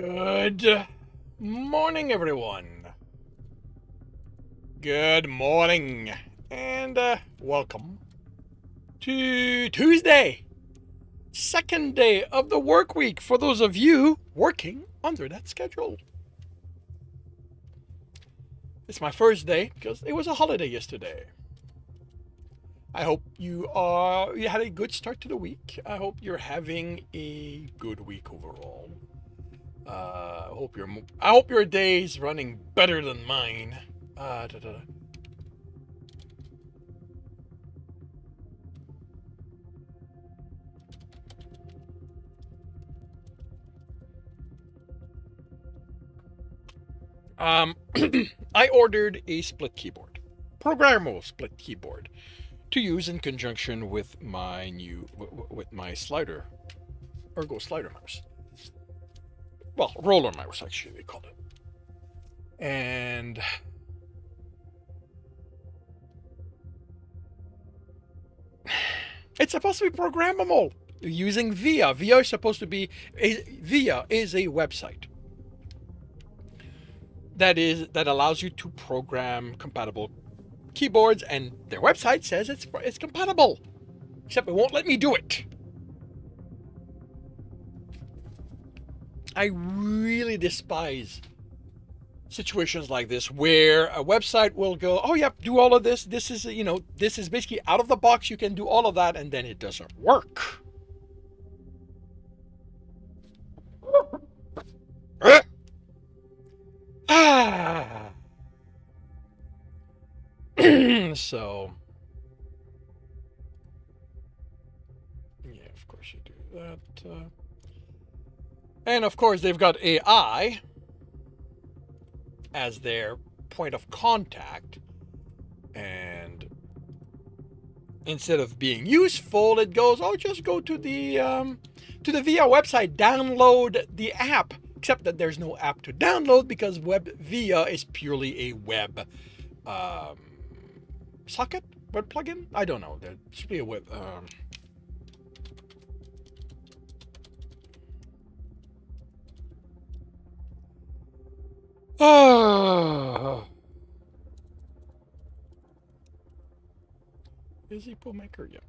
Good morning, everyone. Good morning, and welcome to Tuesday, second day of the work week for those of you working under that schedule. It's my first day because it was a holiday yesterday. I hope you had a good start to the week. I hope you're having a good week overall. I hope your day's running better than mine. Da, da, da. I ordered a split keyboard, programmable split keyboard, to use in conjunction with my slider, ergo slider mouse. Well, roller mouse actually they called it. And it's supposed to be programmable using VIA. VIA is supposed to be VIA is a website that allows you to program compatible keyboards, and their website says it's compatible, except it won't let me do it. I really despise situations like this where a website will go, oh yeah, do all of this. This is this is basically out of the box. You can do all of that, and then it doesn't work. So yeah, of course you do that. And of course they've got AI as their point of contact, and instead of being useful, it goes, oh, just go to the VIA website, download the app. Except that there's no app to download because VIA is purely a web socket, web plugin. I don't know. There should be a web. Is he maker? Yeah.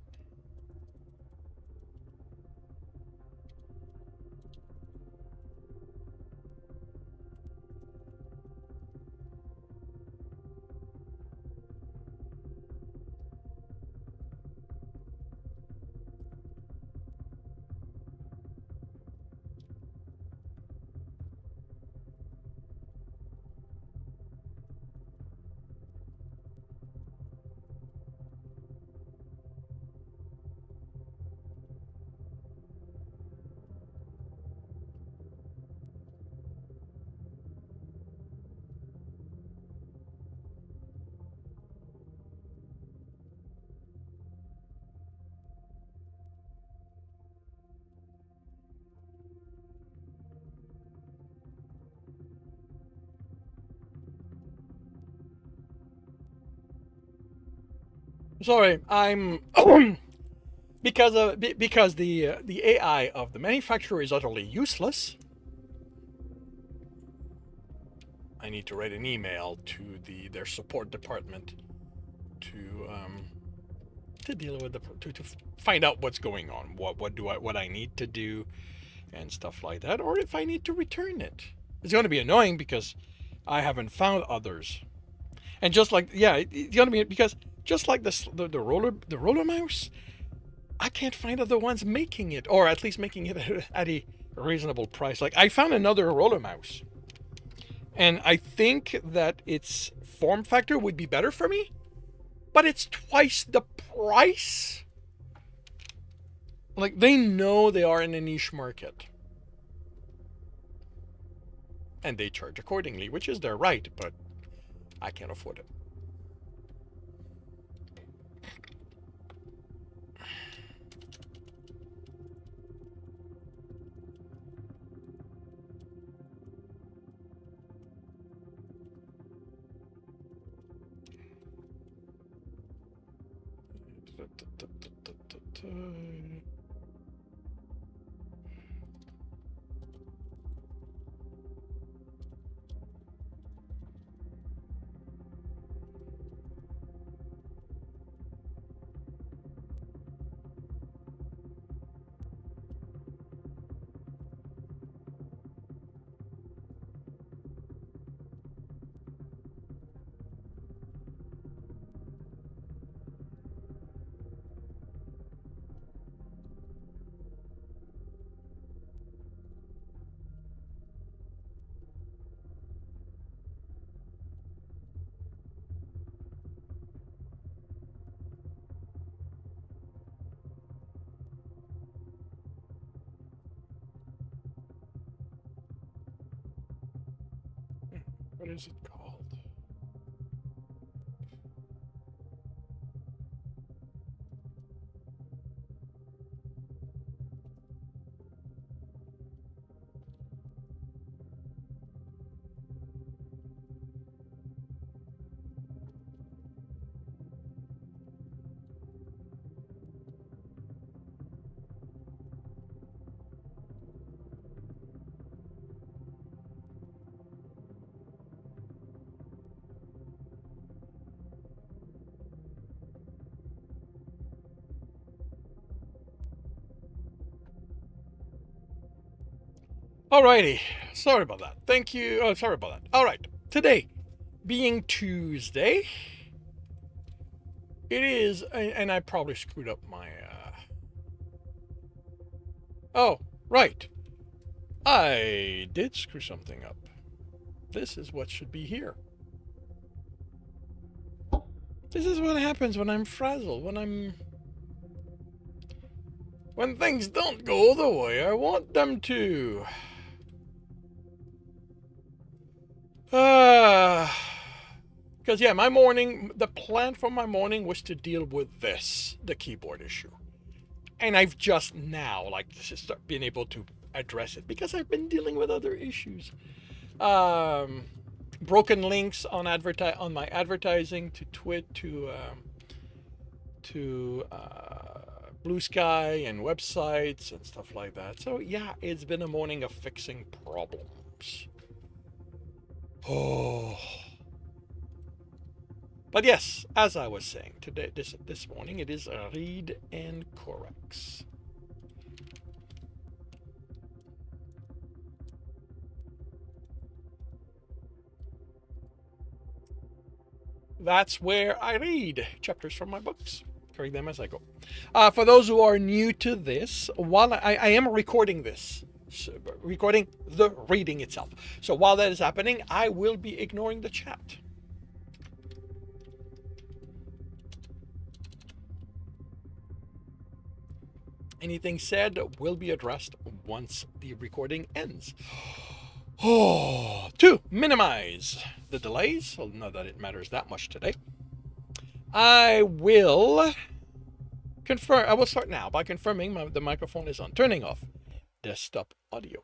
Sorry, I'm because the AI of the manufacturer is utterly useless. I need to write an email to their support department to deal with to find out what's going on, what I need to do, and stuff like that, or if I need to return it. It's going to be annoying because I haven't found others, and just like it's going to be because just like the roller mouse, I can't find other ones making it, or at least making it at a reasonable price. Like I found another roller mouse, and I think that its form factor would be better for me, but it's twice the price. Like they know they are in a niche market, and they charge accordingly, which is their right, but I can't afford it. What is it called? Alrighty. Sorry about that. Thank you. Oh, sorry about that. Alright. Today, being Tuesday, it is, and I probably screwed up my, oh, right. I did screw something up. This is what should be here. This is what happens when I'm frazzled, when things don't go the way I want them to. Because, yeah, my morning, the plan for my morning was to deal with this, the keyboard issue. And I've just now, like, start being able to address it because I've been dealing with other issues. Broken links on my advertising to Blue Sky and websites and stuff like that. So yeah, it's been a morning of fixing problems. Oh. But yes, as I was saying today, this morning, it is read and corrects. That's where I read chapters from my books. Correct them as I go. For those who are new to this, while I am recording this, recording the reading itself. So while that is happening, I will be ignoring the chat. Anything said will be addressed once the recording ends. Oh, to minimize the delays, well, not that it matters that much today, I will confirm. I will start now by confirming the microphone is on. Turning off desktop audio.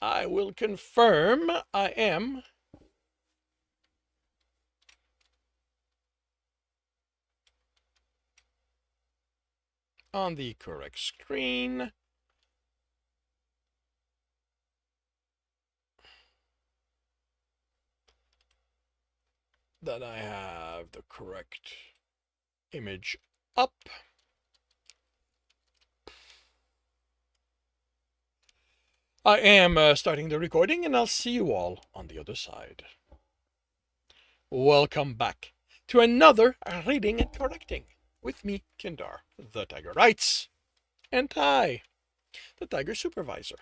I will confirm I am on the correct screen. That I have the correct image up. I am starting the recording, and I'll see you all on the other side. Welcome back to another reading and correcting with me, Kindar, the Tiger Writes, and I, the Tiger Supervisor.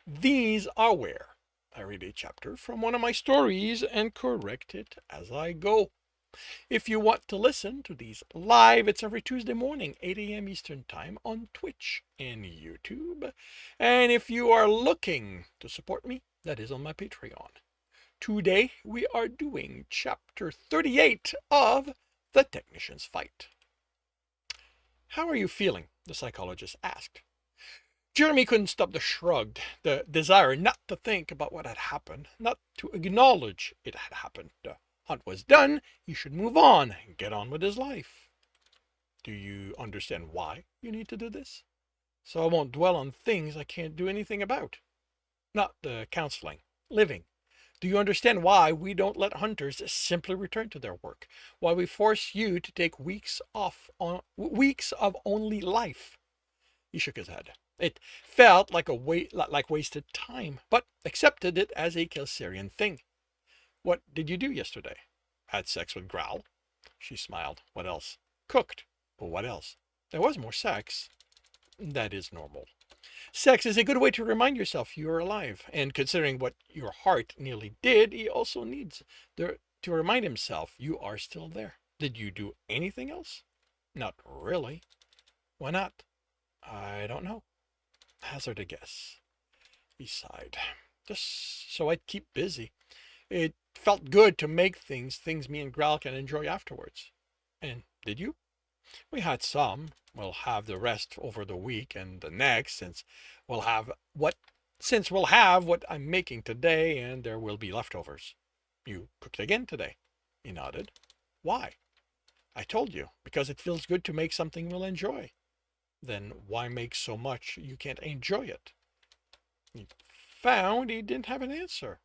These are where I read a chapter from one of my stories and correct it as I go. If you want to listen to these live, it's every Tuesday morning, 8 a.m. Eastern Time on Twitch and YouTube. And if you are looking to support me, that is on my Patreon. Today, we are doing chapter 38 of The Technician's Fight. How are you feeling? The psychologist asked. Jeremy couldn't stop the shrug, the desire not to think about what had happened, not to acknowledge it had happened. The hunt was done, he should move on and get on with his life. Do you understand why you need to do this? So I won't dwell on things I can't do anything about. Not the counseling, living. Do you understand why we don't let hunters simply return to their work? Why we force you to take weeks off on weeks of only life? He shook his head. It felt like wasted time, but accepted it as a Kelserian thing. What did you do yesterday? Had sex with Growl. She smiled. What else? Cooked. Well, what else? There was more sex. That is normal. Sex is a good way to remind yourself you are alive, and considering what your heart nearly did, he also needs to remind himself you are still there. Did you do anything else? Not really. Why not? I don't know. Hazard a guess. He sighed. Just so I'd keep busy. It felt good to make things me and Gral can enjoy afterwards. And did you? We had some. We'll have the rest over the week and the next, we'll have what since we'll have what I'm making today, and there will be leftovers. You cooked again today. He nodded. Why? I told you, because it feels good to make something we'll enjoy. Then why make so much you can't enjoy it? He found he didn't have an answer.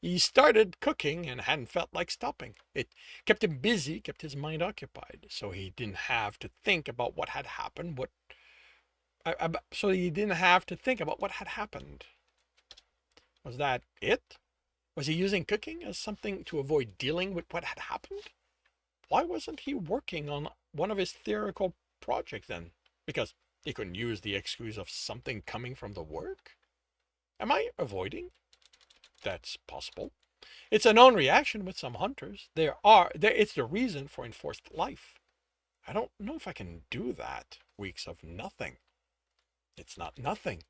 He started cooking and hadn't felt like stopping. It kept him busy, kept his mind occupied, so he didn't have to think about what had happened. So he didn't have to think about what had happened. Was that it? Was he using cooking as something to avoid dealing with what had happened? Why wasn't he working on one of his theoretical projects then? Because he couldn't use the excuse of something coming from the work? Am I avoiding? That's possible. It's a known reaction with some hunters. It's the reason for enforced life. I don't know if I can do that. Weeks of nothing. It's not nothing,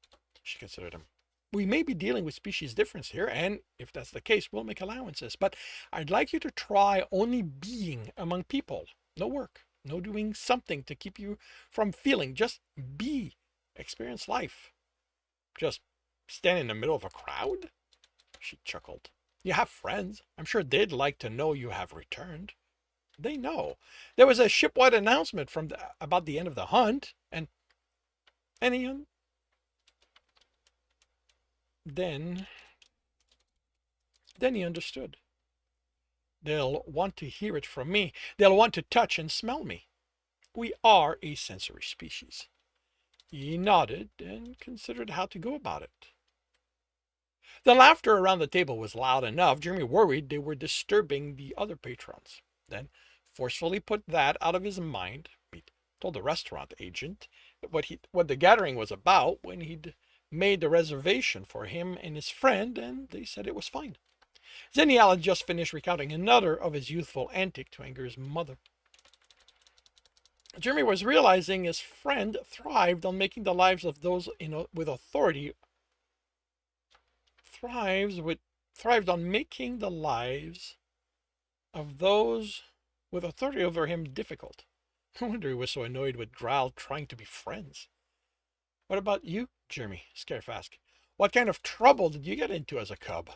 she considered him. We may be dealing with species difference here, and if that's the case, we'll make allowances. But I'd like you to try only being among people. No work, no doing something to keep you from feeling. Just be. Experience life. Just stand in the middle of a crowd? She chuckled. You have friends. I'm sure they'd like to know you have returned. They know. There was a shipwide announcement about the end of the hunt, and Ian. Then he understood. They'll want to hear it from me. They'll want to touch and smell me. We are a sensory species. He nodded and considered how to go about it. The laughter around the table was loud enough. Jeremy worried they were disturbing the other patrons. Then forcefully put that out of his mind. He told the restaurant agent what the gathering was about when he'd made the reservation for him and his friend, and they said it was fine. Zenial had just finished recounting another of his youthful antic to anger his mother. Jeremy was realizing his friend thrived on making the lives of those with authority thrived on making the lives of those with authority over him difficult. No wonder he was so annoyed with Growl trying to be friends. What about you, Jeremy? Scarif asked. What kind of trouble did you get into as a cub?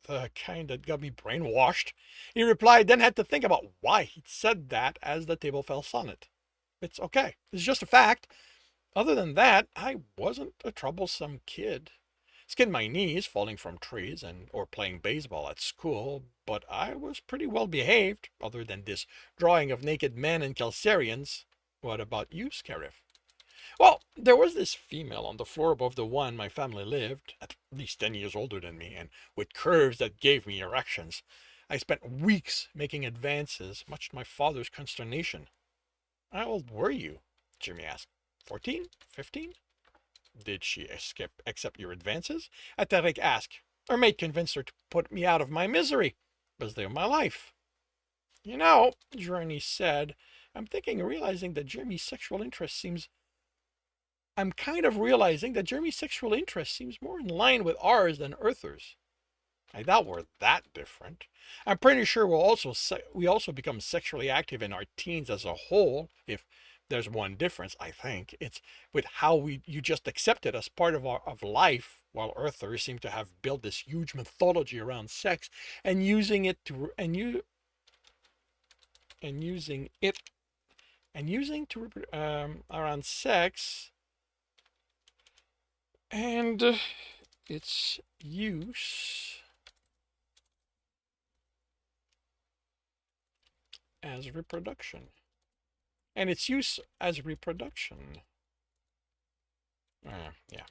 The kind that got me brainwashed, he replied, then had to think about why he'd said that as the table fell silent. It's okay. It's just a fact. Other than that, I wasn't a troublesome kid. Skinned my knees falling from trees or playing baseball at school, but I was pretty well behaved, other than this drawing of naked men and Calcarians. What about you, Scarif? Well, there was this female on the floor above the one my family lived, at least 10 years older than me, and with curves that gave me erections. I spent weeks making advances, much to my father's consternation. How old were you? Jimmy asked. 14? 15? Did she accept your advances? Atherik asked. Her maid convinced her to put me out of my misery. Was there my life? You know, Journey said, I'm realizing that Jeremy's sexual interest seems more in line with ours than Earthers. I doubt we're that different. I'm pretty sure we also become sexually active in our teens as a whole. If there's one difference, I think it's with how you just accept it as part of life, while Earthers seem to have built this huge mythology around sex and using it around sex and its use as reproduction. And its use as reproduction. Yeah.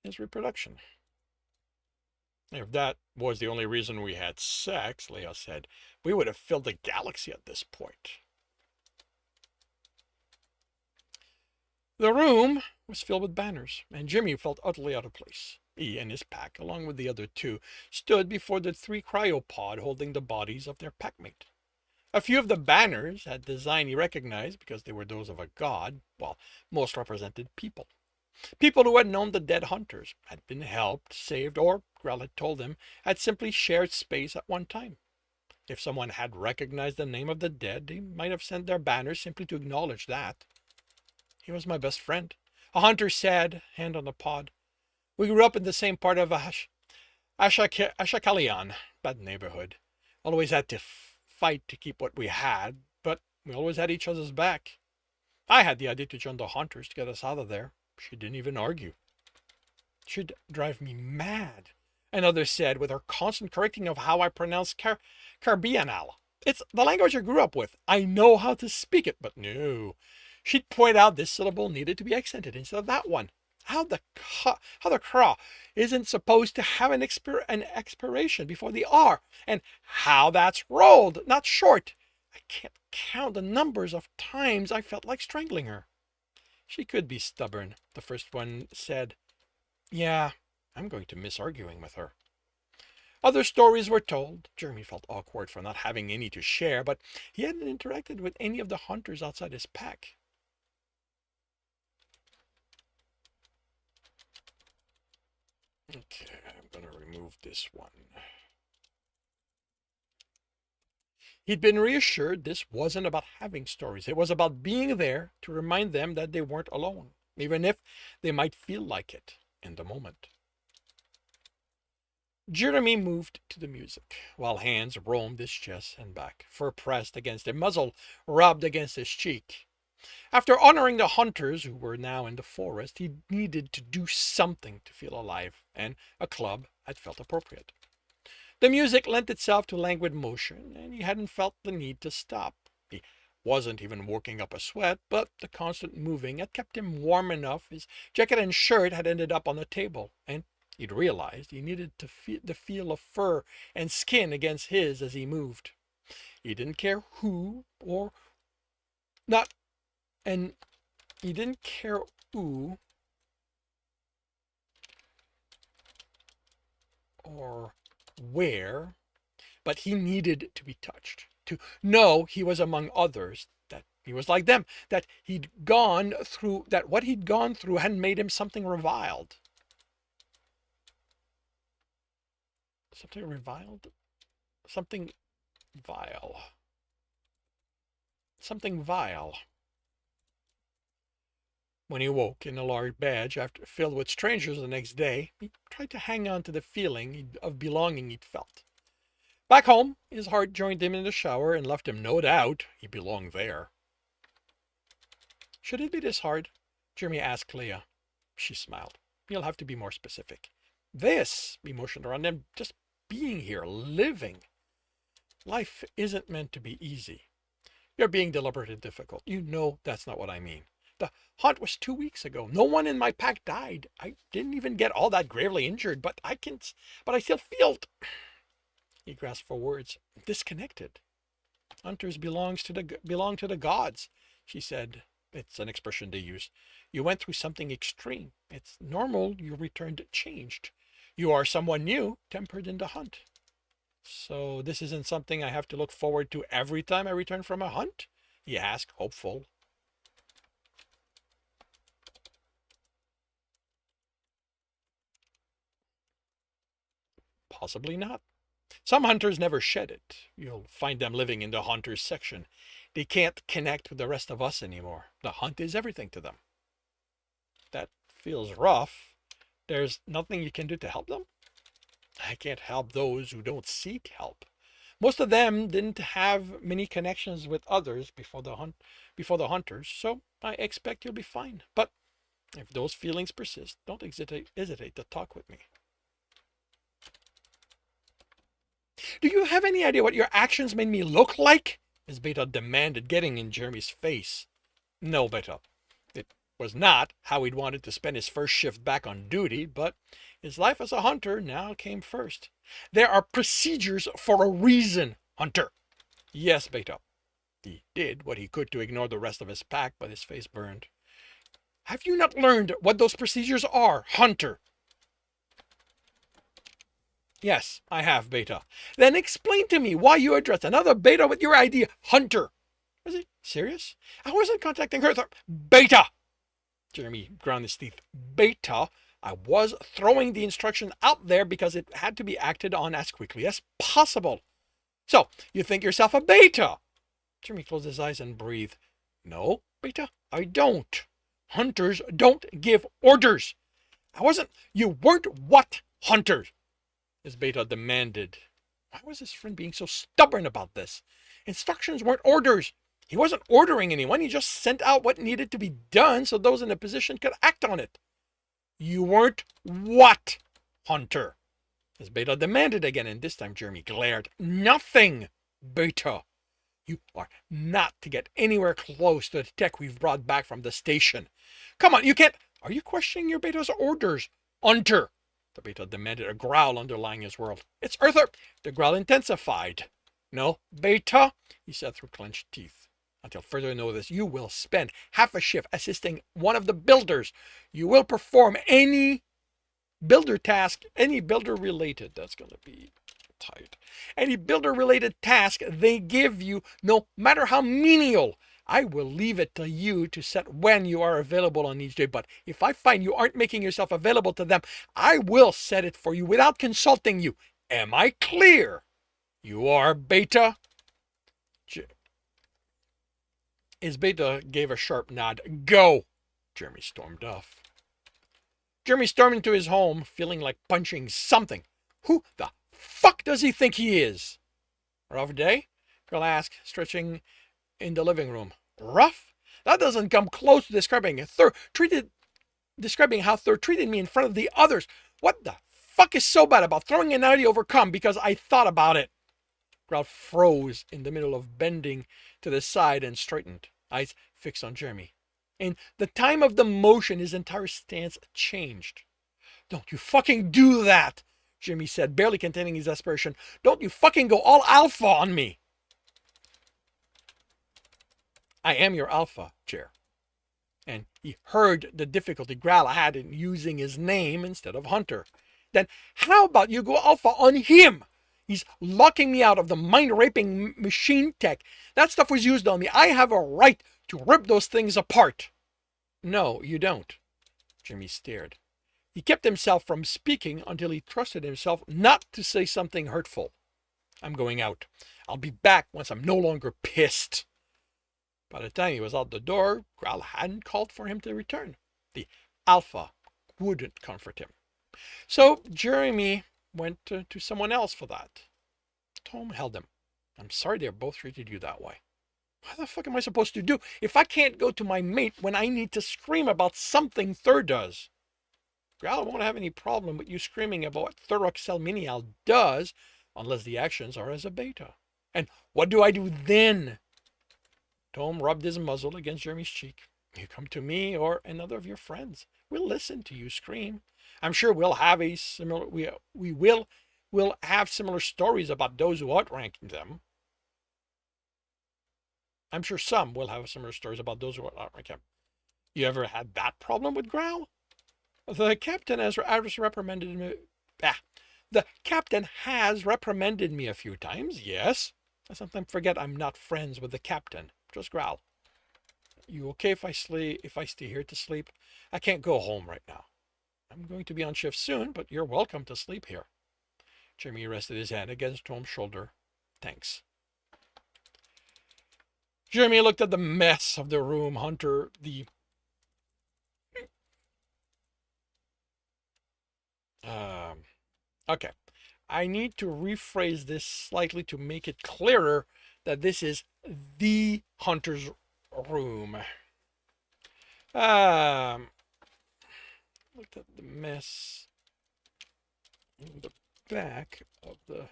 As reproduction. If that was the only reason we had sex, Leah said, we would have filled the galaxy at this point. The room was filled with banners, and Jimmy felt utterly out of place. He and his pack, along with the other two, stood before the 3 cryopod holding the bodies of their packmate. A few of the banners had design he recognized because they were those of a god, while most represented people. People who had known the dead hunters, had been helped, saved, or, Grell had told them, had simply shared space at one time. If someone had recognized the name of the dead, they might have sent their banners simply to acknowledge that. He was my best friend. A hunter said, hand on the pod. We grew up in the same part of Ashakalian, bad neighborhood. Always had to fight to keep what we had, but we always had each other's back. I had the idea to join the hunters to get us out of there. She didn't even argue. She'd drive me mad, another said, with her constant correcting of how I pronounce Carbianal. It's the language I grew up with. I know how to speak it, but no. She'd point out this syllable needed to be accented instead of that one. How the craw isn't supposed to have an expiration before the R, and how that's rolled, not short. I can't count the numbers of times I felt like strangling her. She could be stubborn, the first one said. Yeah, I'm going to miss arguing with her. Other stories were told. Jeremy felt awkward for not having any to share, but he hadn't interacted with any of the hunters outside his pack. Okay, I'm going to remove this one. He'd been reassured this wasn't about having stories. It was about being there to remind them that they weren't alone, even if they might feel like it in the moment. Jeremy moved to the music, while hands roamed his chest and back, fur pressed against a muzzle rubbed against his cheek. After honoring the hunters who were now in the forest, he needed to do something to feel alive, and a club had felt appropriate. The music lent itself to languid motion, and he hadn't felt the need to stop. He wasn't even working up a sweat, but the constant moving had kept him warm enough. His jacket and shirt had ended up on the table, and he'd realized he needed to feel the feel of fur and skin against his as he moved. He didn't care who or not, and he didn't care who or where, but he needed to be touched, to know he was among others, that he was like them, that what he'd gone through hadn't made him something reviled. Something reviled? Something vile. Something vile. When he woke in a large bed filled with strangers the next day, he tried to hang on to the feeling of belonging he'd felt. Back home, his heart joined him in the shower and left him no doubt he belonged there. Should it be this hard? Jeremy asked Leah. She smiled. You'll have to be more specific. This, emotion around them, just being here, living. Life isn't meant to be easy. You're being deliberate and difficult. You know that's not what I mean. The hunt was 2 weeks ago. No one in my pack died. I didn't even get all that gravely injured, but I still feel, he grasped for words, disconnected. Hunters belong to the gods, she said. It's an expression they use. You went through something extreme. It's normal you returned changed. You are someone new, tempered in the hunt. So this isn't something I have to look forward to every time I return from a hunt? He asked, hopeful. Possibly not. Some hunters never shed it. You'll find them living in the hunters section. They can't connect with the rest of us anymore. The hunt is everything to them. That feels rough. There's nothing you can do to help them? I can't help those who don't seek help. Most of them didn't have many connections with others before the hunters, so I expect you'll be fine. But if those feelings persist, don't hesitate to talk with me. Do you have any idea what your actions made me look like? Miss Beta demanded, getting in Jeremy's face. No, Beta. It was not how he'd wanted to spend his first shift back on duty, but his life as a hunter now came first. There are procedures for a reason, Hunter. Yes, Beta. He did what he could to ignore the rest of his pack, but his face burned. Have you not learned what those procedures are, Hunter? Yes, I have, Beta. Then explain to me why you addressed another Beta with your idea, Hunter. Was he serious? I wasn't contacting her. Beta! Jeremy ground his teeth. Beta, I was throwing the instruction out there because it had to be acted on as quickly as possible. So, you think yourself a beta? Jeremy closed his eyes and breathed. No, Beta, I don't. Hunters don't give orders. You weren't what hunters? As Beta demanded. Why was his friend being so stubborn about this? Instructions weren't orders. He wasn't ordering anyone. He just sent out what needed to be done so those in a position could act on it. You weren't what hunter? As Beta demanded again, and this time Jeremy glared. Nothing, Beta. You are not to get anywhere close to the tech we've brought back from the station. Come on, you can't. Are you questioning your Beta's orders? Hunter, the Beta demanded, a growl underlying his world. It's Earther. The growl intensified. No, Beta, he said through clenched teeth. Until further notice, you will spend half a shift assisting one of the builders. You will perform any builder task, any builder related. That's going to be tight. Any builder related task they give you, no matter how menial. I will leave it to you to set when you are available on each day. But if I find you aren't making yourself available to them, I will set it for you without consulting you. Am I clear? You are, Beta? His Beta gave a sharp nod. Go! Jeremy stormed off. Jeremy stormed into his home, feeling like punching something. Who the fuck does he think he is? Rough day? Girl asked, stretching in the living room. Rough? That doesn't come close to describing how Thur treated me in front of the others. What the fuck is so bad about throwing an idea overcome because I thought about it? Growl froze in the middle of bending to the side and straightened, eyes fixed on Jeremy. In the time of the motion, his entire stance changed. Don't you fucking do that, Jeremy said, barely containing his desperation. Don't you fucking go all alpha on me. I am your alpha, Jer. And he heard the difficulty Growl had in using his name instead of Hunter. Then how about you go alpha on him? He's locking me out of the mind-raping machine tech. That stuff was used on me. I have a right to rip those things apart. No, you don't. Jimmy stared. He kept himself from speaking until he trusted himself not to say something hurtful. I'm going out. I'll be back once I'm no longer pissed. By the time he was out the door, Growl hadn't called for him to return. The alpha wouldn't comfort him. So Jeremy went to someone else for that. Tom held him. I'm sorry they both treated you that way. What the fuck am I supposed to do if I can't go to my mate when I need to scream about something Thur does? Growl won't have any problem with you screaming about what Thuroxel Minial does unless the actions are as a beta. And what do I do then? Tom rubbed his muzzle against Jeremy's cheek. You come to me or another of your friends. We'll listen to you scream. I'm sure we'll have we'll have similar stories about those who outrank them. I'm sure some will have similar stories about those who outrank him. You ever had that problem with Growl? The captain has reprimanded me. The captain has reprimanded me a few times, yes. I sometimes forget I'm not friends with the captain. Just Growl. You okay if I stay here to sleep? I can't go home right now. I'm going to be on shift soon, but you're welcome to sleep here. Jeremy rested his hand against Tom's shoulder. Thanks. Jeremy looked at the mess of the room. Hunter, okay. I need to rephrase this slightly to make it clearer that this is the Hunter's room. Looked at the mess in the back of the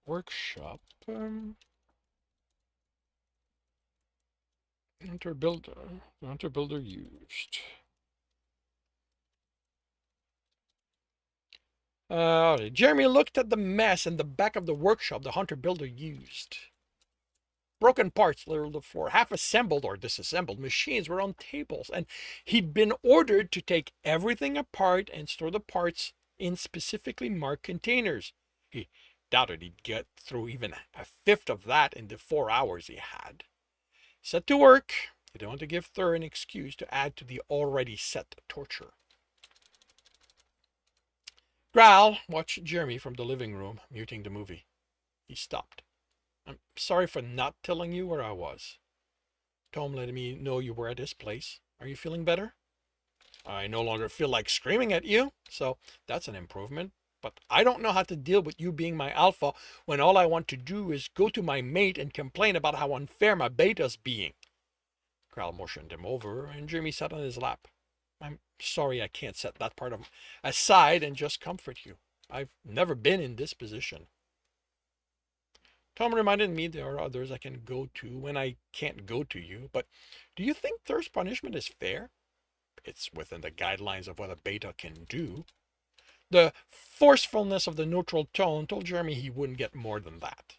workshop. Hunter builder used. Jeremy looked at the mess in the back of the workshop the Hunter builder used. Broken parts littered the floor. Half assembled or disassembled machines were on tables, and he'd been ordered to take everything apart and store the parts in specifically marked containers. He doubted he'd get through even a fifth of that in the 4 hours he had. He set to work. He didn't want to give Thur an excuse to add to the already set torture. Graal watched Jeremy from the living room, muting the movie. He stopped. I'm sorry for not telling you where I was. Tom let me know you were at his place. Are you feeling better? I no longer feel like screaming at you, so that's an improvement. But I don't know how to deal with you being my alpha when all I want to do is go to my mate and complain about how unfair my beta's being. Graal motioned him over, and Jeremy sat on his lap. I'm sorry I can't set that part of aside and just comfort you. I've never been in this position. Tom reminded me there are others I can go to when I can't go to you, but do you think thirst punishment is fair? It's within the guidelines of what a beta can do. The forcefulness of the neutral tone told Jeremy he wouldn't get more than that.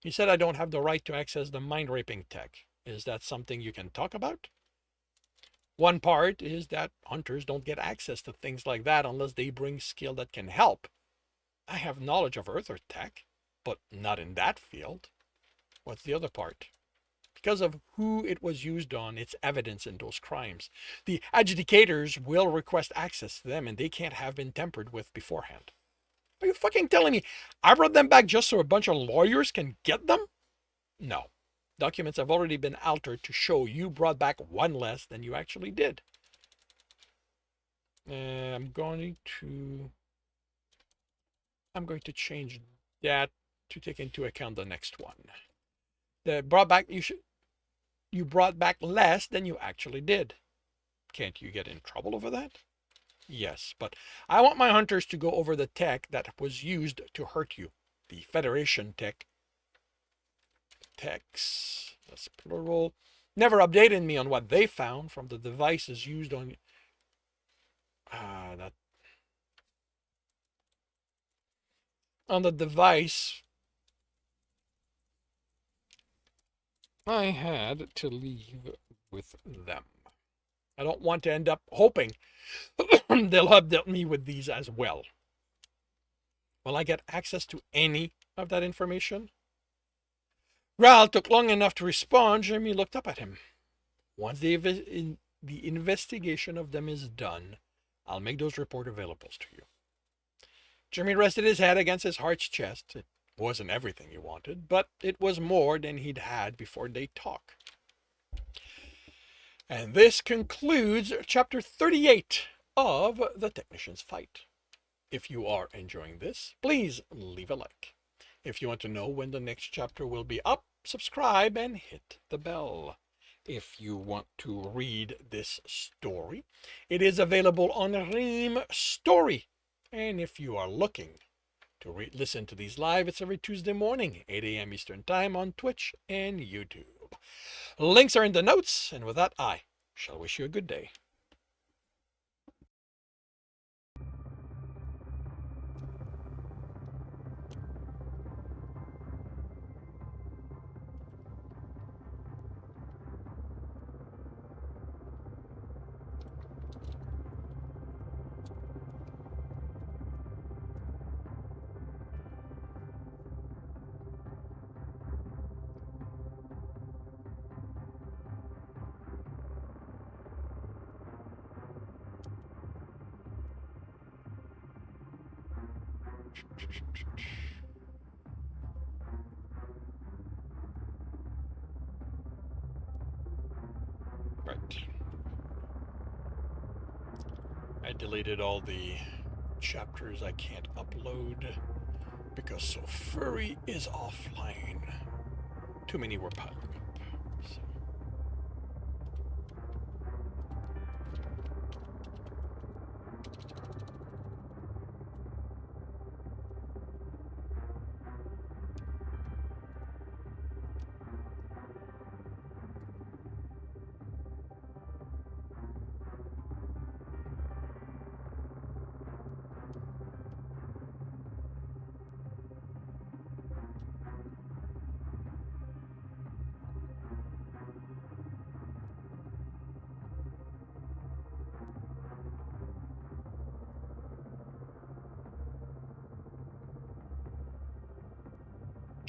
He said I don't have the right to access the mind-raping tech. Is that something you can talk about? One part is that hunters don't get access to things like that unless they bring skill that can help. I have knowledge of Earther tech, but not in that field. What's the other part? Because of who it was used on, it's evidence in those crimes. The adjudicators will request access to them, and they can't have been tampered with beforehand. Are you fucking telling me I brought them back just so a bunch of lawyers can get them? No. Documents have already been altered to show you brought back one less than you actually did. I'm going to change that to take into account the next one. The brought back you brought back less than you actually did. Can't you get in trouble over that? Yes, but I want my hunters to go over the tech that was used to hurt you. The Federation techs, that's plural, never updated me on what they found from the devices used on the device I had to leave with them. I don't want to end up hoping they'll update me with these as well. Will I get access to any of that information? Graal took long enough to respond. Jeremy looked up at him. Once the investigation of them is done, I'll make those reports available to you. Jeremy rested his head against his heart's chest. It wasn't everything he wanted, but it was more than he'd had before they talk. And this concludes chapter 38 of The Technician's Fight. If you are enjoying this, please leave a like. If you want to know when the next chapter will be up, subscribe and hit the bell. If you want to read this story, it is available on Ream Story. And if you are looking to listen to these live, it's every Tuesday morning, 8 a.m. Eastern Time on Twitch and YouTube. Links are in the notes, and with that, I shall wish you a good day. Right. I deleted all the chapters I can't upload because So Furry is offline. Too many were piling up. So.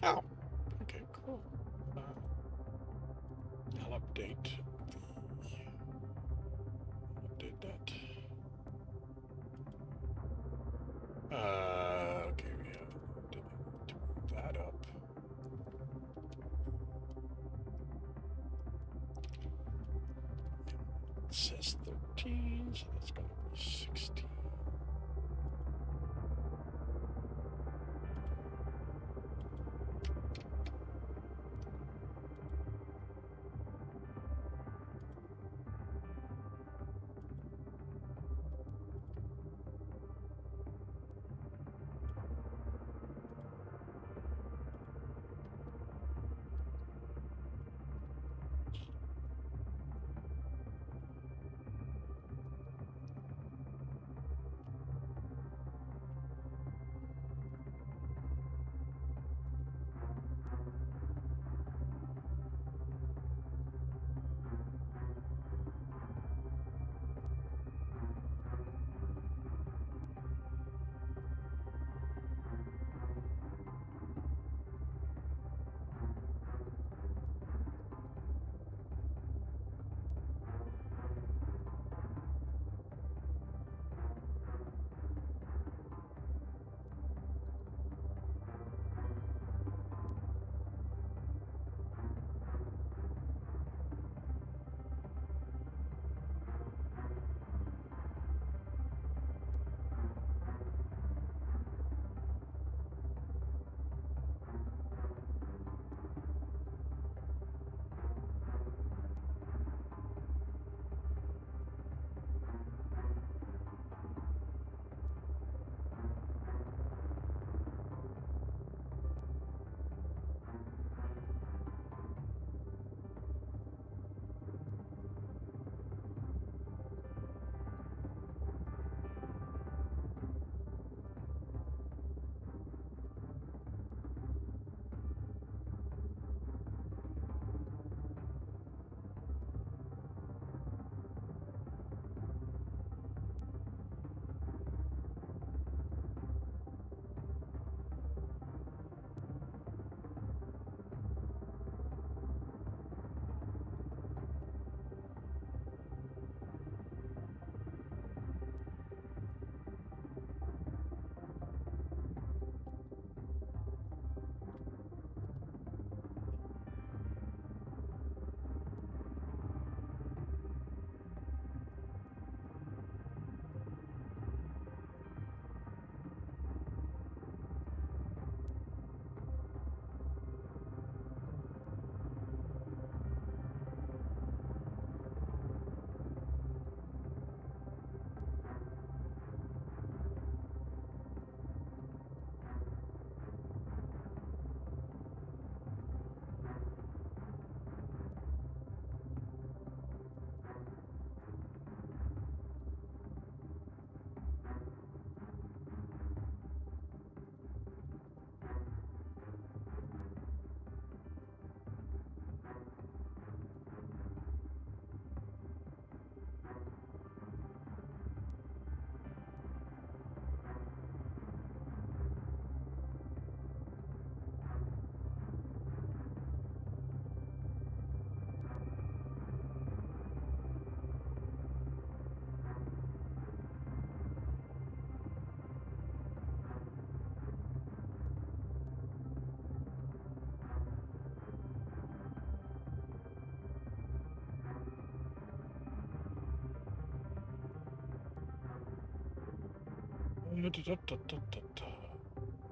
Oh, okay, cool. I'll update that. Okay, we have to bring that up. It says 13, so that's going to be 16.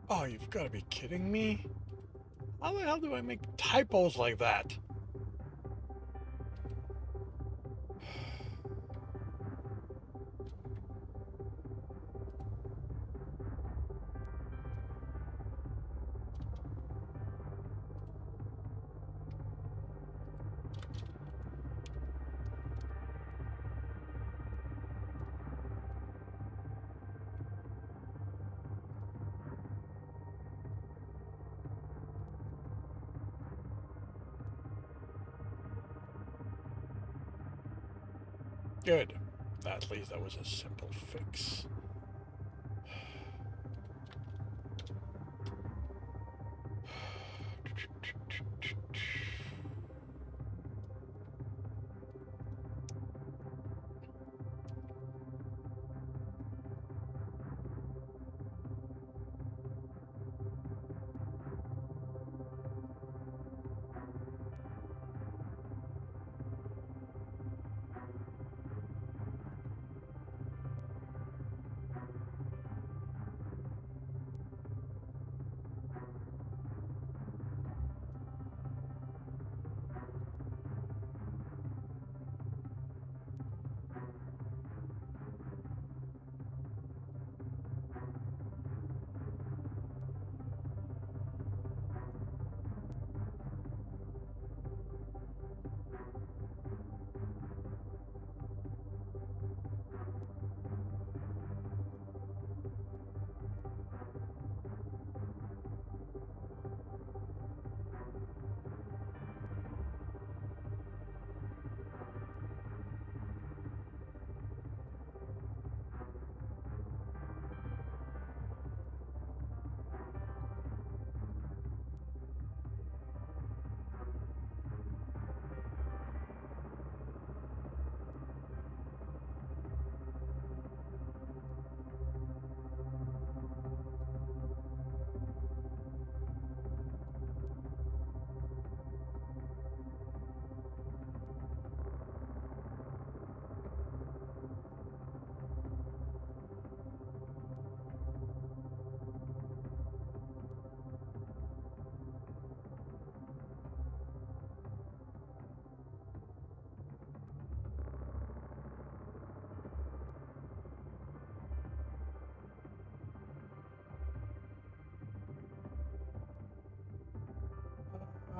Oh, you've got to be kidding me. How the hell do I make typos like that? Good. At least that was a simple fix.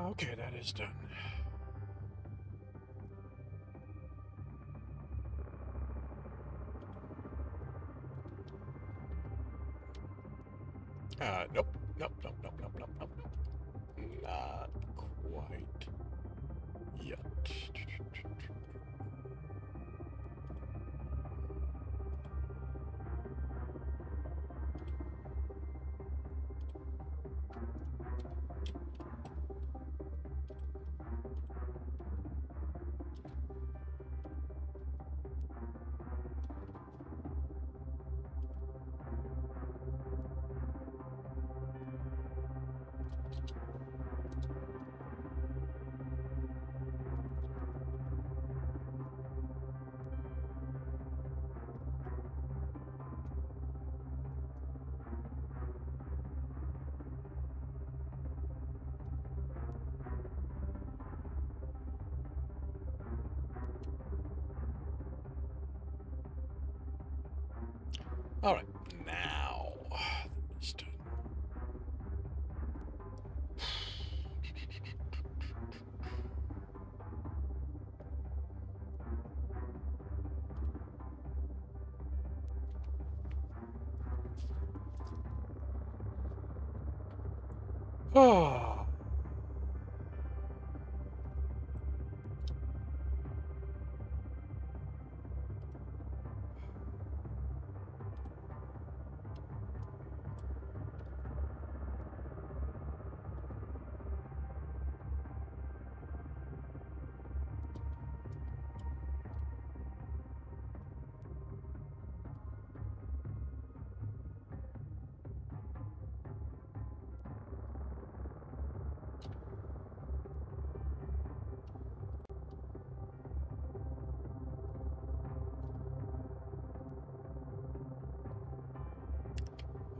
Okay, that is done. Nope. Nope, nope, nope, nope, nope, nope, nope. Not quite yet. All right, now it's done. Oh.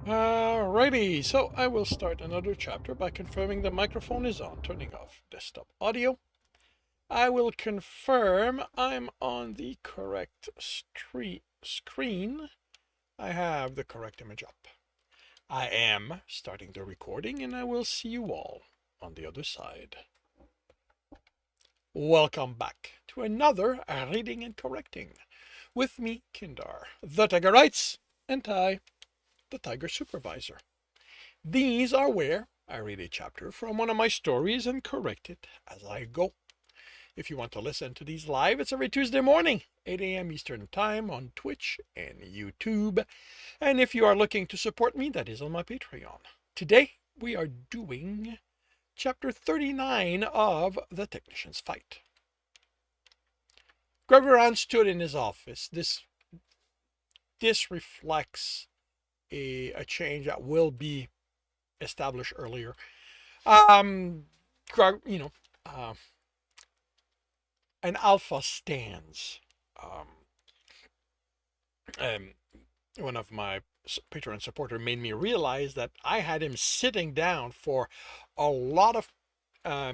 Alrighty, so I will start another chapter by confirming the microphone is on, turning off desktop audio. I will confirm I'm on the correct screen. I have the correct image up. I am starting the recording, and I will see you all on the other side. Welcome back to another Reading and Correcting. With me, Kindar, the Tiger Writes, and Ty, the Tiger Supervisor. These are where I read a chapter from one of my stories and correct it as I go. If you want to listen to these live, it's every Tuesday morning, 8 a.m. Eastern Time on Twitch and YouTube. And if you are looking to support me, that is on my Patreon. Today, we are doing Chapter 39 of The Technician's Fight. Gregoran stood in his office. This reflects a change that will be established earlier. An alpha stands. One of my Patreon supporter made me realize that I had him sitting down for a lot of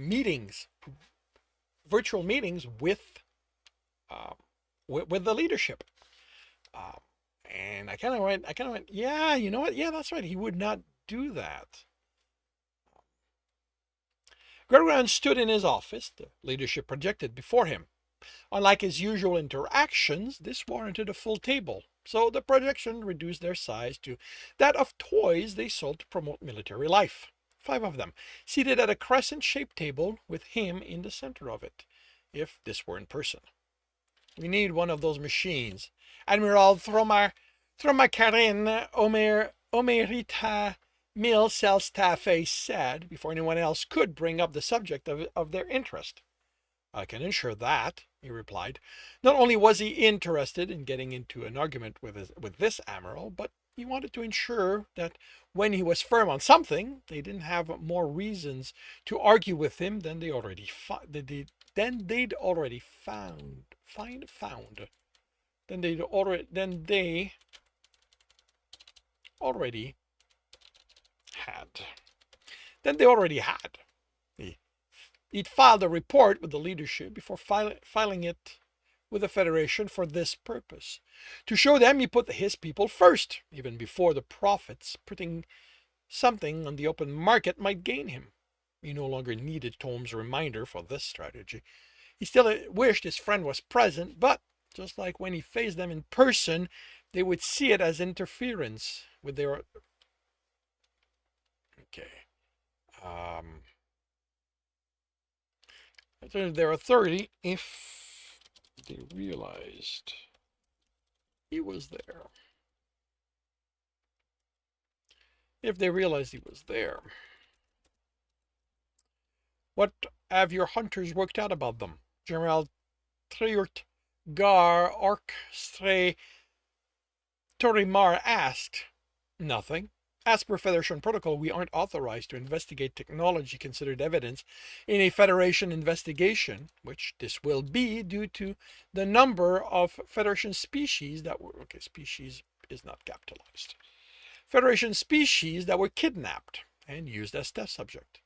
meetings, virtual meetings with the leadership. And I kind of went, yeah, you know what? Yeah, that's right. He would not do that. Gregoran stood in his office, the leadership projected before him. Unlike his usual interactions, this warranted a full table, so the projection reduced their size to that of toys they sold to promote military life. 5 of them, seated at a crescent-shaped table with him in the center of it, if this were in person. We need one of those machines. Admiral Thromakarin Omerita Mil Selstafe said, before anyone else could bring up the subject of their interest. I can ensure that, he replied. Not only was he interested in getting into an argument with this admiral, but he wanted to ensure that when he was firm on something, they didn't have more reasons to argue with him than they already found. Than they already had. He'd filed a report with the leadership before filing it with the Federation for this purpose. To show them he put his people first, even before the profits putting something on the open market might gain him. He no longer needed Tom's reminder for this strategy. He still wished his friend was present, but just like when he faced them in person, they would see it as interference with their. Okay. Um, their authority if they realized he was there. If they realized he was there. What have your hunters worked out about them? General Triurt Gar Orchestre Torimar asked. Nothing. As per Federation protocol, we aren't authorized to investigate technology considered evidence in a Federation investigation, which this will be due to the number of Federation species that were. Okay, species is not capitalized. Federation species that were kidnapped and used as test subject.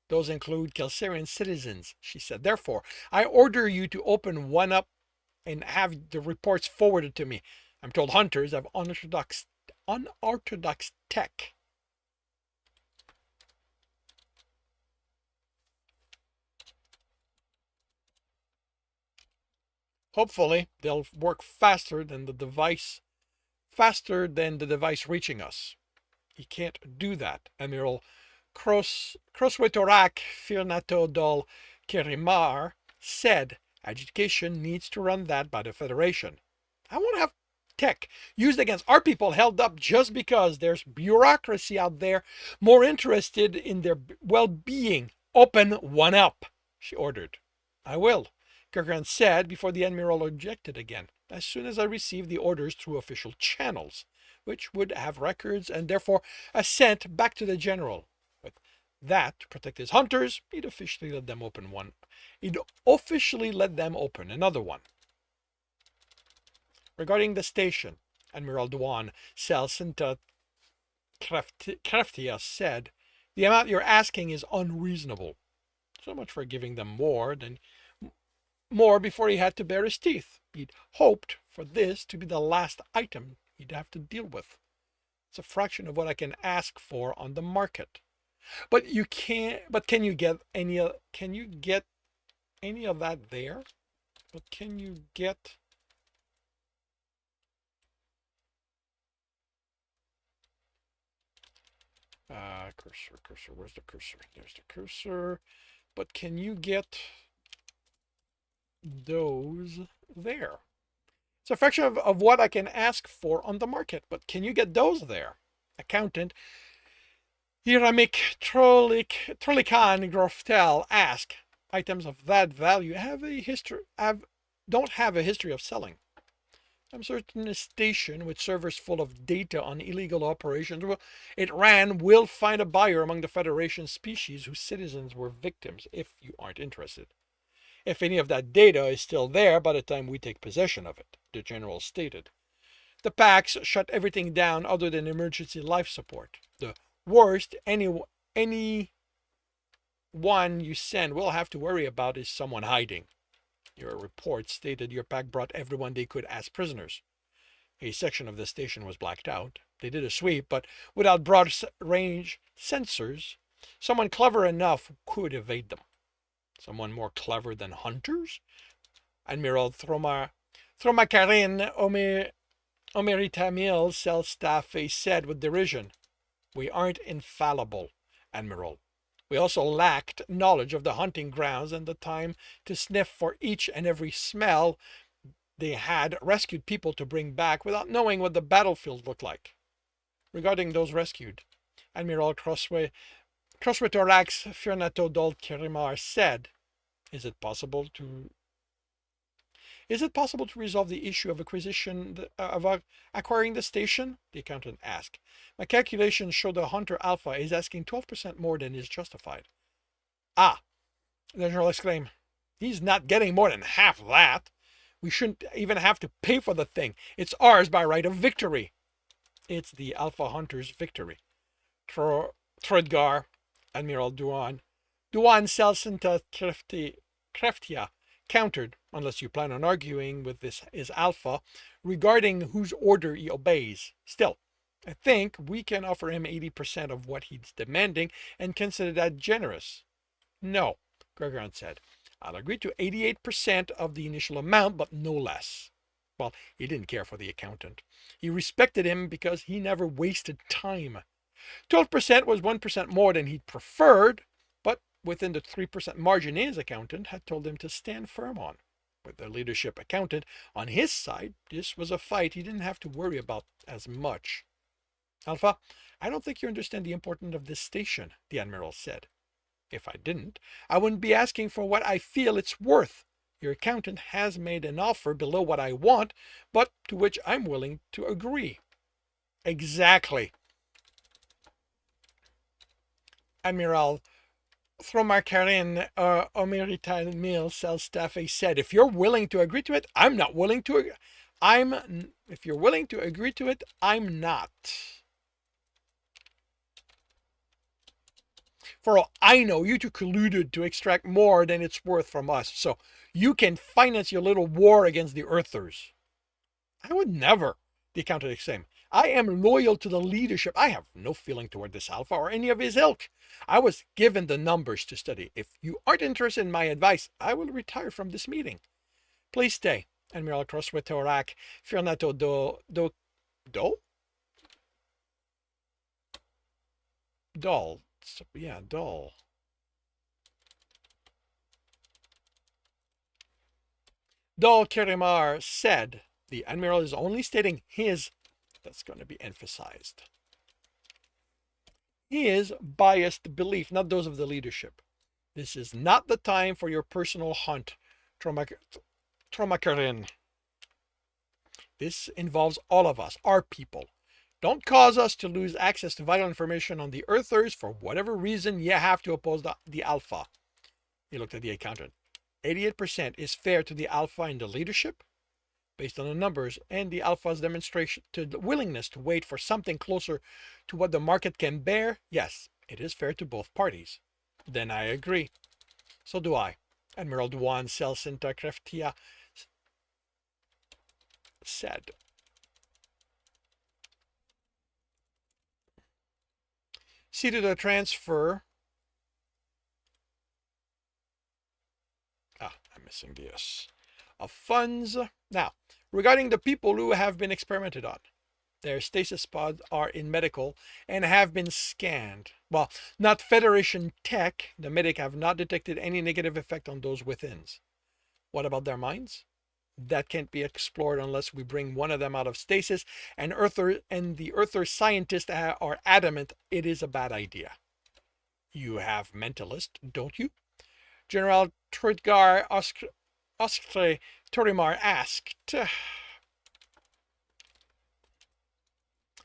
Those include Kelsarian citizens, she said. Therefore, I order you to open one up and have the reports forwarded to me. I'm told hunters have unorthodox tech. Hopefully, they'll work faster than the device reaching us. He can't do that. Admiral Crosswetorak Firnato Dol Kerimar said education needs to run that by the Federation. I won't have tech used against our people held up just because there's bureaucracy out there more interested in their well-being. Open one up, she ordered. I will, Kirkran said before the Admiral objected again, as soon as I received the orders through official channels, which would have records and therefore sent back to the General. With that, to protect his hunters, he'd officially let them open one. He'd officially let them open another one. Regarding the station, Admiral Duan Salsinta Kreftia said, the amount you're asking is unreasonable. So much for giving them more before he had to bare his teeth. He'd hoped for this to be the last item he'd have to deal with. It's a fraction of what I can ask for on the market. But you can't. But can you get any? Can you get any of that there? But can you get? Cursor. Where's the cursor? There's the cursor. But can you get those there? It's a fraction of what I can ask for on the market, but can you get those there? Accountant Hiramik Trolikan Groftel asked, items of that value don't have a history of selling. I'm certain a station with servers full of data on illegal operations it ran will find a buyer among the Federation species whose citizens were victims, if you aren't interested. If any of that data is still there by the time we take possession of it, the General stated. The packs shut everything down other than emergency life support. The worst anyone you send will have to worry about is someone hiding. Your report stated your pack brought everyone they could as prisoners. A section of the station was blacked out. They did a sweep, but without broad-range sensors, someone clever enough could evade them. Someone more clever than hunters? Admiral Thromakarin Omeritamil Selstafe said with derision. We aren't infallible, Admiral. We also lacked knowledge of the hunting grounds and the time to sniff for each and every smell they had rescued people to bring back without knowing what the battlefield looked like. Regarding those rescued, Admiral Crosswetorax Firnato Dol Kerimar said, Is it possible to resolve the issue of acquiring the station? The accountant asked. My calculations show the Hunter Alpha is asking 12% more than is justified. Ah, the General exclaimed. He's not getting more than half that. We shouldn't even have to pay for the thing. It's ours by right of victory. It's the Alpha Hunter's victory. Trodgar, Admiral Duan Selsinta Kreftia countered, unless you plan on arguing with this is Alpha, regarding whose order he obeys. Still, I think we can offer him 80% of what he's demanding and consider that generous. No, Gregoran said. I'll agree to 88% of the initial amount, but no less. Well, he didn't care for the accountant. He respected him because he never wasted time. 12% was 1% more than he'd preferred, but within the 3% margin his accountant had told him to stand firm on. With the leadership accountant on his side, this was a fight he didn't have to worry about as much. Alpha, I don't think you understand the importance of this station, the Admiral said. If I didn't, I wouldn't be asking for what I feel it's worth. Your accountant has made an offer below what I want, but to which I'm willing to agree. Exactly. Admiral Thromarkarin Omeritan Mill sales staff said, if you're willing to agree to it, I'm not willing to if you're willing to agree to it, I'm not. For all I know, you two colluded to extract more than it's worth from us, so you can finance your little war against the Earthers. I would never, the accountant exclaimed. I am loyal to the leadership. I have no feeling toward this Alpha or any of his ilk. I was given the numbers to study. If you aren't interested in my advice, I will retire from this meeting. Please stay. Admiral Crosswitorak, Fionato do? Dull. Yeah, dull. Dol Kerimar said the Admiral is only stating his, that's going to be emphasized, his biased belief, not those of the leadership. This is not the time for your personal hunt, Tromakarin. This involves all of us, our people. Don't cause us to lose access to vital information on the Earthers for whatever reason you have to oppose the Alpha. He looked at the accountant. 88% is fair to the Alpha and the leadership? Based on the numbers and the Alpha's demonstration to the willingness to wait for something closer to what the market can bear, yes, it is fair to both parties. Then I agree. So do I. Admiral Duan Selsinta Kreftia said. See to the transfer. I'm missing this. Of funds. Now, regarding the people who have been experimented on. Their stasis pods are in medical and have been scanned. Well, not Federation tech. The medic have not detected any negative effect on those withins. What about their minds? That can't be explored unless we bring one of them out of stasis, and the Earther scientists are adamant it is a bad idea. You have mentalist, don't you? General Trudgar Oskre Torimar asked.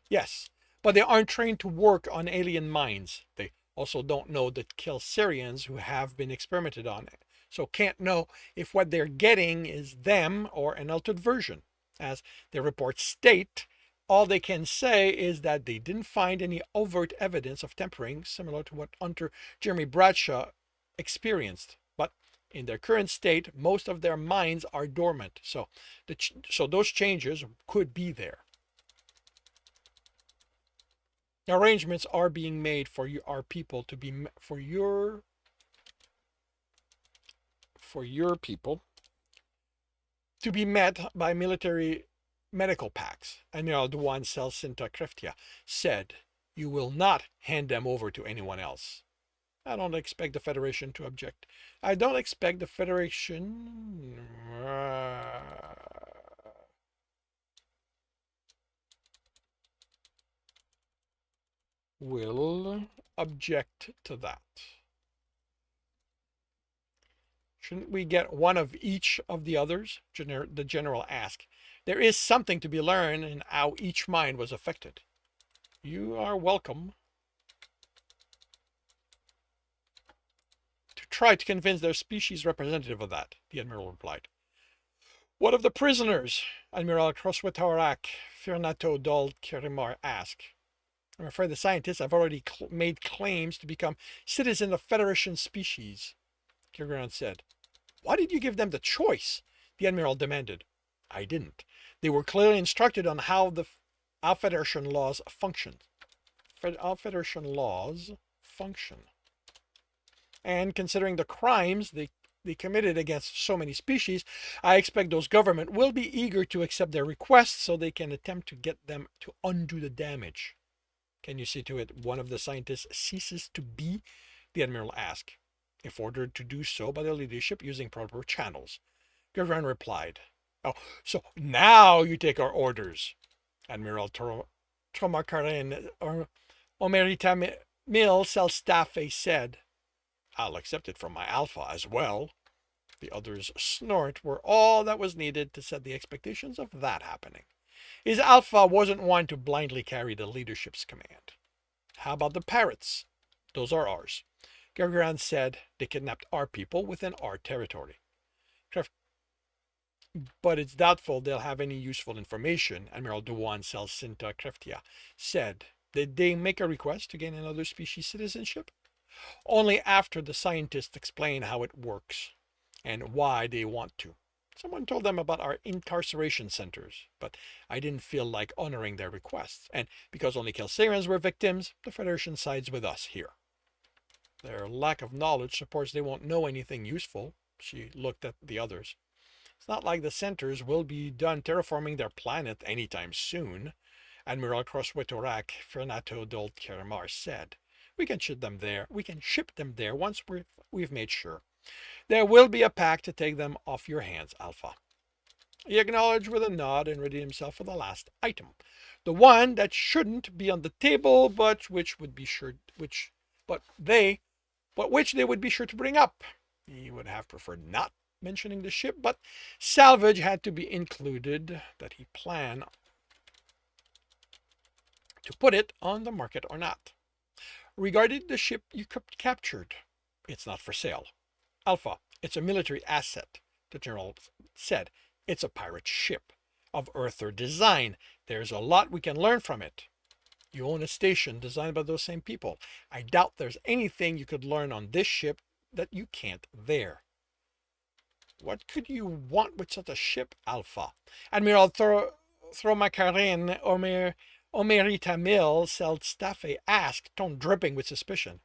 Yes, but they aren't trained to work on alien minds. They also don't know the Kelserians who have been experimented on, so can't know if what they're getting is them or an altered version. As their reports state, all they can say is that they didn't find any overt evidence of tampering similar to what Hunter Jeremy Bradshaw experienced. But in their current state, most of their minds are dormant, so those changes could be there. Arrangements are being made for our people to be for your people to be met by military medical packs. Admiral Duan Selsinta Kreftia said, you will not hand them over to anyone else. I don't expect the Federation to object. I don't expect the Federation will object to that. Shouldn't we get one of each of the others? The general asked. There is something to be learned in how each mind was affected. You are welcome to try to convince their species representative of that, the Admiral replied. What of the prisoners? Admiral Crosswitorak Firnato Dol Kirimar asked. I'm afraid the scientists have already made claims to become citizens of Federation species, Kirgran said. Why did you give them the choice? The Admiral demanded. I didn't. They were clearly instructed on how Federation laws function. Federation laws function. And considering the crimes they committed against so many species, I expect those government will be eager to accept their requests so they can attempt to get them to undo the damage. Can you see to it one of the scientists ceases to be? The admiral asked, if ordered to do so by the leadership using proper channels. Gavran replied, oh, so now you take our orders. Admiral Tromakarin or Omerita Mil Selstafe said, I'll accept it from my Alpha as well. The other's snort were all that was needed to set the expectations of that happening. His Alpha wasn't one to blindly carry the leadership's command. How about the parrots? Those are ours. Gagaran said they kidnapped our people within our territory. But it's doubtful they'll have any useful information, Admiral Dewan Selsinta Kreftia said. Did they make a request to gain another species citizenship? Only after the scientists explain how it works and why they want to. Someone told them about our incarceration centers, but I didn't feel like honoring their requests. And because only Kelsarians were victims, the Federation sides with us here. Their lack of knowledge supports they won't know anything useful. She looked at the others. It's not like the centers will be done terraforming their planet anytime soon, Admiral Crosswetorak Fernato Dolt Keramar said. We can ship them there once we've made sure. There will be a pact to take them off your hands, Alpha. He acknowledged with a nod and readied himself for the last item. The one that shouldn't be on the table, but which would be sure which they would be sure to bring up. He would have preferred not mentioning the ship, but salvage had to be included, that he planned to put it on the market or not. Regarding the ship you captured, it's not for sale. Alpha, it's a military asset, the general said. It's a pirate ship of Earther design. There's a lot we can learn from it. You own a station designed by those same people. I doubt there's anything you could learn on this ship that you can't there. What could you want with such a ship, Alpha? Admiral Thromakarin Omerita Mil Selstafe asked, tone dripping with suspicion.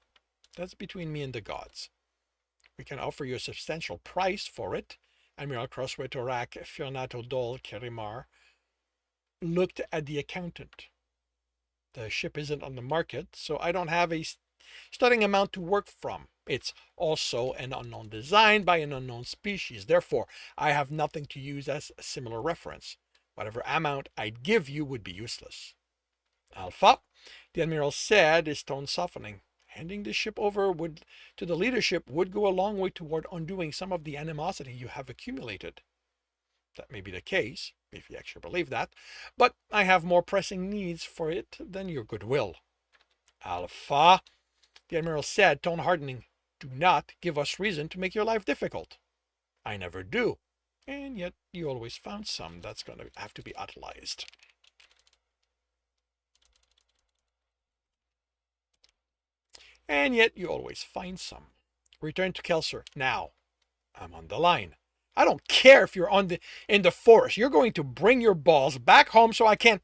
That's between me and the gods. We can offer you a substantial price for it. Admiral Crosswetorak Fionato Dol Kerimar looked at the accountant. The ship isn't on the market, so I don't have a starting amount to work from. It's also an unknown design by an unknown species. Therefore, I have nothing to use as a similar reference. Whatever amount I'd give you would be useless. Alpha, the admiral said, his tone softening. Handing the ship over to the leadership would go a long way toward undoing some of the animosity you have accumulated. That may be the case, if you actually believe that, but I have more pressing needs for it than your goodwill. Alpha, the admiral said, tone hardening. Do not give us reason to make your life difficult. I never do, and yet you always found some that's going to have to be utilized. And yet you always find some. Return to Kelser now. I'm on the line. I don't care if you're in the forest. You're going to bring your balls back home so I can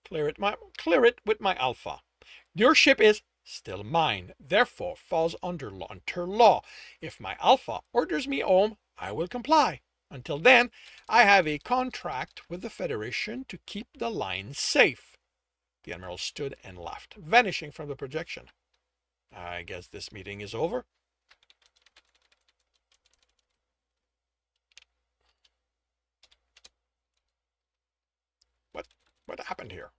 clear it with my Alpha. Your ship is still mine, therefore falls under law. If my Alpha orders me home, I will comply. Until then, I have a contract with the Federation to keep the line safe. The admiral stood and laughed, vanishing from the projection. I guess this meeting is over. What happened here?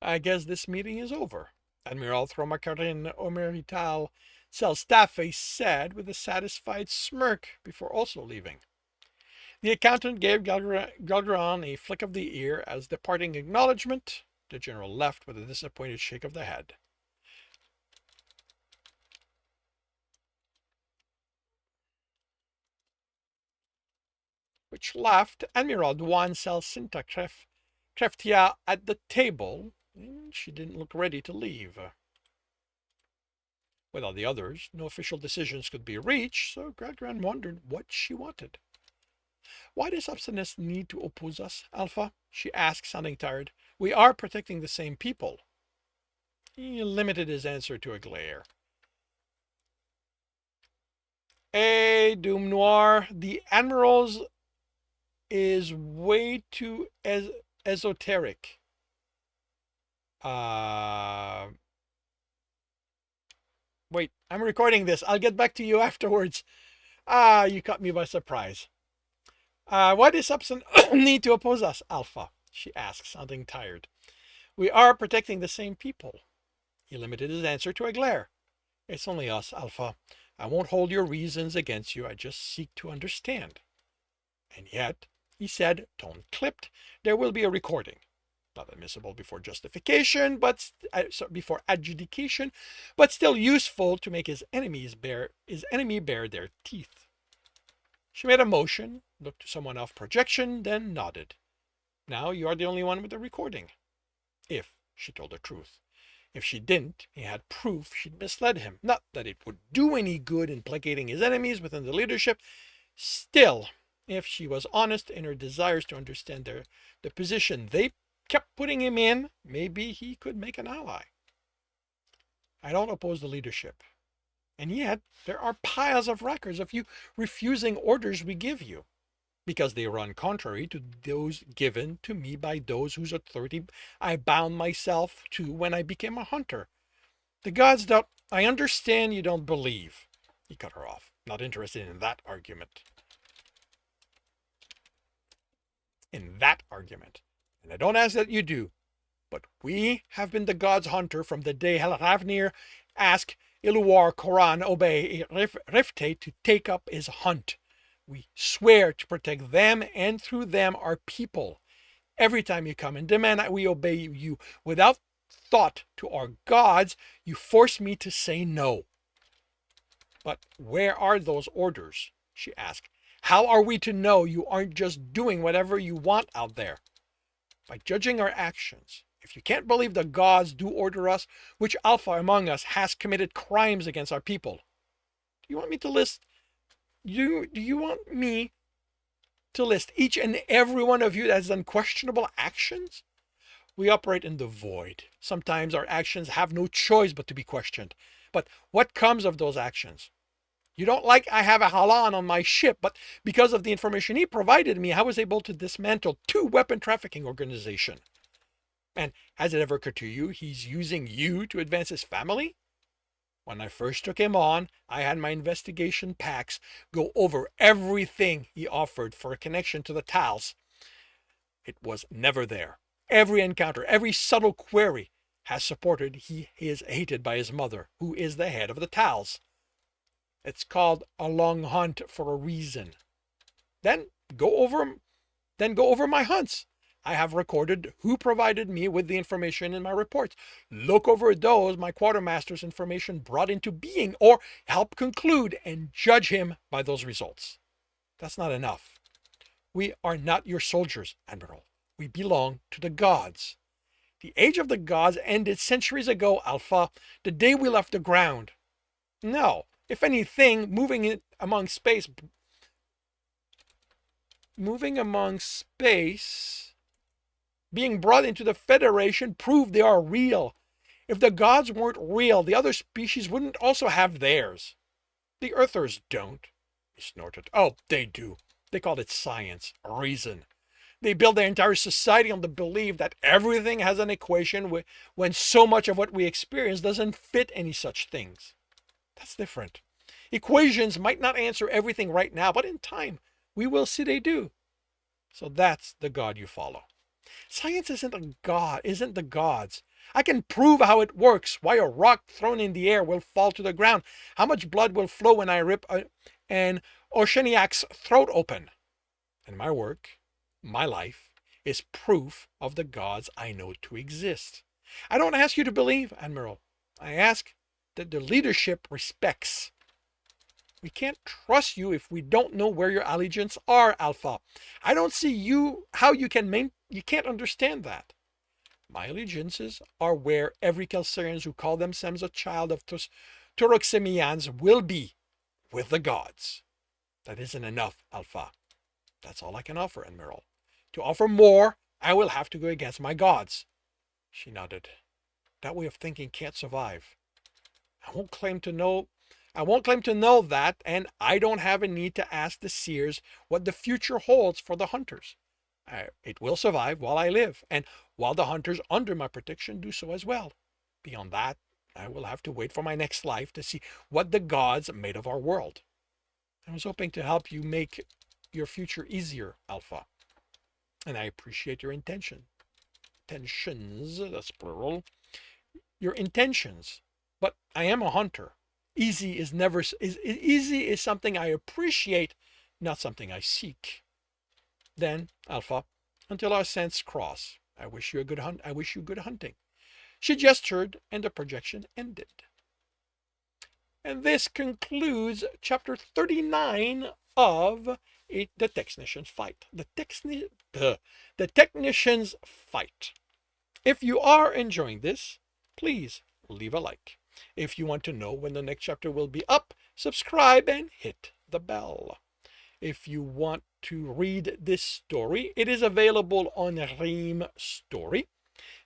I guess this meeting is over, Admiral Thromakarin Omerital Selstafe said with a satisfied smirk before also leaving. The accountant gave Galgran a flick of the ear as departing acknowledgement. The general left with a disappointed shake of the head. Which left Admiral Duan Selsinta Kreftia at the table. She didn't look ready to leave. Without the others, no official decisions could be reached, so Gradgran wondered what she wanted. Why does Obstinus need to oppose us, Alpha? She asked, sounding tired. We are protecting the same people. He limited his answer to a glare. Doom Noir, the Admiral's is way too esoteric. Wait, I'm recording this. I'll get back to you afterwards. You caught me by surprise. Why does Upson need to oppose us, Alpha? She asked, sounding tired. We are protecting the same people. He limited his answer to a glare. It's only us, Alpha. I won't hold your reasons against you. I just seek to understand. And yet, he said, tone clipped, there will be a recording. Not admissible before justification, but before adjudication, but still useful to make his enemy bare their teeth. She made a motion, looked to someone off projection, then nodded. Now you are the only one with the recording. If she told the truth. If she didn't, he had proof she'd misled him. Not that it would do any good in placating his enemies within the leadership. Still, if she was honest in her desires to understand the position they kept putting him in, maybe he could make an ally. I don't oppose the leadership. And yet, there are piles of records of you refusing orders we give you, because they run contrary to those given to me by those whose authority I bound myself to when I became a hunter. The gods don't... I understand you don't believe. He cut her off, not interested in that argument. And I don't ask that you do. But we have been the gods' hunter from the day Helravnir asked Iluwar Koran obey Rifte to take up his hunt. We swear to protect them and through them our people. Every time you come and demand that we obey you without thought to our gods, you force me to say no. But where are those orders? She asked. How are we to know you aren't just doing whatever you want out there? By judging our actions. If you can't believe the gods do order us, which alpha among us has committed crimes against our people? Do you want me to list each and every one of you that has done questionable actions? We operate in the void. Sometimes our actions have no choice but to be questioned. But what comes of those actions? You don't like I have a Halan on my ship, but because of the information he provided me, I was able to dismantle 2 weapon trafficking organizations. And has it ever occurred to you he's using you to advance his family? When I first took him on, I had my investigation packs go over everything he offered for a connection to the Tals. It was never there. Every encounter, every subtle query has supported he is hated by his mother, who is the head of the Tals. It's called a long hunt for a reason. Then go over my hunts. I have recorded who provided me with the information in my reports. Look over those my quartermaster's information brought into being, or help conclude and judge him by those results. That's not enough. We are not your soldiers, Admiral. We belong to the gods. The age of the gods ended centuries ago, Alpha, the day we left the ground. No, if anything, moving among space, being brought into the Federation proved they are real. If the gods weren't real, the other species wouldn't also have theirs. The Earthers don't. He snorted. Oh, they do. They call it science, reason. They build their entire society on the belief that everything has an equation when so much of what we experience doesn't fit any such things. That's different. Equations might not answer everything right now, but in time, we will see they do. So that's the God you follow. Science isn't the gods. I can prove how it works, why a rock thrown in the air will fall to the ground, how much blood will flow when I rip an Oceaniac's throat open. And my work, my life, is proof of the gods I know to exist. I don't ask you to believe, Admiral. I ask that the leadership respects. We can't trust you if we don't know where your allegiances are, Alpha. I don't see how you can't understand that. My allegiances are where every Kelsarian who call themselves a child of Turoximians will be with the gods. That isn't enough, Alpha. That's all I can offer, Admiral. To offer more, I will have to go against my gods. She nodded. That way of thinking can't survive. I won't claim to know that, and I don't have a need to ask the seers what the future holds for the hunters. It will survive while I live, and while the hunters under my protection do so as well. Beyond that, I will have to wait for my next life to see what the gods made of our world. I was hoping to help you make your future easier, Alpha. And I appreciate your intentions, that's plural, your intentions. But I am a hunter. Easy is something I appreciate, not something I seek. Then, Alpha, until our scents cross, I wish you good hunting. She gestured, and the projection ended. And this concludes chapter 39 of the Technicians Fight. The Technicians Fight. If you are enjoying this, please leave a like. If you want to know when the next chapter will be up, subscribe and hit the bell. If you want to read this story, it is available on Ream Story.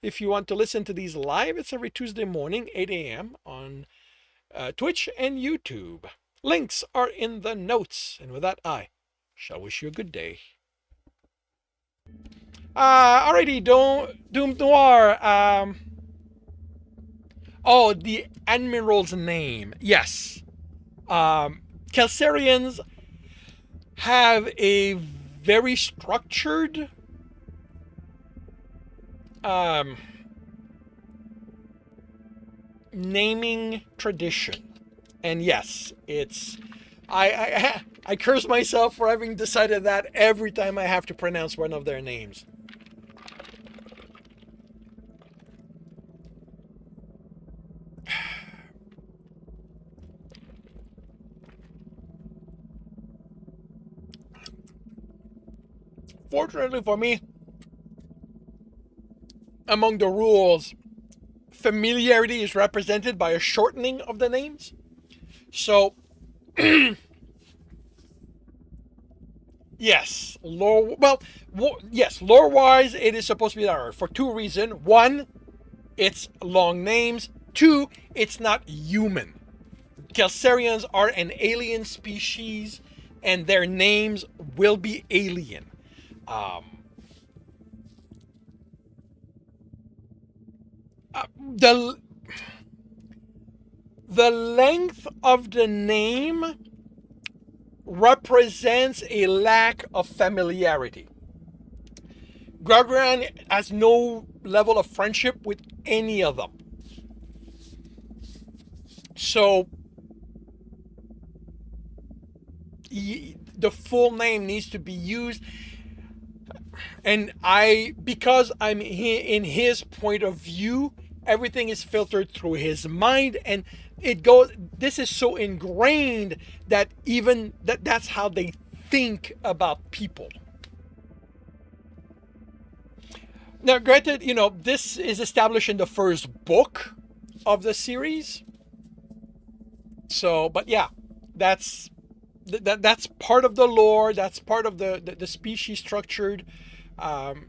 If you want to listen to these live, it's every Tuesday morning, 8 a.m. on Twitch and YouTube. Links are in the notes. And with that, I shall wish you a good day. Alrighty, Doom Noir. Oh, the Admiral's name. Yes. Kelsarians have a very structured naming tradition. And yes, it's I curse myself for having decided that every time I have to pronounce one of their names. Fortunately for me, among the rules, familiarity is represented by a shortening of the names. So, yes, lore-wise, it is supposed to be that for two reasons. One, it's long names. Two, it's not human. Kelsarians are an alien species, and their names will be alien. The length of the name represents a lack of familiarity. Gregorian has no level of friendship with any of them. So the full name needs to be used, and because I'm in his point of view, everything is filtered through his mind, and this is so ingrained that even that's how they think about people. Now, granted, this is established in the first book of the series. So, but yeah, that's part of the lore. That's part of the species structured, and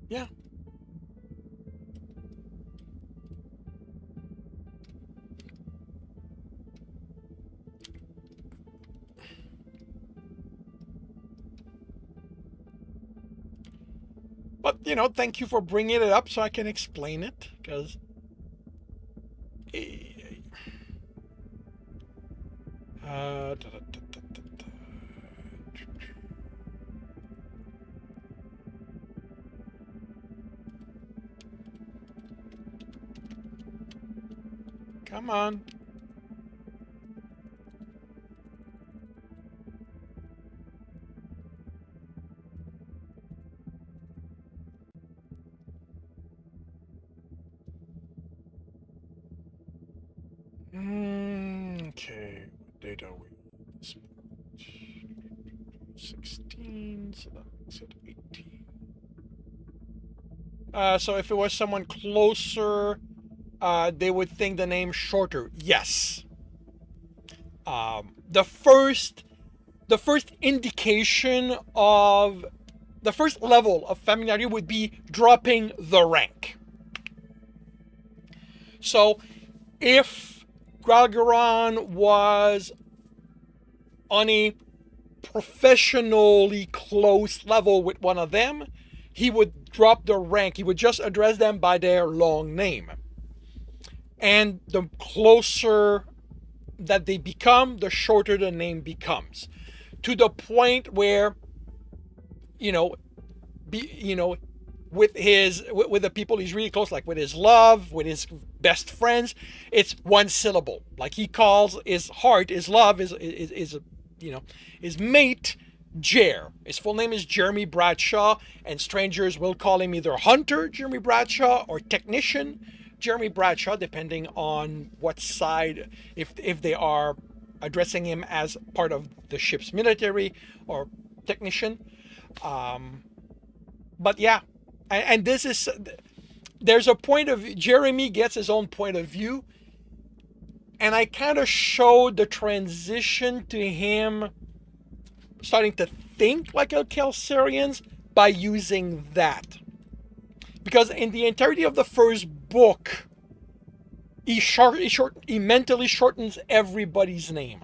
yeah. But, thank you for bringing it up so I can explain it, because come on. 16, so that makes it 18. So if it was someone closer, they would think the name shorter. Yes. The first indication of the first level of familiarity would be dropping the rank. So if Gralgaron was on a professionally close level with one of them, he would drop the rank. He would just address them by their long name. And the closer that they become, the shorter the name becomes. To the point where, with the people he's really close, like with his love, with his best friends, it's one syllable. Like he calls his heart, his love, his mate, Jer. His full name is Jeremy Bradshaw, and strangers will call him either Hunter Jeremy Bradshaw or Technician Jeremy Bradshaw, depending on what side, if they are addressing him as part of the ship's military or technician. But yeah, and this is, there's a point of, Jeremy gets his own point of view, and I kind of showed the transition to him starting to think like a Kelsarians by using that. Because in the entirety of the first book, he mentally shortens everybody's name.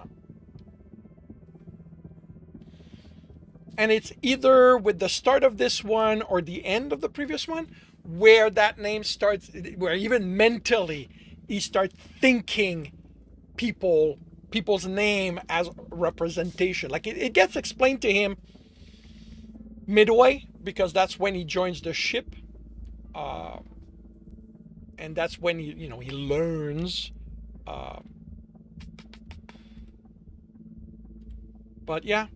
And it's either with the start of this one or the end of the previous one where that name starts, where even mentally he starts thinking people's name as representation. Like it gets explained to him midway, because that's when he joins the ship. And that's when he learns. But yeah.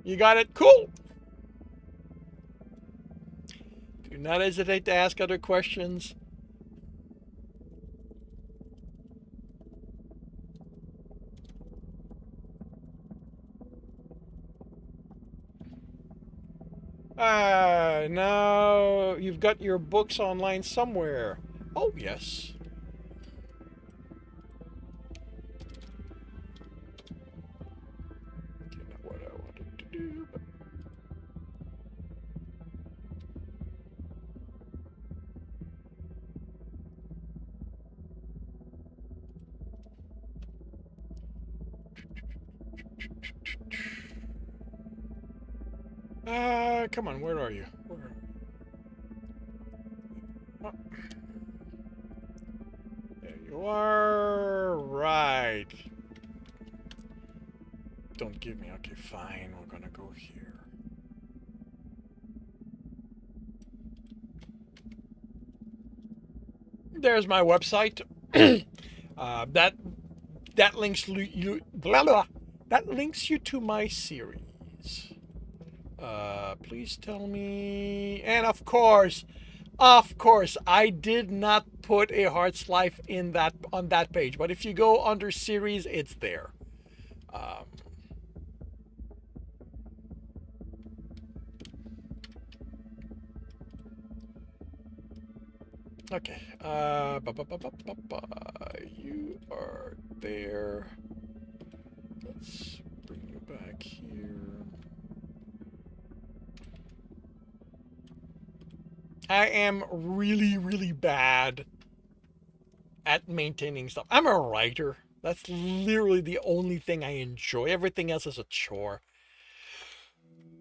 You got it? Cool. Do not hesitate to ask other questions. Now you've got your books online somewhere. Oh, yes. Okay, not what I wanted to do, but... come on, where are you? Oh. There you are. Right. Don't give me. Okay, fine. We're gonna go here. There's my website. That links you. Blah, blah, that links you to my series. Please tell me. And of course, I did not put a Heart's Life on that page. But if you go under series, it's there. Okay. You are there. Let's bring you back here. I am really, really bad at maintaining stuff. I'm a writer. That's literally the only thing I enjoy. Everything else is a chore.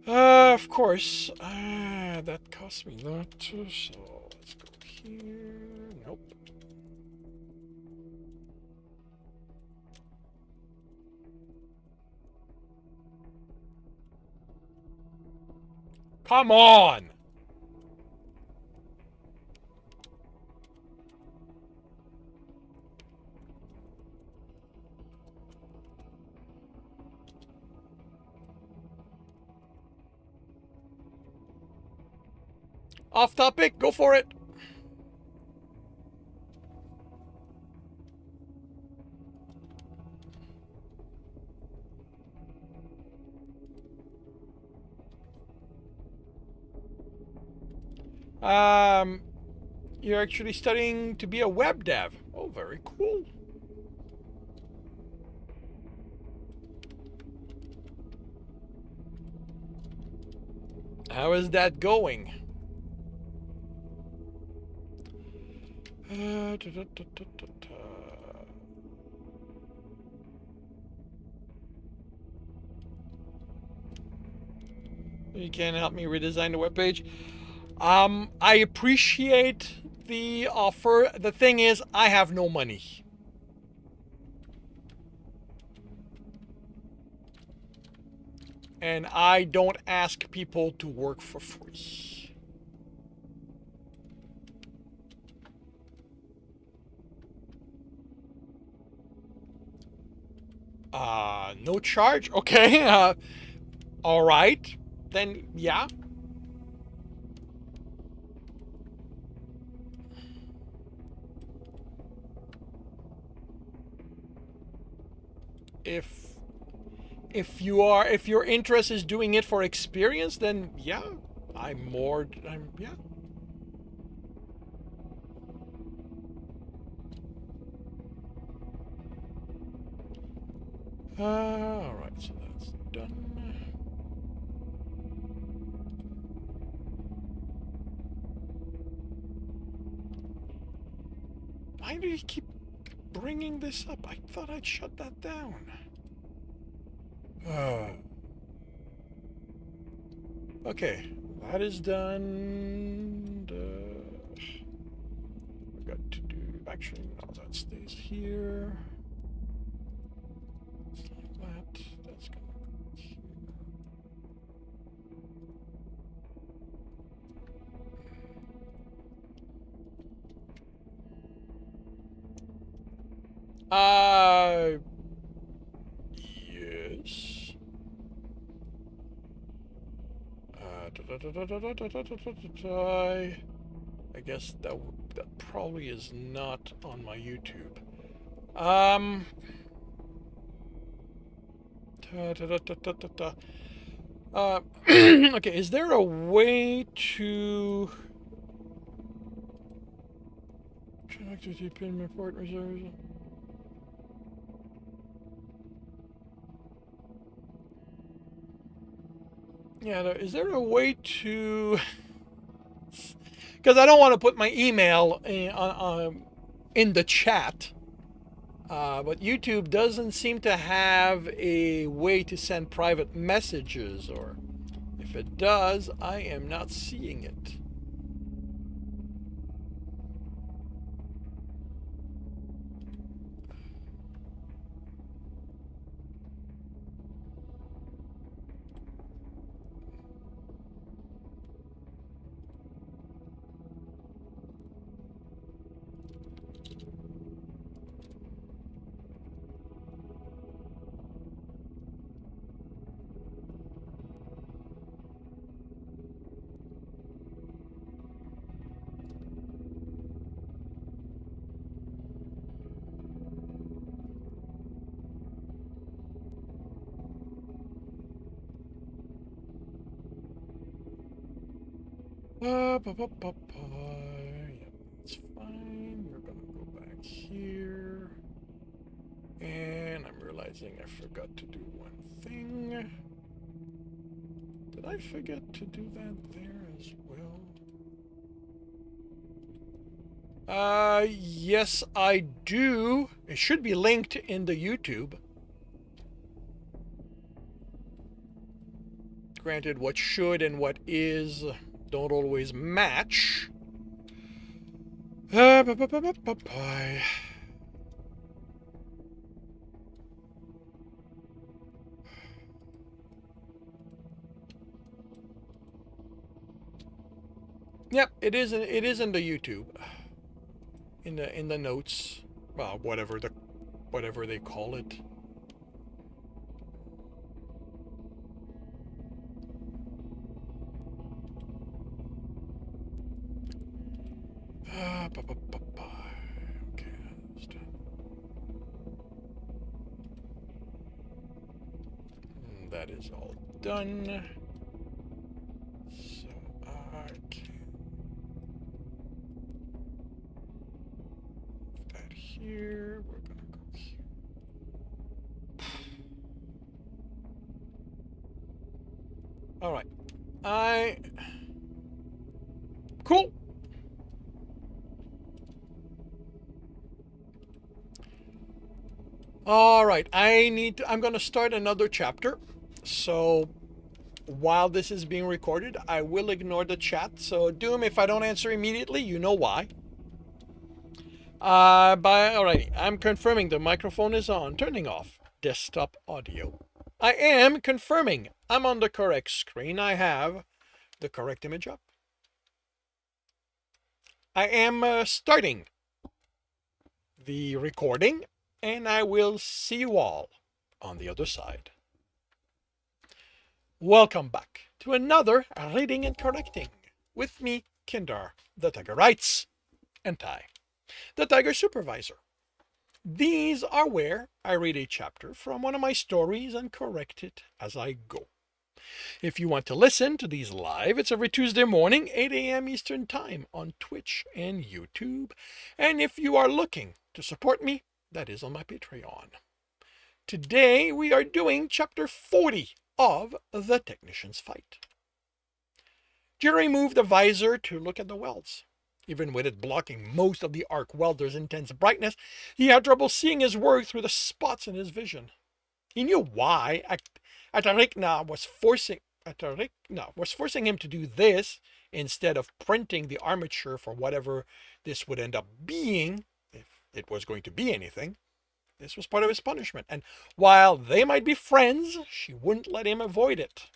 Of course. That cost me not to, so let's go here. Nope. Come on! Off topic, go for it. You're actually studying to be a web dev. Oh, very cool. How is that going? You can help me redesign the webpage. I appreciate the offer. The thing is, I have no money. And I don't ask people to work for free. No charge? Okay. All right. Then, yeah. If your interest is doing it for experience, then yeah, yeah. All right, so that's done. Why do you keep bringing this up? I thought I'd shut that down. Okay, that is done. I got to do. Actually, no, that stays here. It's like that. That's gonna go here. Yes. I guess that probably is not on my YouTube. Okay, is there a way to connect with your pin report reserves? Yeah, is there a way to? Because I don't want to put my email in the chat. But YouTube doesn't seem to have a way to send private messages, or if it does, I am not seeing it. Yeah, that's fine. We're gonna go back here. And I'm realizing I forgot to do one thing. Did I forget to do that there as well? Yes, I do. It should be linked in the YouTube. Granted, what should and what is don't always match. Yep, it is in the YouTube, in the notes, well, whatever they call it. Okay, that is all done. So I can move that here. We're gonna go here. All right. Cool. All right. I'm going to start another chapter. So while this is being recorded, I will ignore the chat. So Doom, if I don't answer immediately, you know why. Alrighty. I'm confirming the microphone is on. Turning off desktop audio. I am confirming I'm on the correct screen. I have the correct image up. I am starting the recording, and I will see you all on the other side. Welcome back to another Reading and Correcting with me, Kindar, the Tiger Writes, and Ty, the Tiger Supervisor. These are where I read a chapter from one of my stories and correct it as I go. If you want to listen to these live, it's every Tuesday morning, 8 a.m. Eastern Time on Twitch and YouTube. And if you are looking to support me, that is on my Patreon. Today we are doing chapter 40 of The Technician's Fight. Jerry moved the visor to look at the welds. Even with it blocking most of the arc welder's intense brightness, he had trouble seeing his work through the spots in his vision. He knew why Atarikna was forcing him to do this instead of printing the armature for whatever this would end up being, if it was going to be anything. This was part of his punishment, and while they might be friends, she wouldn't let him avoid it.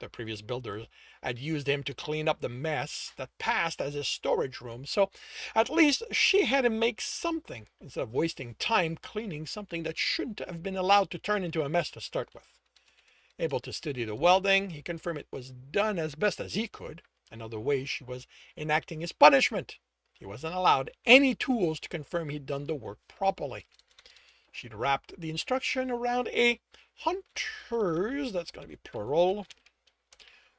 The previous builders had used him to clean up the mess that passed as his storage room, so at least she had him make something instead of wasting time cleaning something that shouldn't have been allowed to turn into a mess to start with. Able to study the welding, he confirmed it was done as best as he could. Another way she was enacting his punishment. He wasn't allowed any tools to confirm he'd done the work properly. She'd wrapped the instruction around a hunters, that's going to be plural,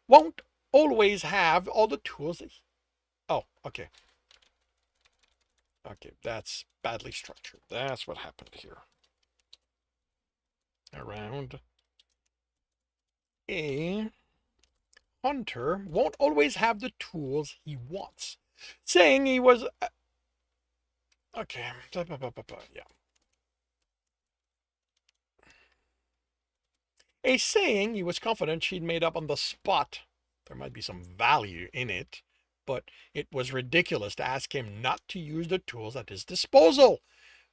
won't always have all the tools that okay. Okay, that's badly structured. That's what happened here. Around a hunter won't always have the tools he wants. Saying he was... Okay, yeah. A saying he was confident she'd made up on the spot. There might be some value in it, but it was ridiculous to ask him not to use the tools at his disposal.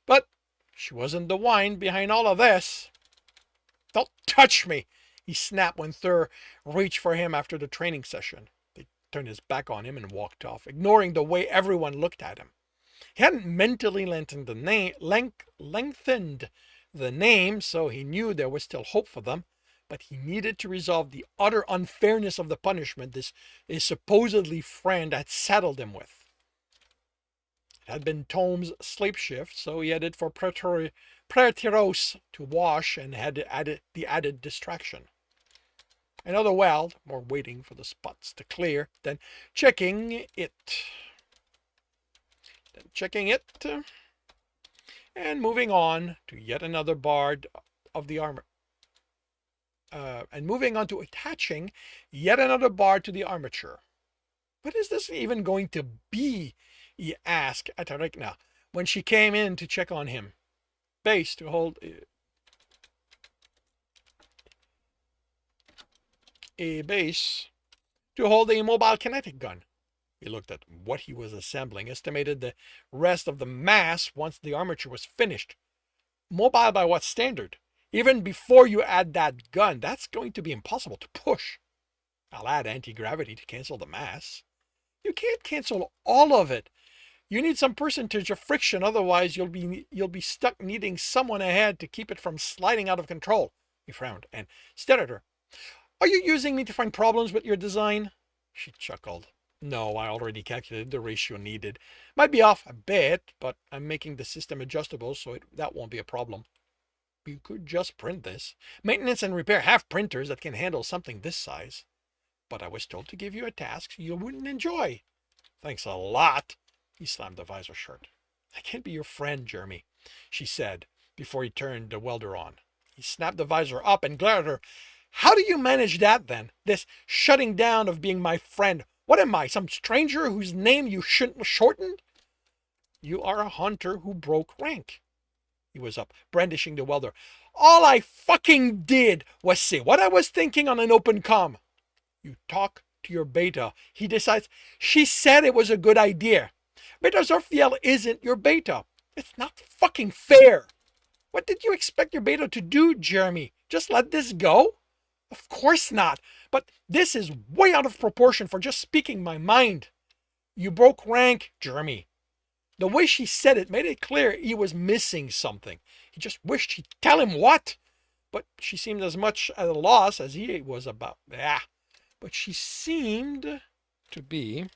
But she wasn't the one behind all of this. Don't touch me, he snapped when Thur reached for him after the training session. He turned his back on him and walked off, ignoring the way everyone looked at him. He hadn't mentally lengthened the name, so he knew there was still hope for them. But he needed to resolve the utter unfairness of the punishment his supposedly friend had saddled him with. It had been Tom's sleep shift, so he headed for Praetiros to wash and had the added distraction. Another weld, more waiting for the spots to clear, then checking it. And moving on to yet another bar of the armor. And moving on to attaching yet another bar to the armature. What is this even going to be? He asked Atarikna when she came in to check on him. Base to hold a mobile kinetic gun. He looked at what he was assembling, estimated the rest of the mass once the armature was finished. Mobile by what standard? Even before you add that gun, that's going to be impossible to push. I'll add anti-gravity to cancel the mass. You can't cancel all of it. You need some percentage of friction, otherwise you'll be stuck needing someone ahead to keep it from sliding out of control. He frowned and stared at her. Are you using me to find problems with your design? She chuckled. No, I already calculated the ratio needed. Might be off a bit, but I'm making the system adjustable so that won't be a problem. You could just print this. Maintenance and repair have printers that can handle something this size. But I was told to give you a task you wouldn't enjoy. Thanks a lot. He slammed the visor shut. I can't be your friend, Jeremy, she said before he turned the welder on. He snapped the visor up and glared at her. How do you manage that then? This shutting down of being my friend. What am I, some stranger whose name you shouldn't shorten? You are a hunter who broke rank. He was up, brandishing the welder. All I fucking did was say what I was thinking on an open comm. You talk to your beta. He decides. She said it was a good idea. Beta Zorfiel isn't your beta. It's not fucking fair. What did you expect your beta to do, Jeremy? Just let this go? Of course not. But this is way out of proportion for just speaking my mind. You broke rank, Jeremy. The way she said it made it clear he was missing something. He just wished she'd tell him what. But she seemed as much at a loss as he was about. But she seemed to be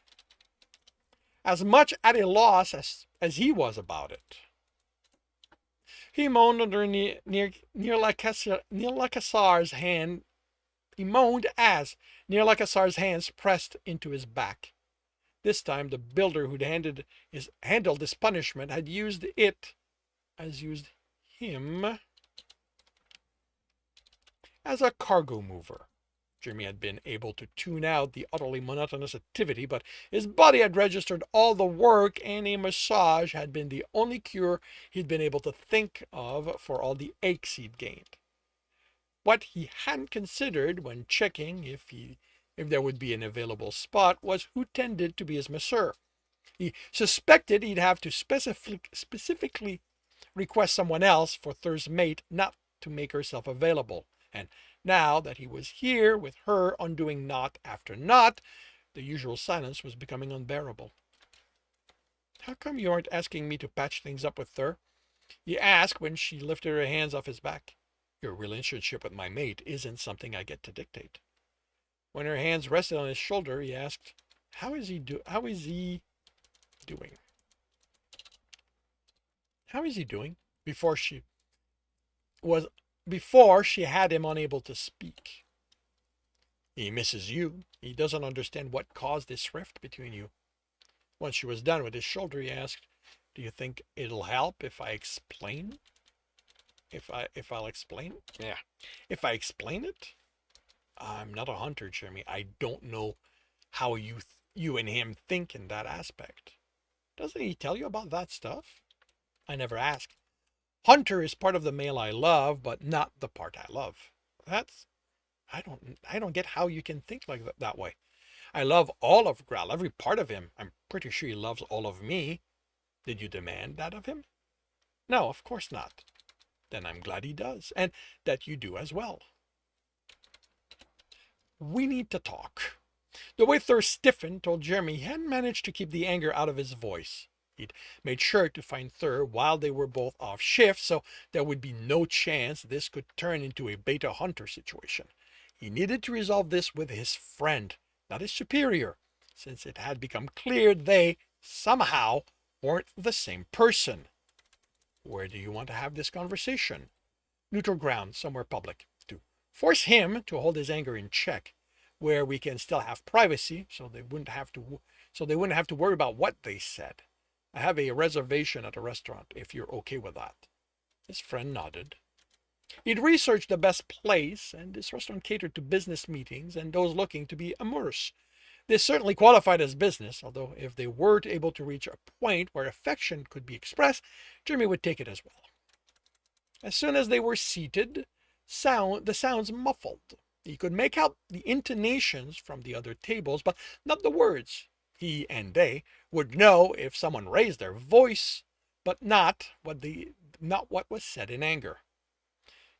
as much at a loss as he was about it. He moaned under Near Lacassar's hand. He moaned as Near Lacassar's hands pressed into his back. This time the builder who'd handled this punishment had used him as a cargo mover. Jeremy had been able to tune out the utterly monotonous activity, but his body had registered all the work, and a massage had been the only cure he'd been able to think of for all the aches he'd gained. What he hadn't considered when checking if there would be an available spot was who tended to be his masseur. He suspected he'd have to specifically request someone else for Thur's mate not to make herself available, and now that he was here with her undoing knot after knot, the usual silence was becoming unbearable. How come you aren't asking me to patch things up with Thur? He asked when she lifted her hands off his back. Your relationship with my mate isn't something I get to dictate. When her hands rested on his shoulder, he asked, How is he doing? How is he doing? Before she had him unable to speak. He misses you. He doesn't understand what caused this rift between you. Once she was done with his shoulder, he asked, Do you think it'll help if I explain? If I'll explain? Yeah. If I explain it? I'm not a hunter, Jeremy. I don't know how you and him think in that aspect. Doesn't he tell you about that stuff? I never asked. Hunter is part of the male I love, but not the part I love. I don't get how you can think like that way. I love all of Graal, every part of him. I'm pretty sure he loves all of me. Did you demand that of him? No, of course not. Then I'm glad he does, and that you do as well. We need to talk. The way Thur stiffened told Jeremy he hadn't managed to keep the anger out of his voice. He'd made sure to find Thur while they were both off shift, so there would be no chance this could turn into a beta hunter situation. He needed to resolve this with his friend, not his superior, since it had become clear they, somehow, weren't the same person. Where do you want to have this conversation? Neutral ground, somewhere public. To force him to hold his anger in check, where we can still have privacy, so they wouldn't have to worry about what they said. I have a reservation at a restaurant, if you're okay with that. His friend nodded. He'd researched the best place, and this restaurant catered to business meetings and those looking to be immersed. This certainly qualified as business, although if they weren't able to reach a point where affection could be expressed, Jeremy would take it as well. As soon as they were seated, the sounds muffled. He could make out the intonations from the other tables, but not the words. He and they would know if someone raised their voice, but not what was said in anger.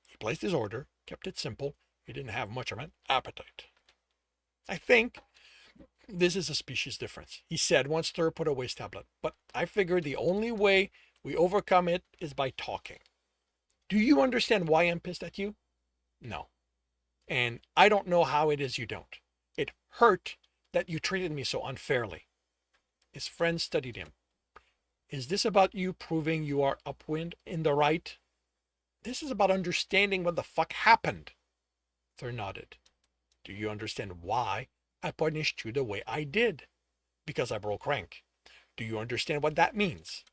He placed his order, kept it simple. He didn't have much of an appetite. I think This is a species difference. He said once Thur put away his tablet, but I figured the only way we overcome it is by talking. Do you understand why I'm pissed at you? No. And I don't know how it is you don't. It hurt that you treated me so unfairly. His friend studied him. Is this about you proving you are upwind in the right? This is about understanding what the fuck happened. Thur nodded. Do you understand why I punished you the way I did? Because I broke rank. Do you understand what that means?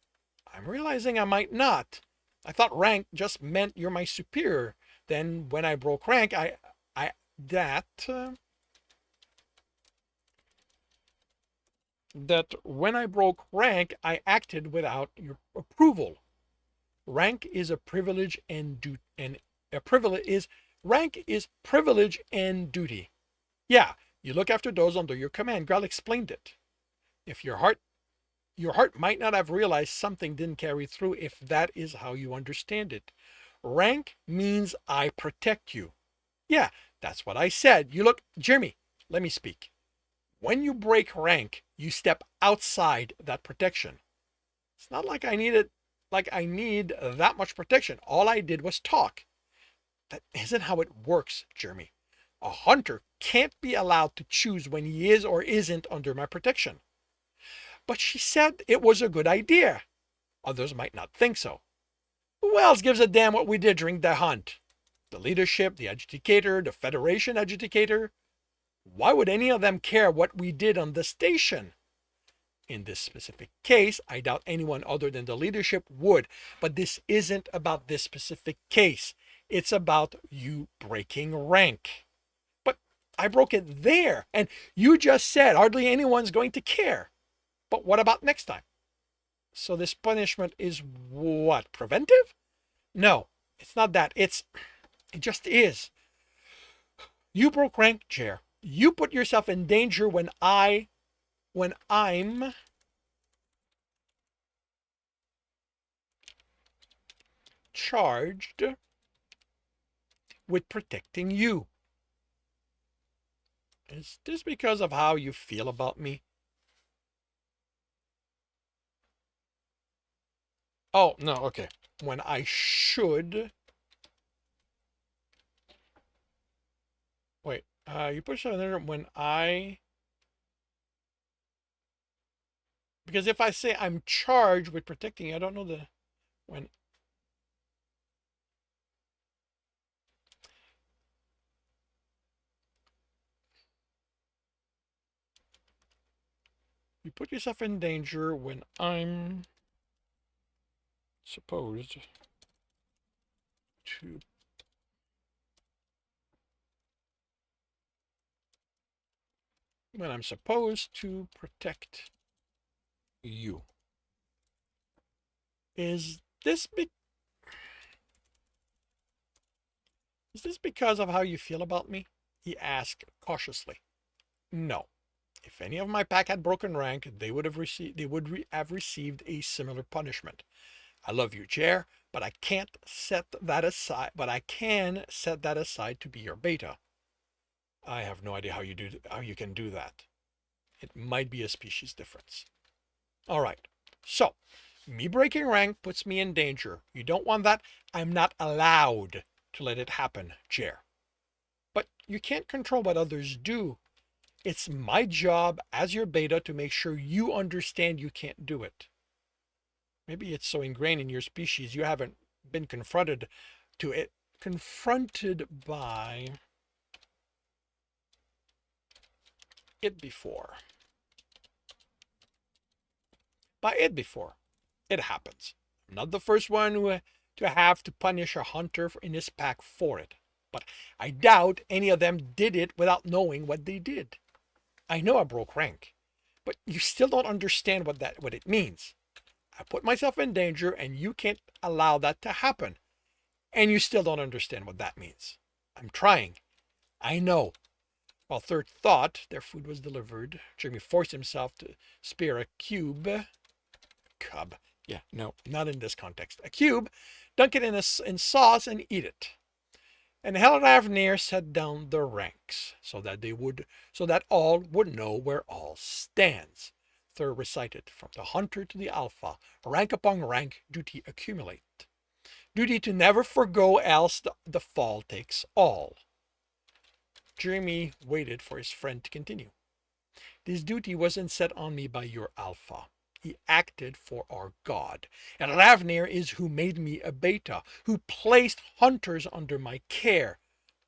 I'm realizing I might not. I thought rank just meant you're my superior. Then when I broke rank, that when I broke rank, I acted without your approval. Rank is a privilege and rank is privilege and duty. Yeah, you look after those under your command. Grell explained it. If your heart might not have realized something didn't carry through if that is how you understand it. Rank means I protect you. Yeah, that's what I said. You look, Jeremy, let me speak. When you break rank, you step outside that protection. It's not like I need that much protection. All I did was talk. That isn't how it works, Jeremy. A hunter can't be allowed to choose when he is or isn't under my protection. But she said it was a good idea. Others might not think so. Who else gives a damn what we did during the hunt? The leadership, the adjudicator, the Federation adjudicator? Why would any of them care what we did on the station? In this specific case, I doubt anyone other than the leadership would, but this isn't about this specific case. It's about you breaking rank. But I broke it there, and you just said hardly anyone's going to care. But what about next time? So this punishment is what? Preventive? No, it's not that. It just is. You broke rank, Jer. You put yourself in danger when I'm charged with protecting you. Is this because of how you feel about me? Oh, no, okay. When I should... Wait, you push on there when I... Because if I say I'm charged with protecting, I don't know the... When... You put yourself in danger when I'm supposed to protect you. Is this because of how you feel about me? He asked cautiously. No. If any of my pack had broken rank, they would have received a similar punishment. I love you, Jer, but I can't set that aside. But I can set that aside to be your beta. I have no idea how you can do that. It might be a species difference. All right. So, me breaking rank puts me in danger. You don't want that? I'm not allowed to let it happen, Jer. But you can't control what others do. It's my job as your beta to make sure you understand you can't do it. Maybe it's so ingrained in your species you haven't been confronted by it before. It happens. I'm not the first one to have to punish a hunter in his pack for it, but I doubt any of them did it without knowing what they did. I know I broke rank, but you still don't understand what it means. I put myself in danger and you can't allow that to happen. And you still don't understand what that means. I'm trying. I know. While Third thought their food was delivered, Jeremy forced himself to spear a cube. Cub. Yeah, no, not in this context. A cube, dunk it in sauce and eat it. And Helravnir set down the ranks so that all would know where all stands. Thur recited, from the hunter to the alpha, rank upon rank, duty accumulate. Duty to never forgo, else the fall takes all. Jeremy waited for his friend to continue. This duty wasn't set on me by your alpha. He acted for our god. And Ravnir is who made me a beta, who placed hunters under my care.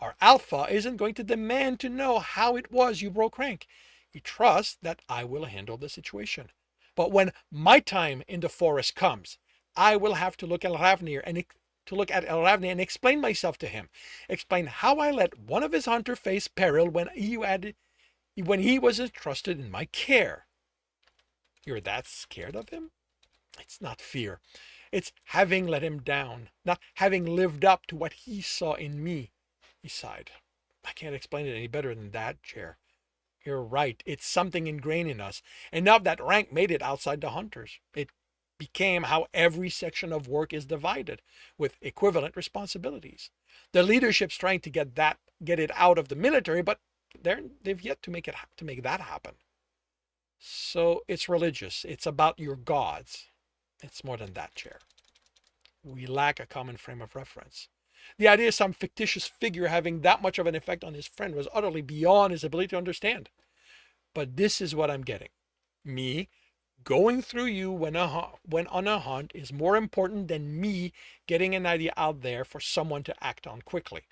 Our alpha isn't going to demand to know how it was you broke rank. He trusts that I will handle the situation. But when my time in the forest comes, I will have to look at Ravnir and explain myself to him. Explain how I let one of his hunters face peril when he was entrusted in my care. You're that scared of him? It's not fear. It's having let him down, not having lived up to what he saw in me. He sighed. I can't explain it any better than that, Chair. You're right. It's something ingrained in us. Enough that rank made it outside the hunters. It became how every section of work is divided, with equivalent responsibilities. The leadership's trying to get it out of the military, but they've yet to make that happen. So it's religious. It's about your gods. It's more than that, Chair. We lack a common frame of reference. The idea of some fictitious figure having that much of an effect on his friend was utterly beyond his ability to understand. But this is what I'm getting. Me going through you when on a hunt is more important than me getting an idea out there for someone to act on quickly.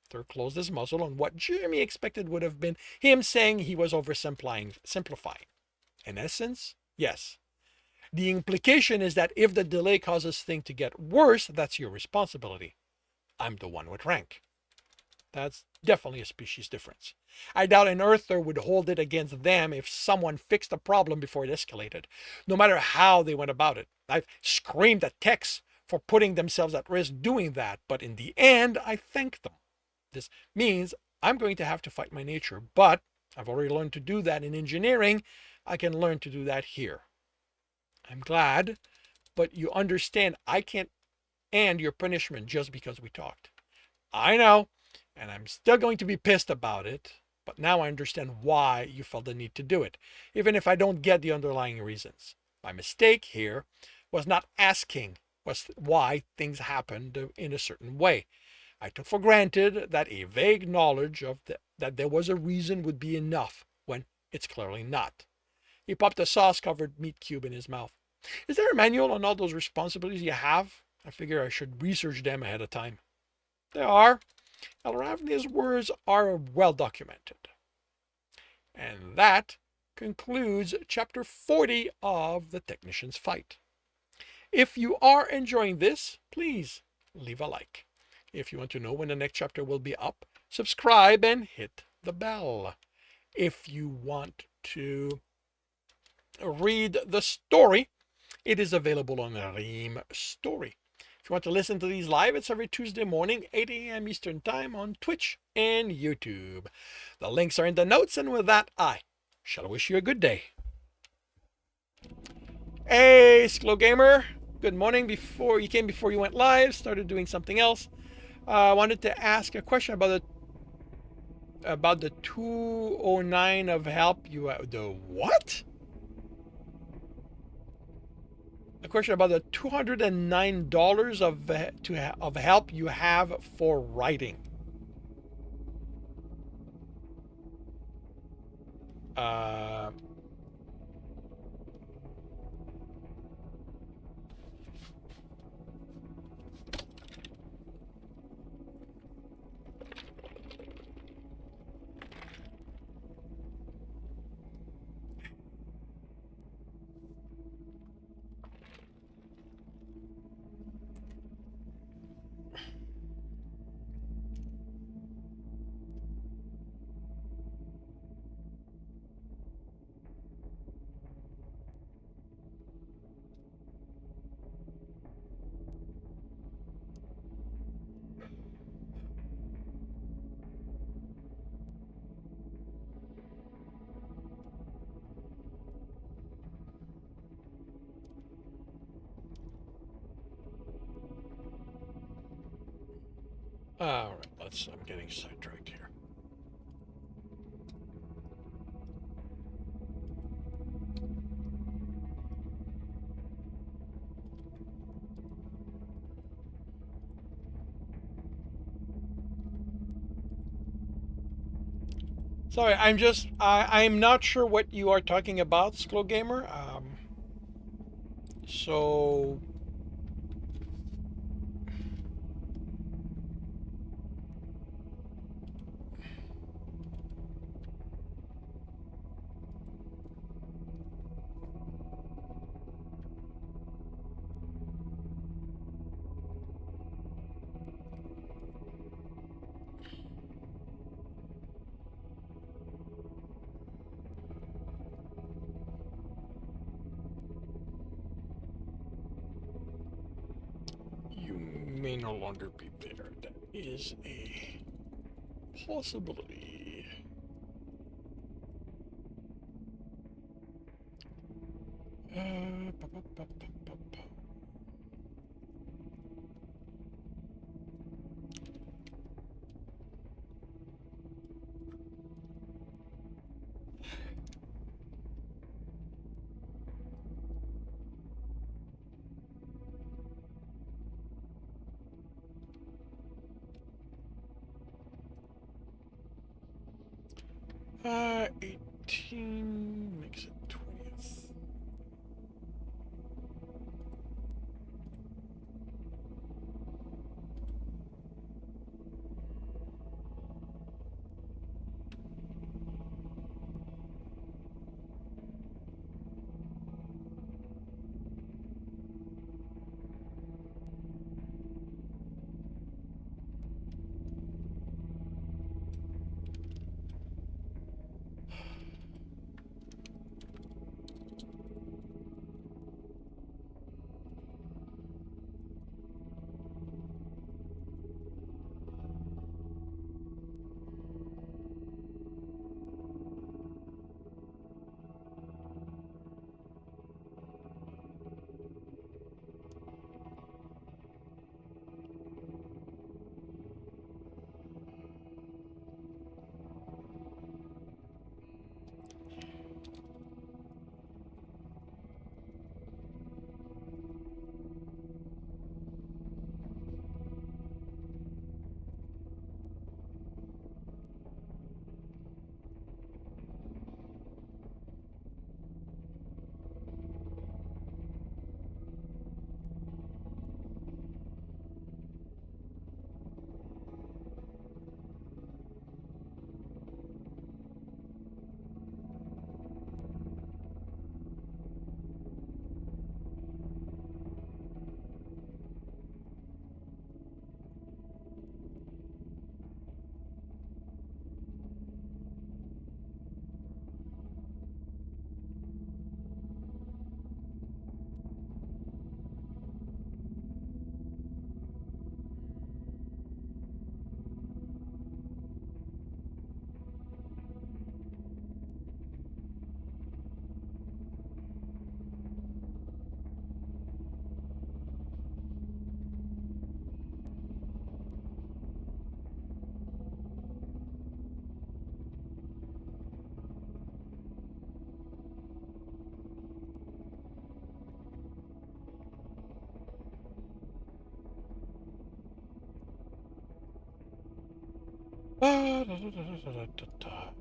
Thur closed his muzzle on what Jeremy expected would have been him saying he was simplifying. In essence, yes. The implication is that if the delay causes things to get worse, that's your responsibility. I'm the one with rank. That's definitely a species difference. I doubt an Earther would hold it against them if someone fixed a problem before it escalated, no matter how they went about it. I've screamed at techs for putting themselves at risk doing that, but in the end, I thank them. This means I'm going to have to fight my nature, but I've already learned to do that in engineering. I can learn to do that here. I'm glad, but you understand I can't end your punishment just because we talked. I know, and I'm still going to be pissed about it, but now I understand why you felt the need to do it, even if I don't get the underlying reasons. My mistake here was not asking why things happened in a certain way. I took for granted that a vague knowledge that there was a reason would be enough, when it's clearly not. He popped a sauce-covered meat cube in his mouth. Is there a manual on all those responsibilities you have? I figure I should research them ahead of time. There are. Elravni's words are well documented. And that concludes Chapter 40 of The Technician's Fight. If you are enjoying this, please leave a like. If you want to know when the next chapter will be up, subscribe and hit the bell. If you want to read the story, it is available on Ream Story. If you want to listen to these live, it's every Tuesday morning, 8 a.m. Eastern Time on Twitch and YouTube. The links are in the notes, and with that, I shall wish you a good day. Hey, Sklo Gamer. Good morning. Before you went live, started doing something else. I wanted to ask a question about the 209 of help you the what? A question about the $209 of help you have for writing. All right, I'm getting sidetracked here. Sorry, I'm not sure what you are talking about, Skull Gamer. So you may no longer be there. That is a possibility. Pa, pa, pa, pa, pa, pa. 18 makes it 20th. Da, da, da, da, da, da, da.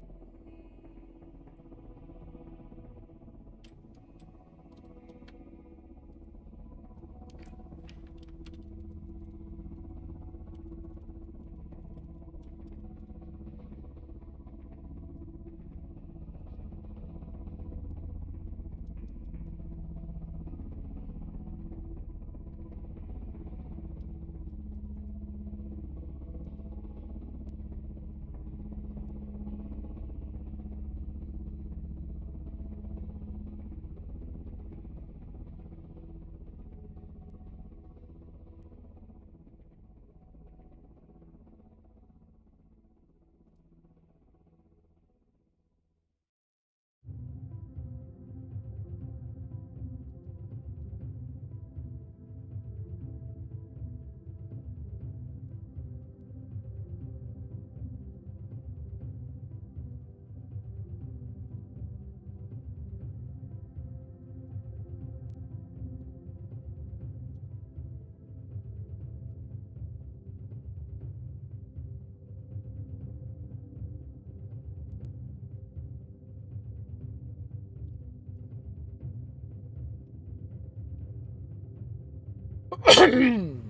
Why didn't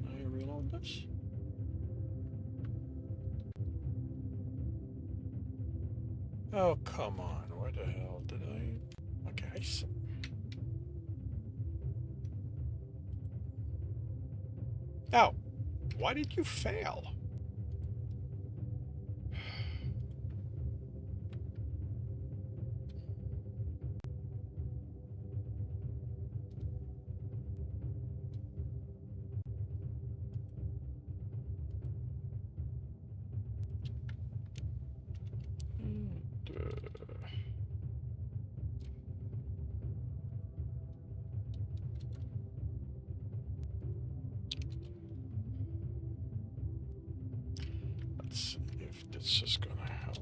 I reload this? Oh, come on. Where the hell did I... Okay, I see. Oh, why did you fail? Let's see if this is gonna help.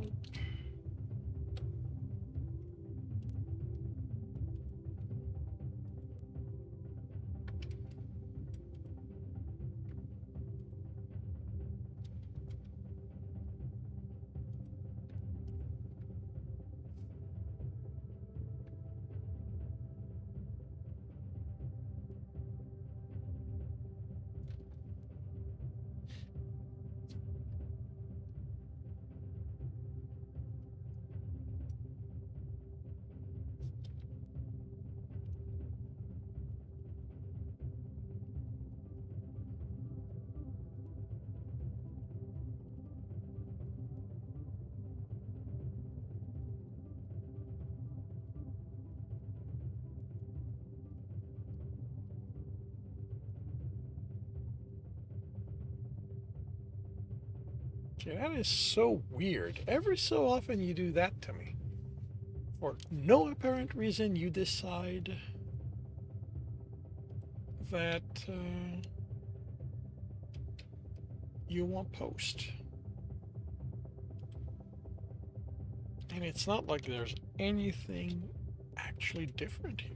Okay, that is so weird. Every so often you do that to me. For no apparent reason, you decide that you want post. And it's not like there's anything actually different here.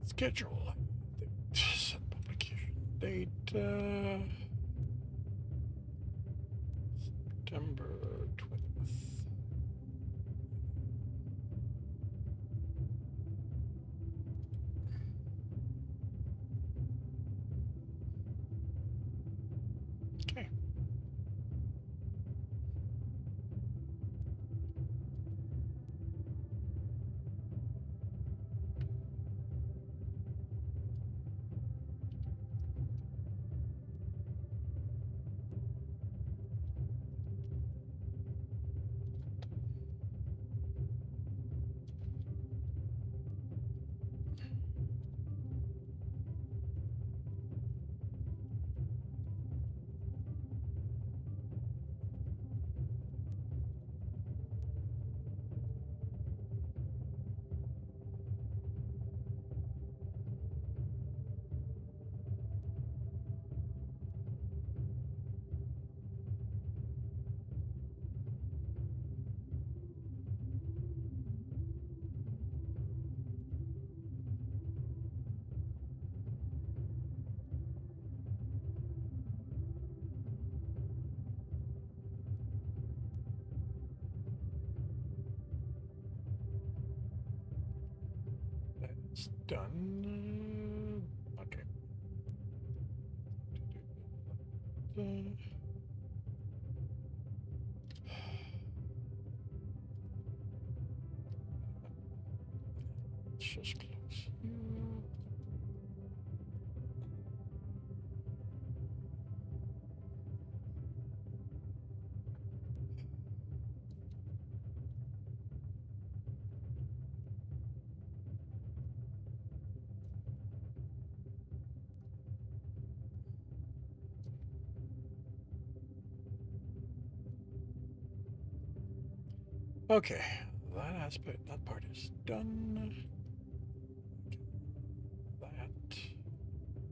Schedule. Set publication date. September 20th. Okay. done. Okay. Let's just close you. Okay, that part is done.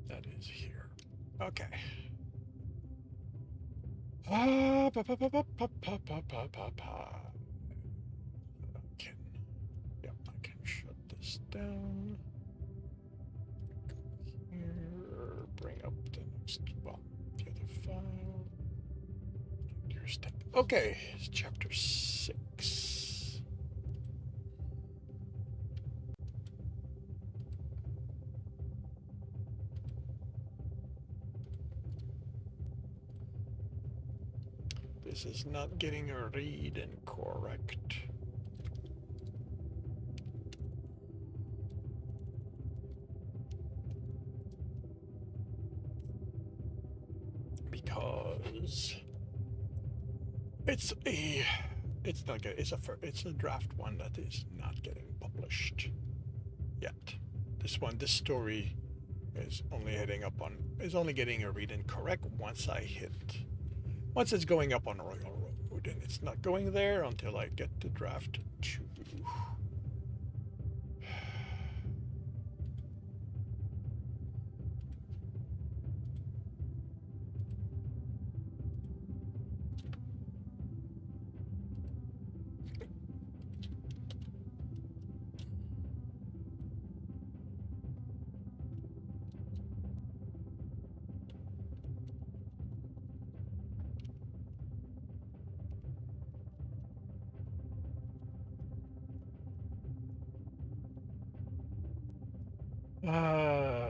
That is here. Okay. I can shut this down. Here, bring up the next, the other file. Your step. Okay, it's chapter 6. This is not getting a read incorrect. Because it's not good. It's a draft one that is not getting published yet. This story is only getting a read incorrect once it's going up on Royal Road, and it's not going there until I get to draft 2.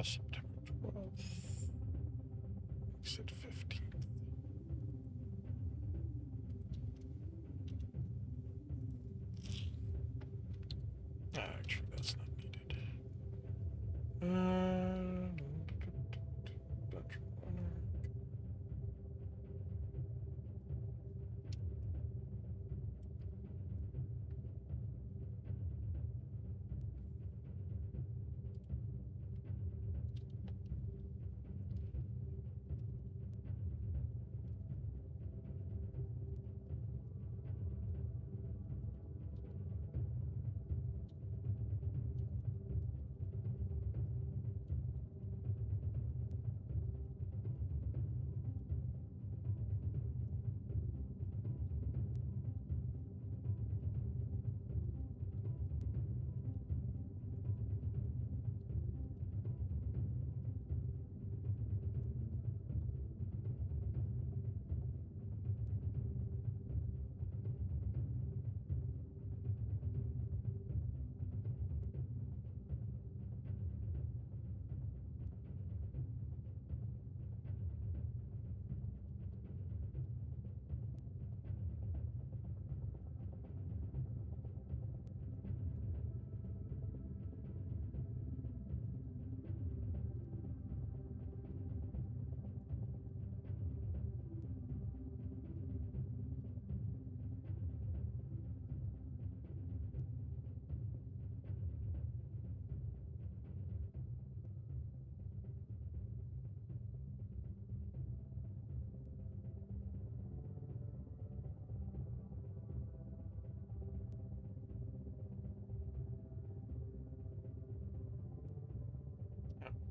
September 12th. Makes it 15th. Actually, that's not needed.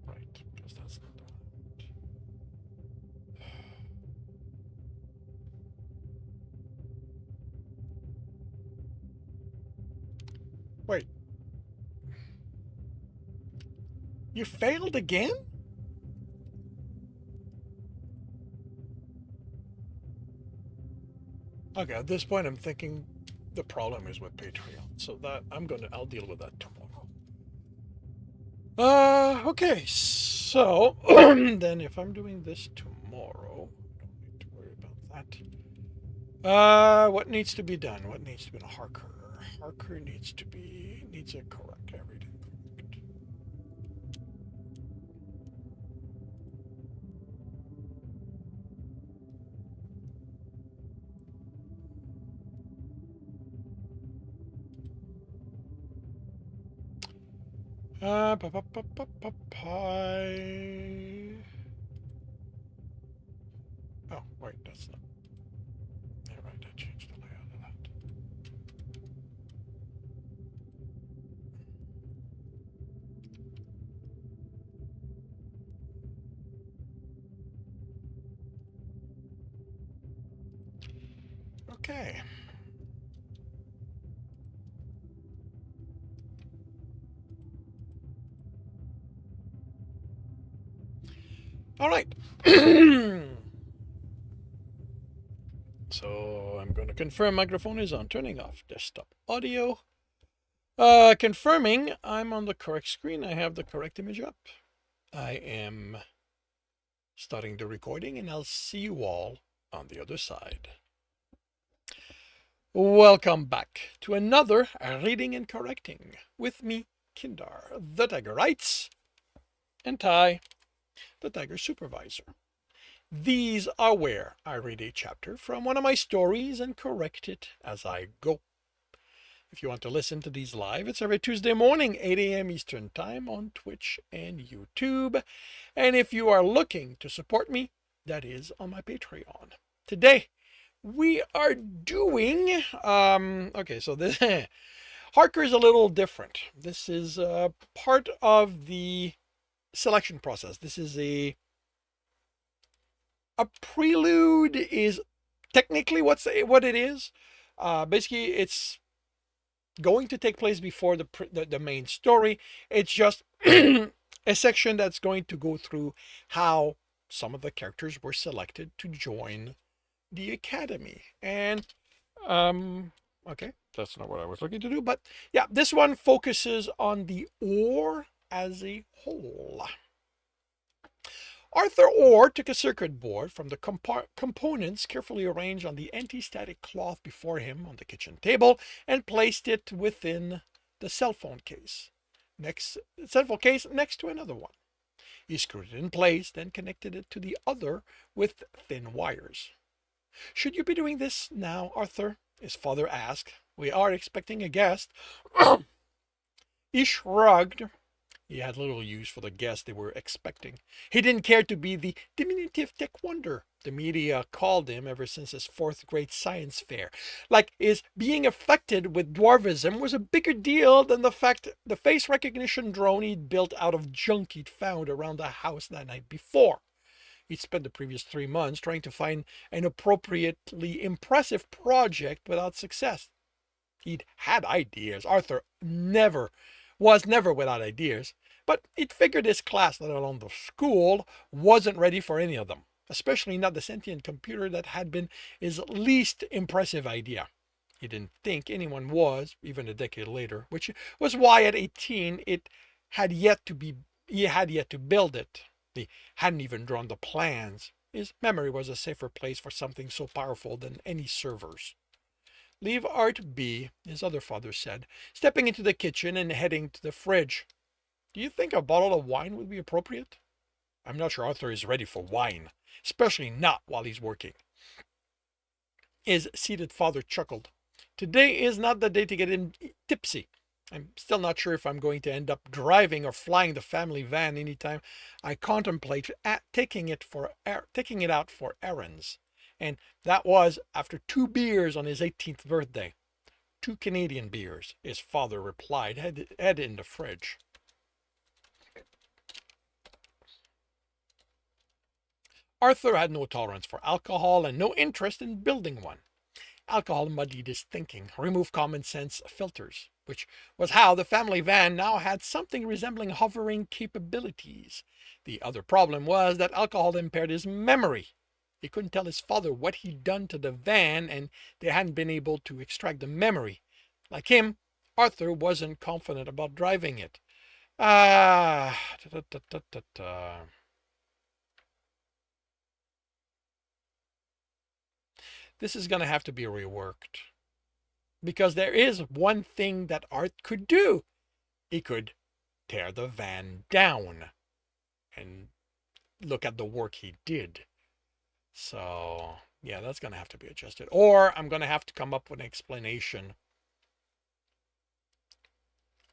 Right, because that's not the one I want. Wait. You failed again? Okay, at this point I'm thinking the problem is with Patreon. So I'll deal with that tomorrow. Okay, so then if I'm doing this tomorrow, don't need to worry about that. What needs to be done? What needs to be done? Harker. Harker needs a correct everything. Pie. Oh, wait, that's not. Yeah, right, I changed the layout of that. Okay. All right. So I'm going to confirm microphone is on. Turning off desktop audio. Confirming I'm on the correct screen. I have the correct image up. I am starting the recording, and I'll see you all on the other side. Welcome back to another Reading and Correcting with me, Kindar, the Tiger Writes, and Ty, the Tiger Supervisor. These are where I read a chapter from one of my stories and correct it as I go. If you want to listen to these live, it's every Tuesday morning, 8 a.m. Eastern Time on Twitch and YouTube. And if you are looking to support me, that is on my Patreon. Today, we are doing, okay, so this, Harker is a little different. This is part of the selection process. This is a prelude is technically what it is. Basically, it's going to take place before the main story. It's just a section that's going to go through how some of the characters were selected to join the academy. And okay, that's not what I was looking to do, but yeah, this one focuses on the ore as a whole. Arthur Orr took a circuit board from the components carefully arranged on the anti-static cloth before him on the kitchen table and placed it within the cell phone case. Next to another one. He screwed it in place, then connected it to the other with thin wires. Should you be doing this now, Arthur? His father asked. We are expecting a guest. He shrugged. He had little use for the guest they were expecting. He didn't care to be the diminutive tech wonder the media called him ever since his fourth grade science fair. Like his being affected with dwarvism was a bigger deal than the fact the face recognition drone he'd built out of junk he'd found around the house that night before. He'd spent the previous 3 months trying to find an appropriately impressive project without success. He'd had ideas. Arthur was never without ideas, but he'd figured his class, let alone the school, wasn't ready for any of them, especially not the sentient computer that had been his least impressive idea. He didn't think anyone was, even a decade later, which was why at 18 he had yet to build it. He hadn't even drawn the plans. His memory was a safer place for something so powerful than any servers. Leave Art be, his other father said, stepping into the kitchen and heading to the fridge. Do you think a bottle of wine would be appropriate? I'm not sure Arthur is ready for wine, especially not while he's working. His seated father chuckled. Today is not the day to get him tipsy. I'm still not sure if I'm going to end up driving or flying the family van anytime I contemplate taking it out for errands. And that was after 2 beers on his 18th birthday. 2 Canadian beers, his father replied, head in the fridge. Arthur had no tolerance for alcohol and no interest in building one. Alcohol muddied his thinking, removed common sense filters, which was how the family van now had something resembling hovering capabilities. The other problem was that alcohol impaired his memory. He couldn't tell his father what he'd done to the van, and they hadn't been able to extract the memory. Like him, Arthur wasn't confident about driving it. Ah, da, da, da, da, da. This is going to have to be reworked because there is one thing that Art could do. He could tear the van down and look at the work he did. So, yeah, that's going to have to be adjusted. Or I'm going to have to come up with an explanation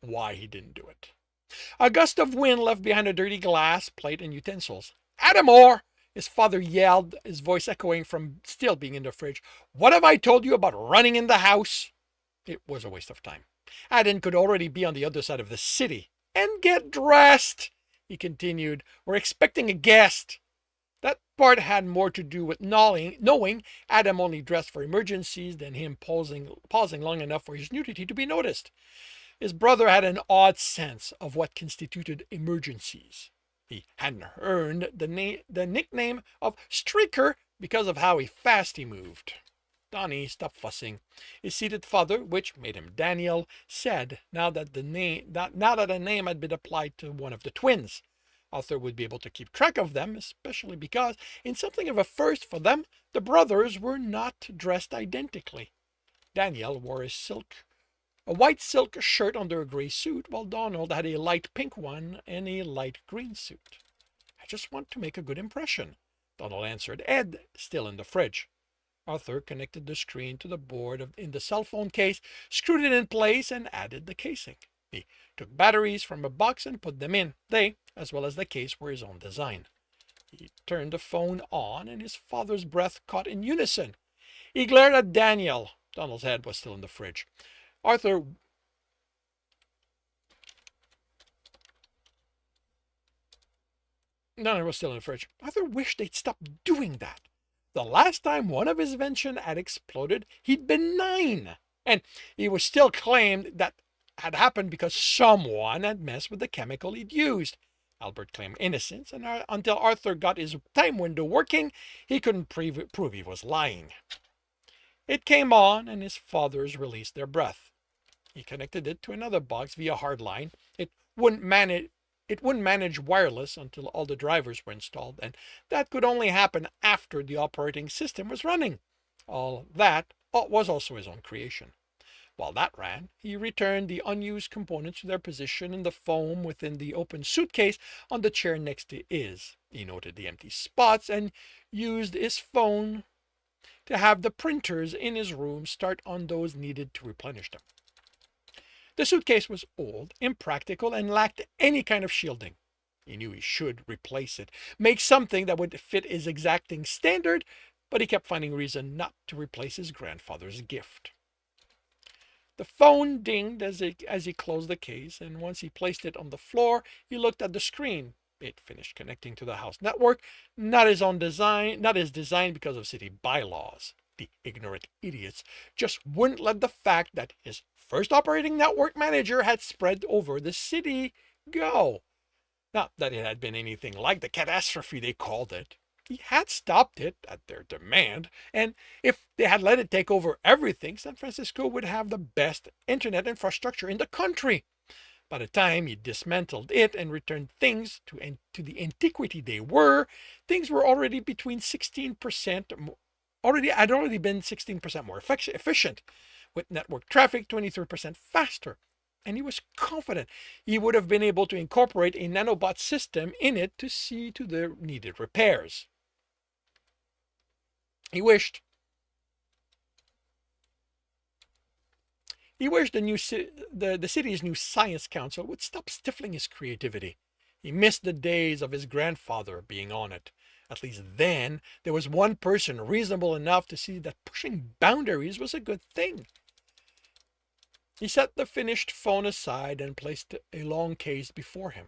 why he didn't do it. A gust of wind left behind a dirty glass plate and utensils. Adamore! His father yelled, his voice echoing from still being in the fridge. What have I told you about running in the house? It was a waste of time. Adam could already be on the other side of the city. And get dressed, he continued. We're expecting a guest. That part had more to do with knowing Adam only dressed for emergencies than him pausing long enough for his nudity to be noticed. His brother had an odd sense of what constituted emergencies. He hadn't earned the nickname of Streaker because of how fast he moved. Donnie stopped fussing. His seated father, which made him Daniel, said now that a name had been applied to one of the twins, Arthur would be able to keep track of them, especially because, in something of a first for them, the brothers were not dressed identically. Daniel wore a white silk shirt under a gray suit, while Donald had a light pink one and a light green suit. I just want to make a good impression, Donald answered, Ed still in the fridge. Arthur connected the screen to the board in the cell phone case, screwed it in place, and added the casing. He took batteries from a box and put them in. They, as well as the case, were his own design. He turned the phone on, and his father's breath caught in unison. He glared at Daniel. Donald's head was still in the fridge. Arthur No, it was still in the fridge. Arthur wished they'd stop doing that. The last time one of his inventions had exploded, he'd been 9. And he was still claimed that had happened because someone had messed with the chemical he'd used. Albert claimed innocence, and until Arthur got his time window working, he couldn't prove he was lying. It came on, and his fathers released their breath. He connected it to another box via hardline. It wouldn't manage wireless until all the drivers were installed, and that could only happen after the operating system was running. All that was also his own creation. While that ran, he returned the unused components to their position in the foam within the open suitcase on the chair next to his. He noted the empty spots and used his phone to have the printers in his room start on those needed to replenish them. The suitcase was old, impractical, and lacked any kind of shielding. He knew he should replace it, make something that would fit his exacting standard, but he kept finding reason not to replace his grandfather's gift. The phone dinged as he closed the case, and once he placed it on the floor, he looked at the screen. It finished connecting to the house network, not his design because of city bylaws. The ignorant idiots just wouldn't let the fact that his first operating network manager had spread over the city go. Not that it had been anything like the catastrophe they called it. He had stopped it at their demand, and if they had let it take over everything, San Francisco would have the best internet infrastructure in the country. By the time he dismantled it and returned things to the antiquity they were, things were already between 16% had already been 16% more efficient, with network traffic 23% faster. And he was confident he would have been able to incorporate a nanobot system in it to see to the needed repairs. He wished the city's new science council would stop stifling his creativity. He missed the days of his grandfather being on it. At least then, there was one person reasonable enough to see that pushing boundaries was a good thing. He set the finished phone aside and placed a long case before him.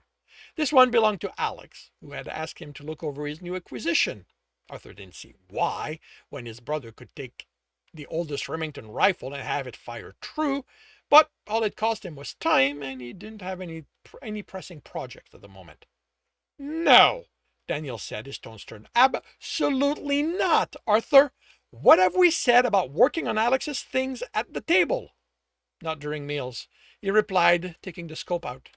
This one belonged to Alex, who had asked him to look over his new acquisition. Arthur didn't see why, when his brother could take the oldest Remington rifle and have it fire true, but all it cost him was time, and he didn't have any pressing projects at the moment. No, Daniel said, his tone stern. Absolutely not, Arthur. What have we said about working on Alex's things at the table? Not during meals, he replied, taking the scope out.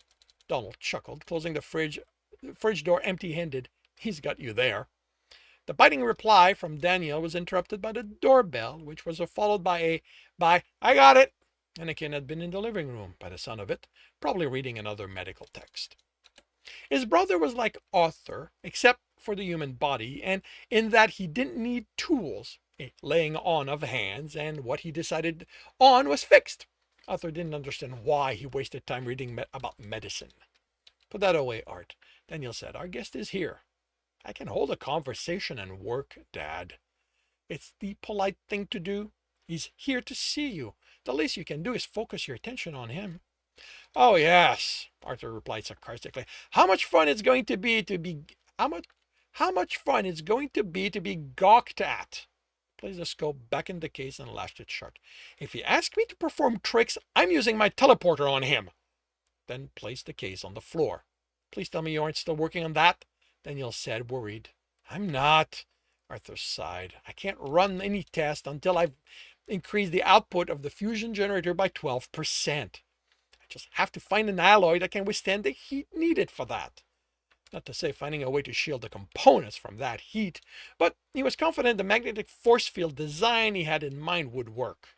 Donald chuckled, closing the fridge door empty-handed. He's got you there. The biting reply from Daniel was interrupted by the doorbell, which was followed by I got it. Anakin had been in the living room, by the sound of it, probably reading another medical text. His brother was like Arthur, except for the human body, and in that he didn't need tools, a laying on of hands, and what he decided on was fixed. Arthur didn't understand why he wasted time reading about medicine. Put that away, Art, Daniel said. Our guest is here. I can hold a conversation and work, Dad. It's the polite thing to do. He's here to see you. The least you can do is focus your attention on him. Oh, yes, Arthur replied sarcastically. How much fun it's going to be to be gawked at. Placed the scope back in the case and lashed it shut. If he asks me to perform tricks, I'm using my teleporter on him. Then placed the case on the floor. Please tell me you aren't still working on that, Daniel said, worried. I'm not, Arthur sighed. I can't run any test until I've increased the output of the fusion generator by 12%. I just have to find an alloy that can withstand the heat needed for that. Not to say finding a way to shield the components from that heat, but he was confident the magnetic force field design he had in mind would work.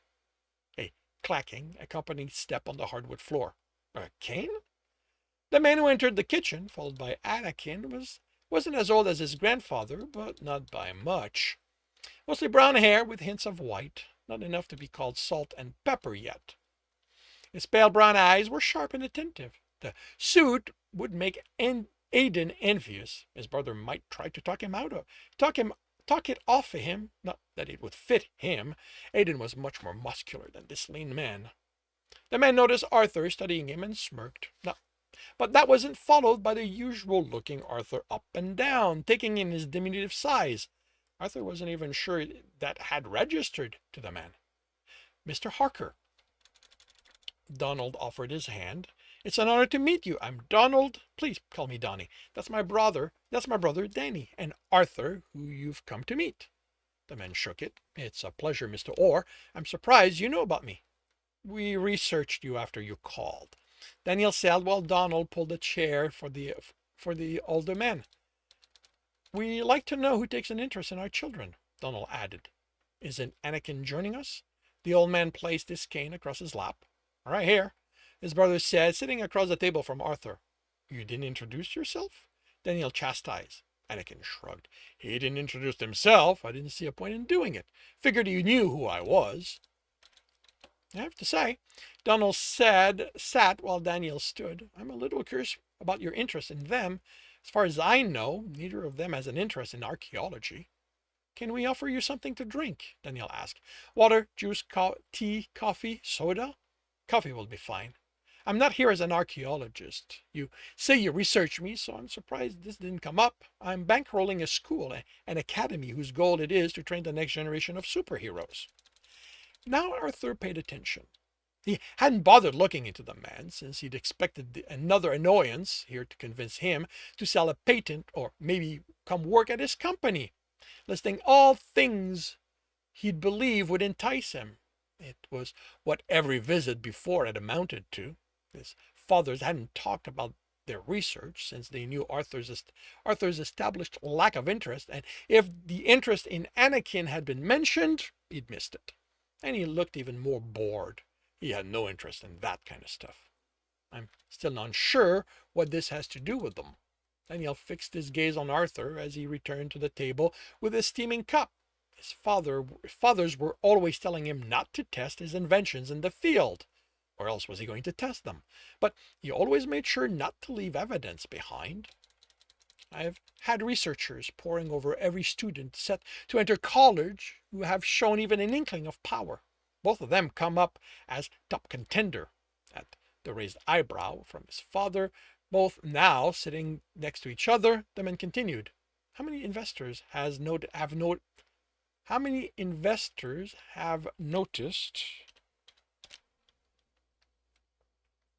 A clacking, accompanied step on the hardwood floor. A cane? The man who entered the kitchen, followed by Anakin, wasn't as old as his grandfather, but not by much. Mostly brown hair with hints of white, not enough to be called salt and pepper yet. His pale brown eyes were sharp and attentive. The suit would make Aiden envious. His brother might try to talk it off of him. Not that it would fit him. Aiden was much more muscular than this lean man. The man noticed Arthur studying him and smirked. No, but that wasn't followed by the usual looking Arthur up and down, taking in his diminutive size. Arthur wasn't even sure that had registered to the man. Mr. Harker. Donald offered his hand. It's an honor to meet you. I'm Donald. Please call me Donnie. That's my brother, Danny, and Arthur, who you've come to meet. The man shook it. It's a pleasure, Mr. Orr. I'm surprised you know about me. We researched you after you called. Daniel said while Donald pulled a chair for the older man. We like to know who takes an interest in our children, Donald added. Isn't Anakin joining us? The old man placed his cane across his lap. Right here, his brother said, sitting across the table from Arthur. You didn't introduce yourself? Daniel chastised. Anakin shrugged. He didn't introduce himself. I didn't see a point in doing it. Figured you knew who I was. I have to say, Donald sat while Daniel stood. I'm a little curious about your interest in them. As far as I know, neither of them has an interest in archaeology. Can we offer you something to drink? Daniel asked. Water, juice, tea, coffee, soda? Coffee will be fine. I'm not here as an archaeologist. You say you researched me, so I'm surprised this didn't come up. I'm bankrolling a school, an academy whose goal it is to train the next generation of superheroes. Now Arthur paid attention. He hadn't bothered looking into the man, since he'd expected another annoyance here to convince him to sell a patent or maybe come work at his company, listing all things he'd believe would entice him. It was what every visit before had amounted to. His fathers hadn't talked about their research since they knew Arthur's established lack of interest, and if the interest in Anakin had been mentioned, he'd missed it. And he looked even more bored. He had no interest in that kind of stuff. I'm still not sure what this has to do with them. Daniel fixed his gaze on Arthur as he returned to the table with a steaming cup. His fathers were always telling him not to test his inventions in the field. Or else was he going to test them? But he always made sure not to leave evidence behind. I've had researchers poring over every student set to enter college who have shown even an inkling of power. Both of them come up as top contender. At the raised eyebrow from his father, both now sitting next to each other, the man continued. How many investors have noticed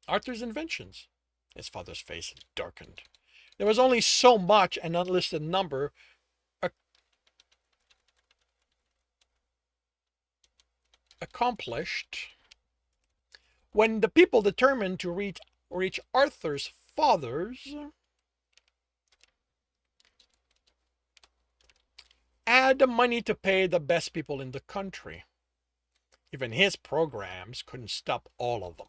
Arthur's inventions? His father's face darkened. There was only so much an unlisted number accomplished when the people determined to reach Arthur's fathers had the money to pay the best people in the country. Even his programs couldn't stop all of them.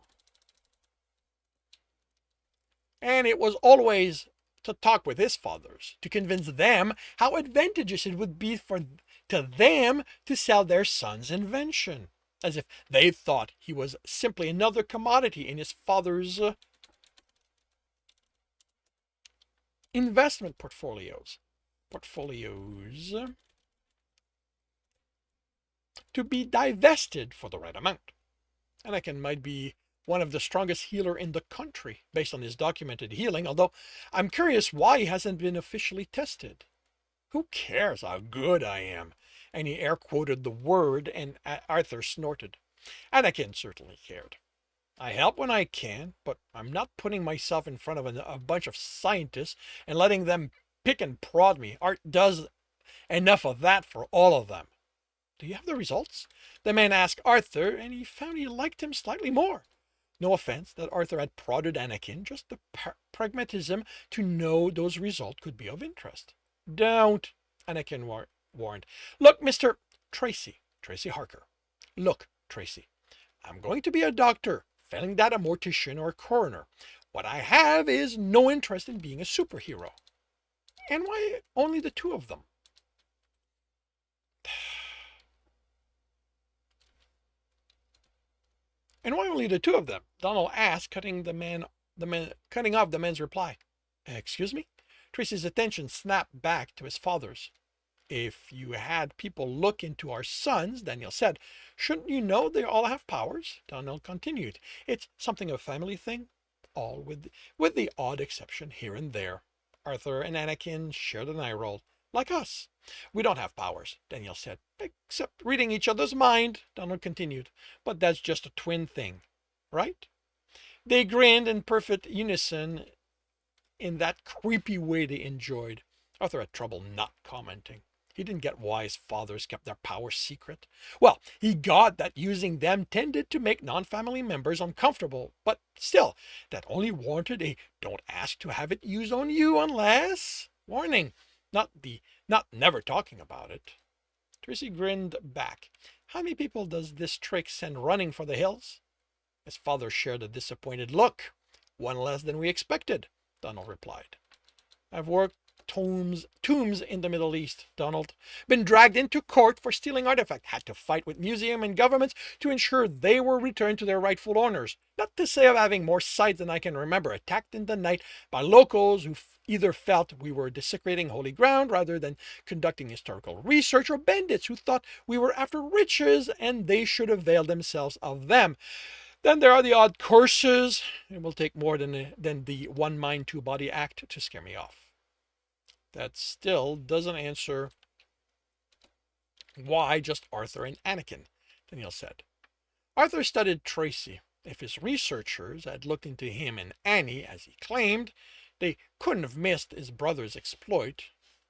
And it was always to talk with his fathers, to convince them how advantageous it would be to them to sell their son's invention, as if they thought he was simply another commodity in his father's investment portfolios. To be divested for the right amount. Anakin might be one of the strongest healer in the country, based on his documented healing, although I'm curious why he hasn't been officially tested. Who cares how good I am? And he air quoted the word, and Arthur snorted. Anakin certainly cared. I help when I can, but I'm not putting myself in front of a bunch of scientists and letting them pick and prod me. Art does enough of that for all of them. Do you have the results? The man asked Arthur, and he found he liked him slightly more. No offense that Arthur had prodded Anakin, just the pragmatism to know those results could be of interest. Don't, Anakin warned. Look, Mr. Tracy Harker. Look, Tracy, I'm going to be a doctor, failing that a mortician or a coroner. What I have is no interest in being a superhero. And why only the two of them? And why only the two of them? Donald asked, cutting off the man's reply. Excuse me? Tracy's attention snapped back to his father's. If you had people look into our sons, Daniel said, shouldn't you know they all have powers? Donald continued. It's something of a family thing, all with the odd exception here and there. Arthur and Anakin shared an eye roll. Like us. We don't have powers, Daniel said. Except reading each other's mind, Donald continued. But that's just a twin thing, right? They grinned in perfect unison in that creepy way they enjoyed. Arthur had trouble not commenting. He didn't get why his fathers kept their power secret. Well, he got that using them tended to make non-family members uncomfortable, but still, that only warranted a don't ask to have it used on you unless warning. Not never talking about it. Tracy grinned back. How many people does this trick send running for the hills? His father shared a disappointed look. One less than we expected, Donald replied. I've worked tombs in the Middle East, Donald. Been dragged into court for stealing artifacts. Had to fight with museum and governments to ensure they were returned to their rightful owners. Not to say of having more sites than I can remember. Attacked in the night by locals who either felt we were desecrating holy ground rather than conducting historical research, or bandits who thought we were after riches and they should avail themselves of them. Then there are the odd curses. It will take more than the one mind, two body act to scare me off. That still doesn't answer why just Arthur and Anakin, Daniel said. Arthur studied Tracy. If his researchers had looked into him and Annie, as he claimed, they couldn't have missed his brother's exploit.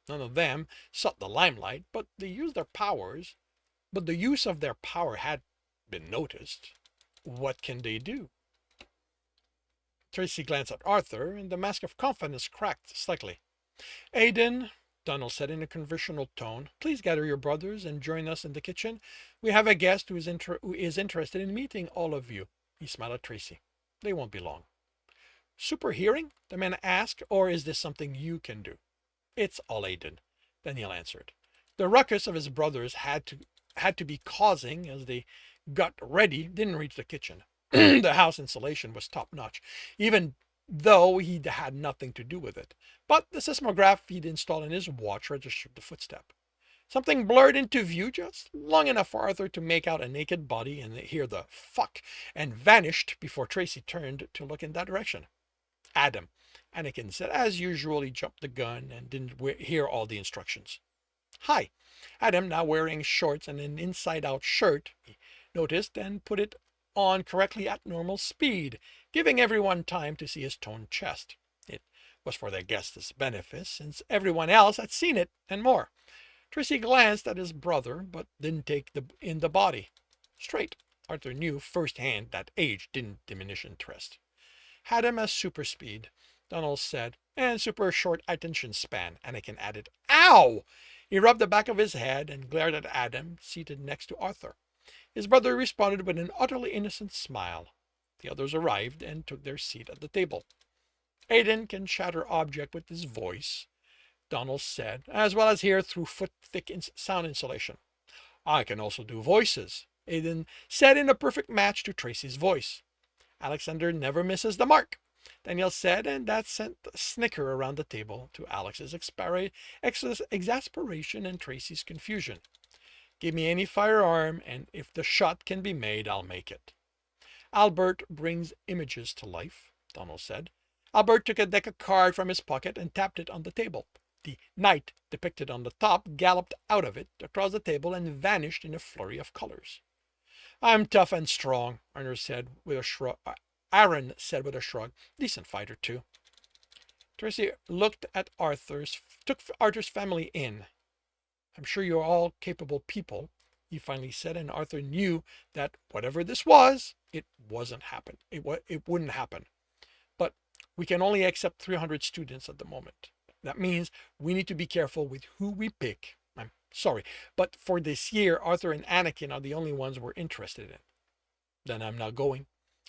None of them sought the limelight, but the use of their power had been noticed. What can they do? Tracy glanced at Arthur, and the mask of confidence cracked slightly. Aiden, Donald said in a conversational tone, please gather your brothers and join us in the kitchen. We have a guest who is interested in meeting all of you. He smiled at Tracy. They won't be long. Super hearing? The man asked, or is this something you can do? It's all Aiden, Daniel answered. The ruckus of his brothers had to be causing as they got ready didn't reach the kitchen. The house insulation was top-notch, even though he had nothing to do with it. But the seismograph he'd installed in his watch registered the footstep. Something blurred into view just long enough for Arthur to make out a naked body and hear the fuck, and vanished before Tracy turned to look in that direction. Adam, Anakin said. As usual, he jumped the gun and didn't hear all the instructions. Hi. Adam, now wearing shorts and an inside-out shirt, he noticed and put it on correctly at normal speed, giving everyone time to see his toned chest. It was for their guest's benefit, since everyone else had seen it, and more. Tracy glanced at his brother, but didn't take in the body. Straight, Arthur knew firsthand that age didn't diminish interest. Had him as super speed. Donald said, and super short attention span, Anakin added. Ow! He rubbed the back of his head and glared at Adam, seated next to Arthur. His brother responded with an utterly innocent smile. The others arrived and took their seat at the table. Aiden can shatter object with his voice, Donald said, as well as hear through foot-thick sound insulation. I can also do voices, Aiden said in a perfect match to Tracy's voice. Alexander never misses the mark, Daniel said, and that sent a snicker around the table to Alex's exasperation and Tracy's confusion. Give me any firearm, and if the shot can be made, I'll make it. Albert brings images to life, Donald said. Albert took a deck of cards from his pocket and tapped it on the table. The knight depicted on the top galloped out of it, across the table, and vanished in a flurry of colors. I'm tough and strong, Aaron said with a shrug. Decent fighter, too. Tracy took Arthur's family in. I'm sure you're all capable people, he finally said, and Arthur knew that whatever this was, it wouldn't happen. But we can only accept 300 students at the moment. That means we need to be careful with who we pick. I'm sorry, but for this year, Arthur and Anakin are the only ones we're interested in. Then I'm not going,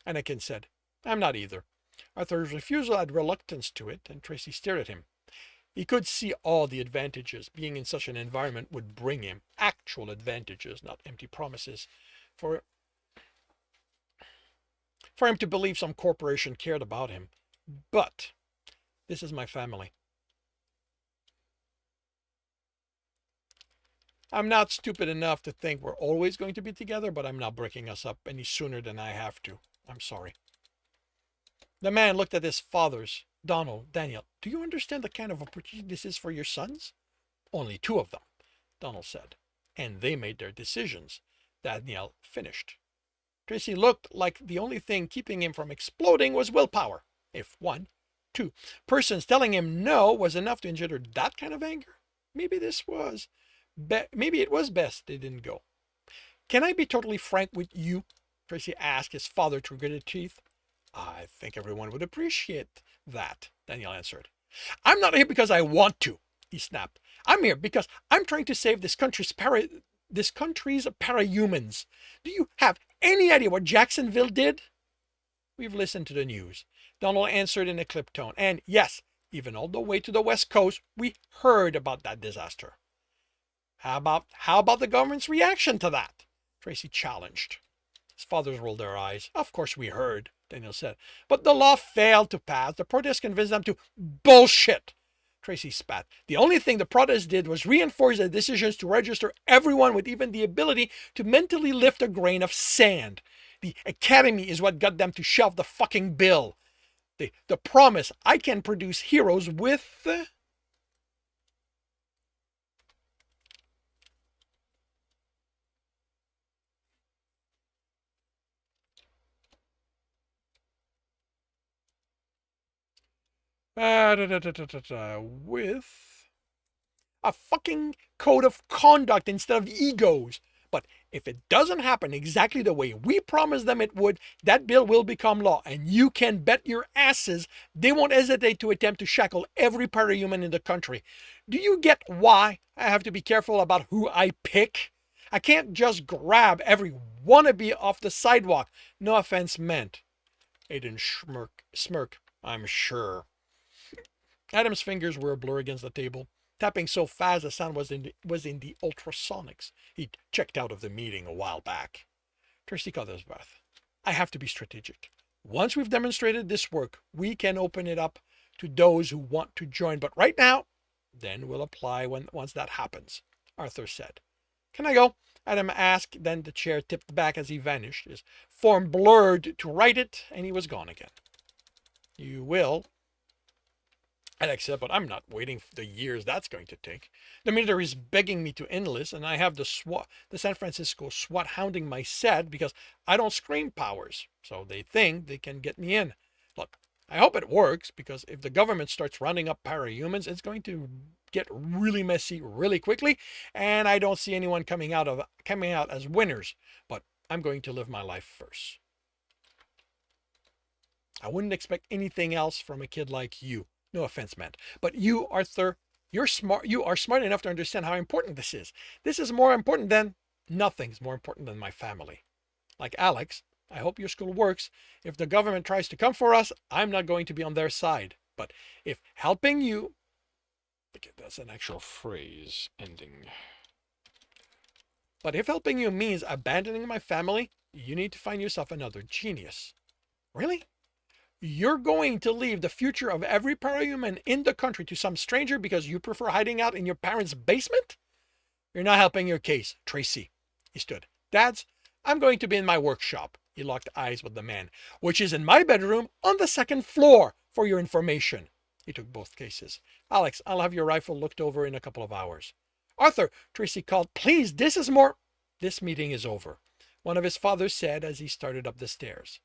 Anakin said. I'm not either. Arthur's refusal had reluctance to it, and Tracy stared at him. He could see all the advantages being in such an environment would bring him. Actual advantages, not empty promises. For him to believe some corporation cared about him. But this is my family. I'm not stupid enough to think we're always going to be together, but I'm not breaking us up any sooner than I have to. I'm sorry. The man looked at his fathers. Donald, Daniel, do you understand the kind of opportunity this is for your sons? Only 2 of them, Donald said. And they made their decisions, Daniel finished. Tracy looked like the only thing keeping him from exploding was willpower. If 1, 2 persons telling him no was enough to engender that kind of anger, maybe it was best they didn't go. Can I be totally frank with you? Tracy asked his father through gritted teeth. I think everyone would appreciate that, Daniel answered. I'm not here because I want to, he snapped. I'm here because I'm trying to save this country's parahumans. Do you have any idea what Jacksonville did? We've listened to the news, Donald answered in a clipped tone. And yes, even all the way to the West Coast, we heard about that disaster. How about the government's reaction to that? Tracy challenged. His fathers rolled their eyes. Of course we heard, Daniel said. But the law failed to pass. The protests convinced them to bullshit. Tracy spat. The only thing the protests did was reinforce the decisions to register everyone with even the ability to mentally lift a grain of sand. The academy is what got them to shelve the fucking bill. The promise I can produce heroes with... with a fucking code of conduct instead of egos. But if it doesn't happen exactly the way we promised them it would, that bill will become law. And you can bet your asses they won't hesitate to attempt to shackle every parahuman in the country. Do you get why I have to be careful about who I pick? I can't just grab every wannabe off the sidewalk. No offense meant. Aiden smirked. I'm sure. Adam's fingers were a blur against the table, tapping so fast the sound was in the ultrasonics. He'd checked out of the meeting a while back. Tracy caught his breath. I have to be strategic. Once we've demonstrated this work, we can open it up to those who want to join. But right now, then we'll apply once that happens, Arthur said. Can I go? Adam asked, then the chair tipped back as he vanished. His form blurred to right it, and he was gone again. You will, Alex said, but I'm not waiting for the years that's going to take. The military is begging me to enlist, and I have the San Francisco SWAT hounding my set because I don't scream powers. So they think they can get me in. Look, I hope it works, because if the government starts rounding up parahumans, it's going to get really messy really quickly, and I don't see anyone coming out as winners. But I'm going to live my life first. I wouldn't expect anything else from a kid like you. No offense meant. But you, Arthur, you're smart. You are smart enough to understand how important this is. This is more important than nothing's more important than my family. Like Alex, I hope your school works. If the government tries to come for us, I'm not going to be on their side. But if helping you, okay, that's an actual phrase ending. But if helping you means abandoning my family, you need to find yourself another genius. Really? You're going to leave the future of every parahuman in the country to some stranger because you prefer hiding out in your parents' basement? You're not helping your case, Tracy. He stood. Dads, I'm going to be in my workshop. He locked eyes with the man, which is in my bedroom on the second floor, for your information. He took both cases. Alex, I'll have your rifle looked over in a couple of hours. Arthur, Tracy called, please, this is more. This meeting is over, one of his fathers said as he started up the stairs.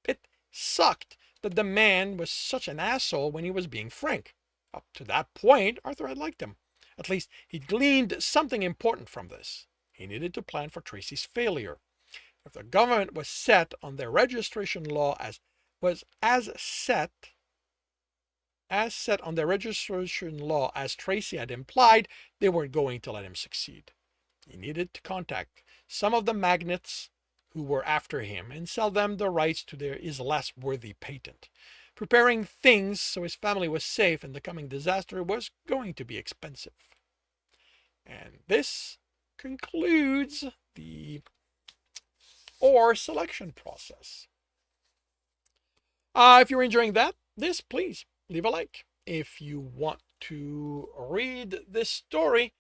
It sucked that the man was such an asshole when he was being frank. Up to that point, Arthur had liked him. At least he'd gleaned something important from this. He needed to plan for Tracy's failure. If the government was set on their registration law as set on their registration law as Tracy had implied, they weren't going to let him succeed. He needed to contact some of the magnates who were after him and sell them the rights to his less worthy patent. Preparing things so his family was safe in the coming disaster was going to be expensive. And this concludes the ore selection process. If you're enjoying this, please leave a like. If you want to read this story,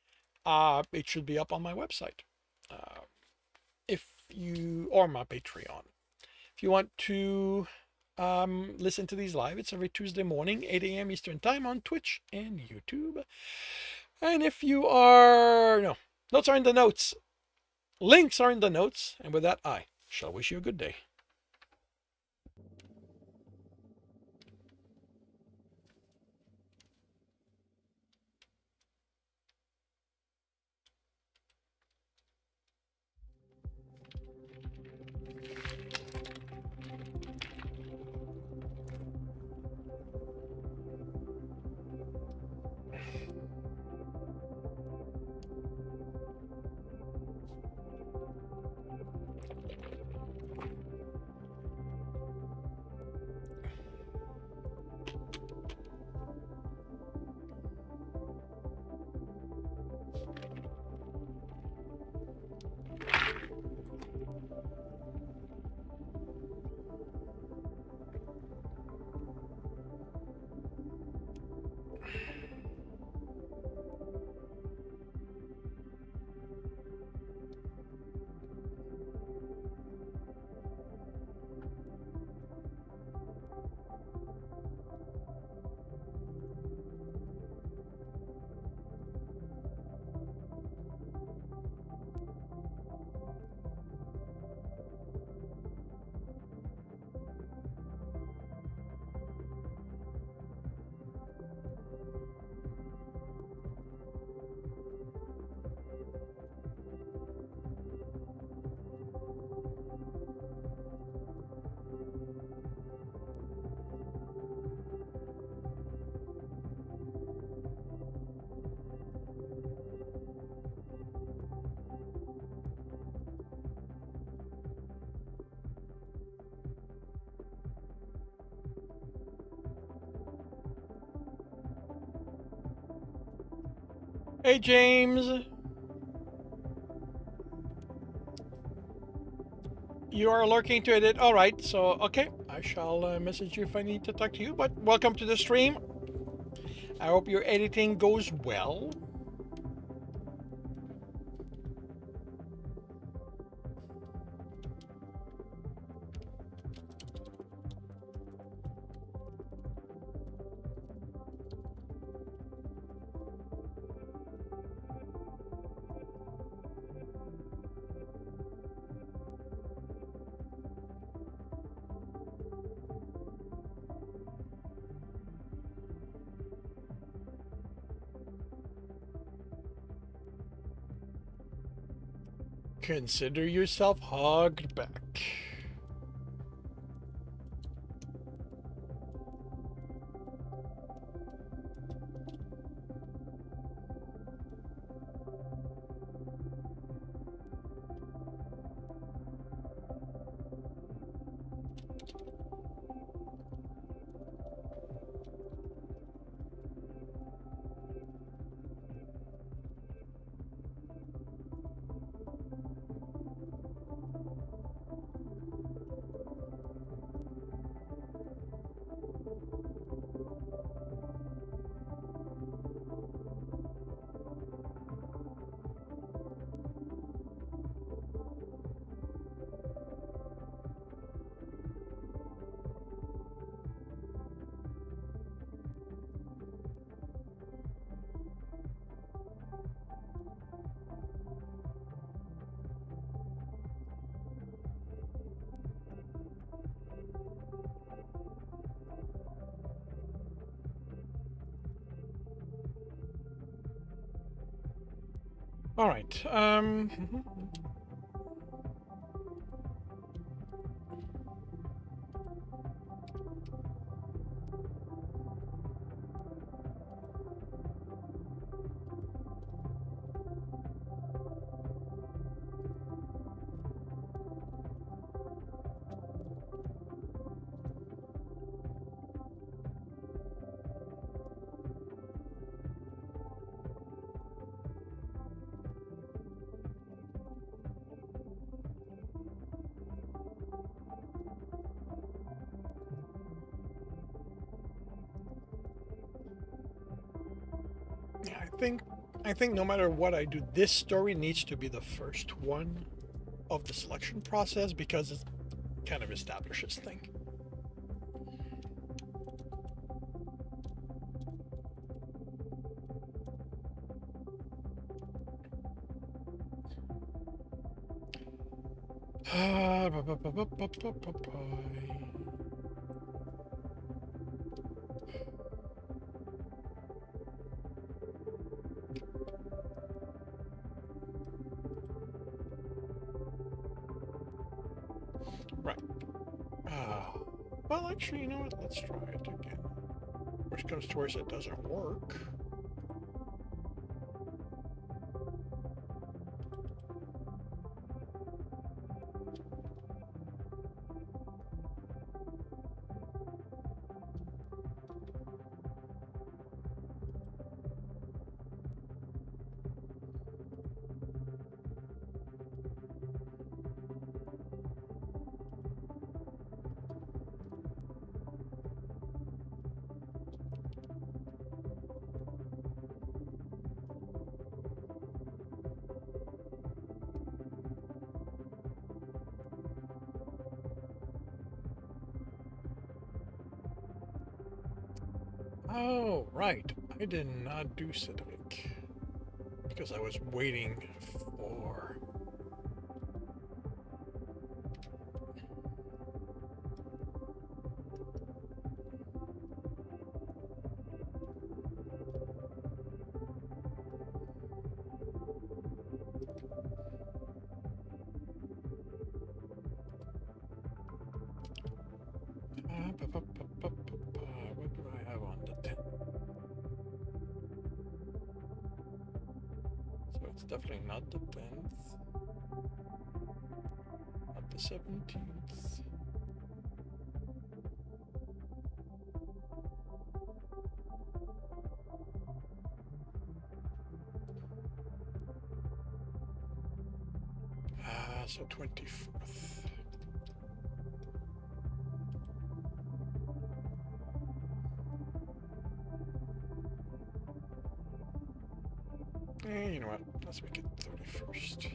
it should be up on my website. Or my Patreon. If you want to listen to these live, it's every Tuesday morning, 8 a.m. Eastern Time on Twitch and YouTube. And if you are, no, notes are in the notes. Links are in the notes. And with that, I shall wish you a good day. Hey, James. You are lurking to edit. All right, so, okay. I shall message you if I need to talk to you, but welcome to the stream. I hope your editing goes well. Consider yourself hugged back. All right. Yeah, I think no matter what I do, this story needs to be the first one of the selection process because it kind of establishes thing. Right. Well, actually, you know what? Let's try it again. Worst comes to worst, it doesn't work. Oh, right. I did not do Civic because I was waiting for. What do I have on the 10th? So it's definitely not the 10th, not the 17th. So 24th. You know what? Let's make it 31st.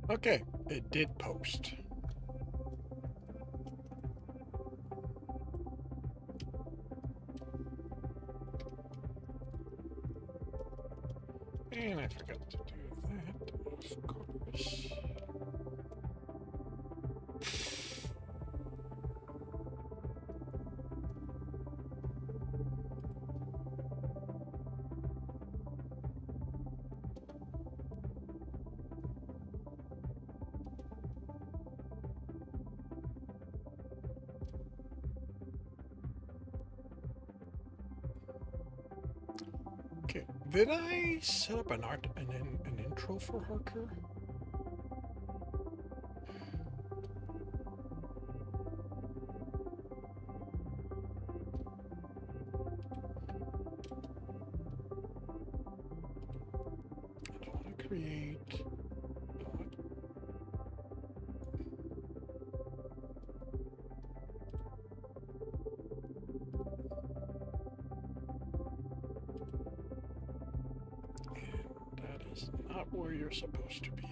Okay, it did post. And I forgot to do that, of course. Okay, did I set up an intro for Harker? where you're supposed to be.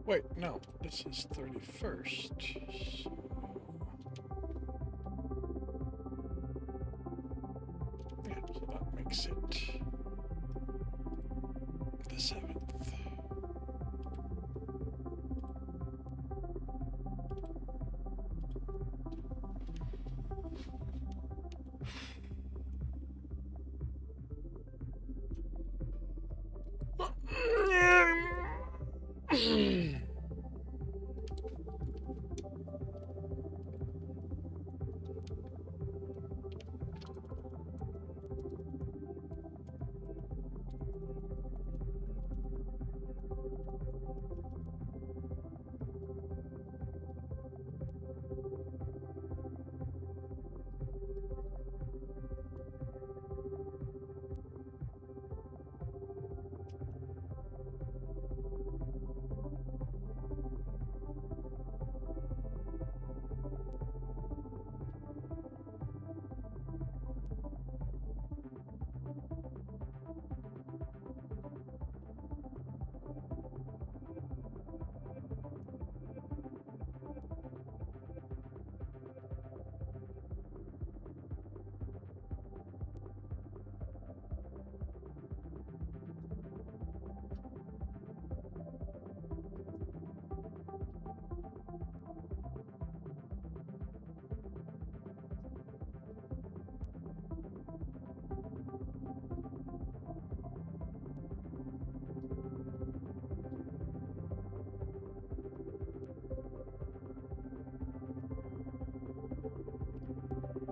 Wait, no, this is 31st. So... yeah, so that makes it the 7th.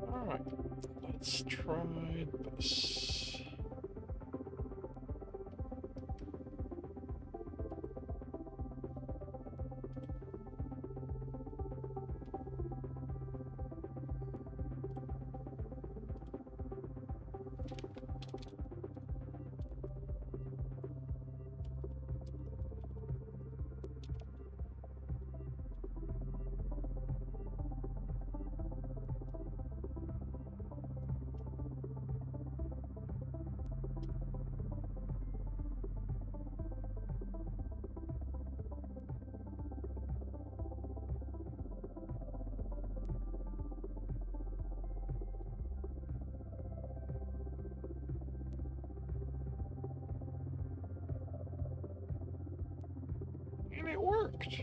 Alright, let's try this. worked.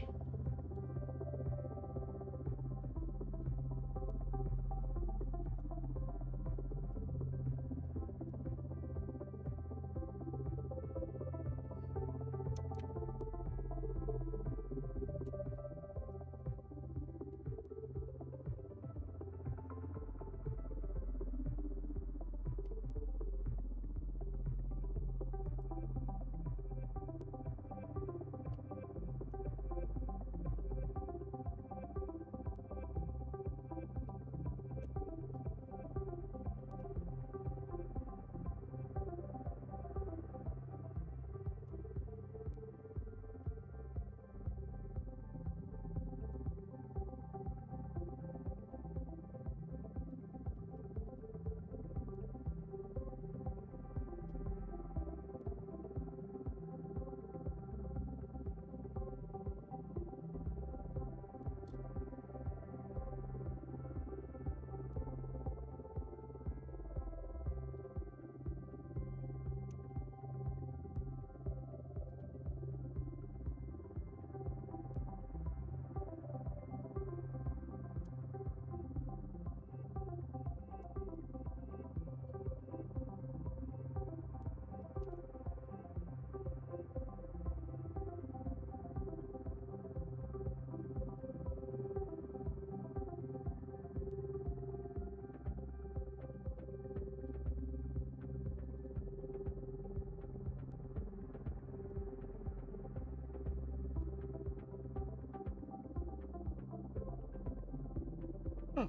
Hmm.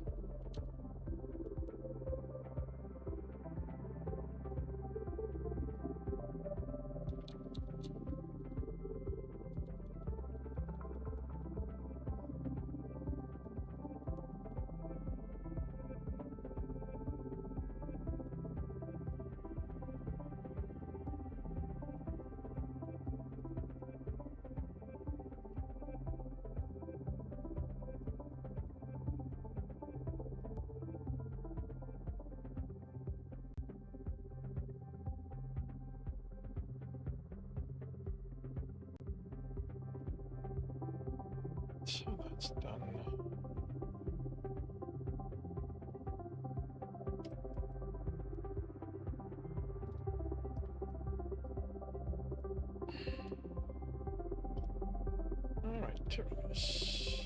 So that's done. All right, here it is.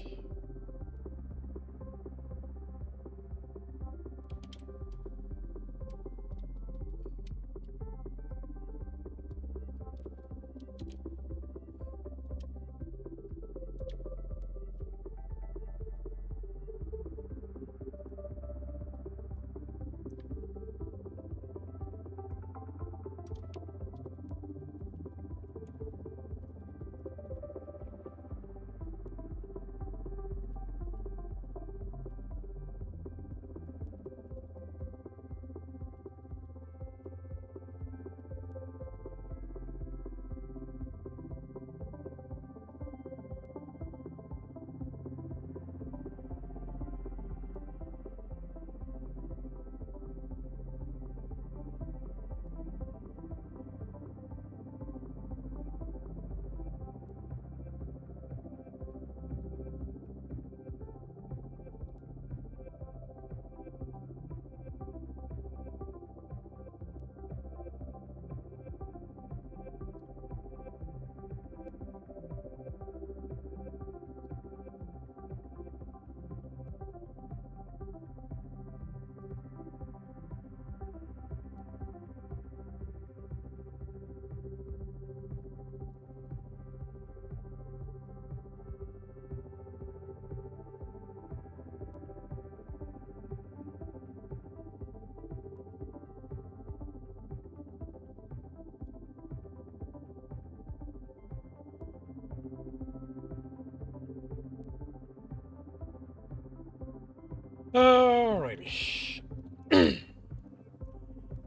Alrighty.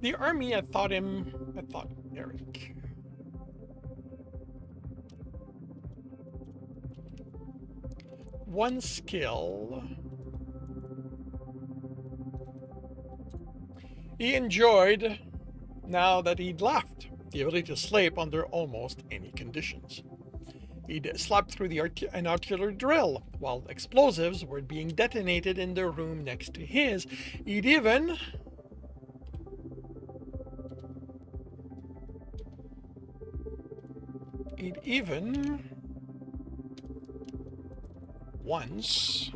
The army, I thought Eric. One skill. He enjoyed now that he'd left, the ability to sleep under almost any conditions. He'd slept through an artillery drill while explosives were being detonated in the room next to his. He'd even once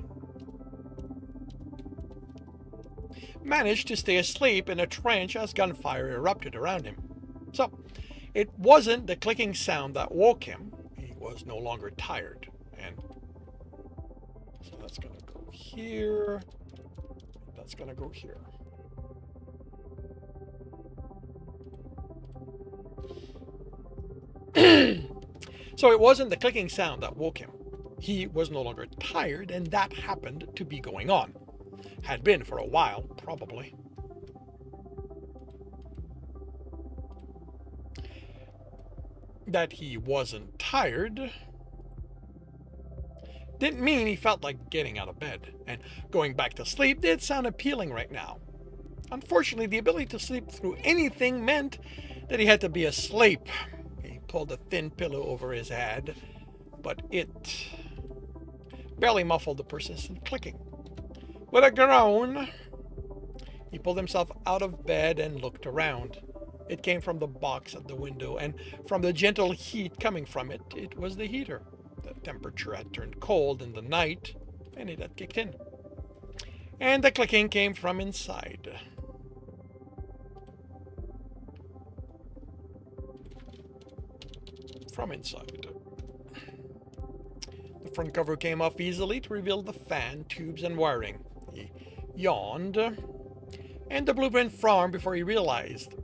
managed to stay asleep in a trench as gunfire erupted around him. So, it wasn't the clicking sound that woke him. He was no longer tired. And so that's going to go here. That's going to go here. So it wasn't the clicking sound that woke him. He was no longer tired, and that happened to be going on. Had been for a while, probably. That he wasn't tired didn't mean he felt like getting out of bed, and going back to sleep did sound appealing right now. Unfortunately, the ability to sleep through anything meant that he had to be asleep. He pulled a thin pillow over his head, but it barely muffled the persistent clicking. With a groan, he pulled himself out of bed and looked around. It came from the box at the window, and from the gentle heat coming from it, it was the heater. The temperature had turned cold in the night, and it had kicked in. And the clicking came from inside. From inside. The front cover came off easily to reveal the fan, tubes, and wiring. He yawned, and the blueprint frowned before he'd realized it.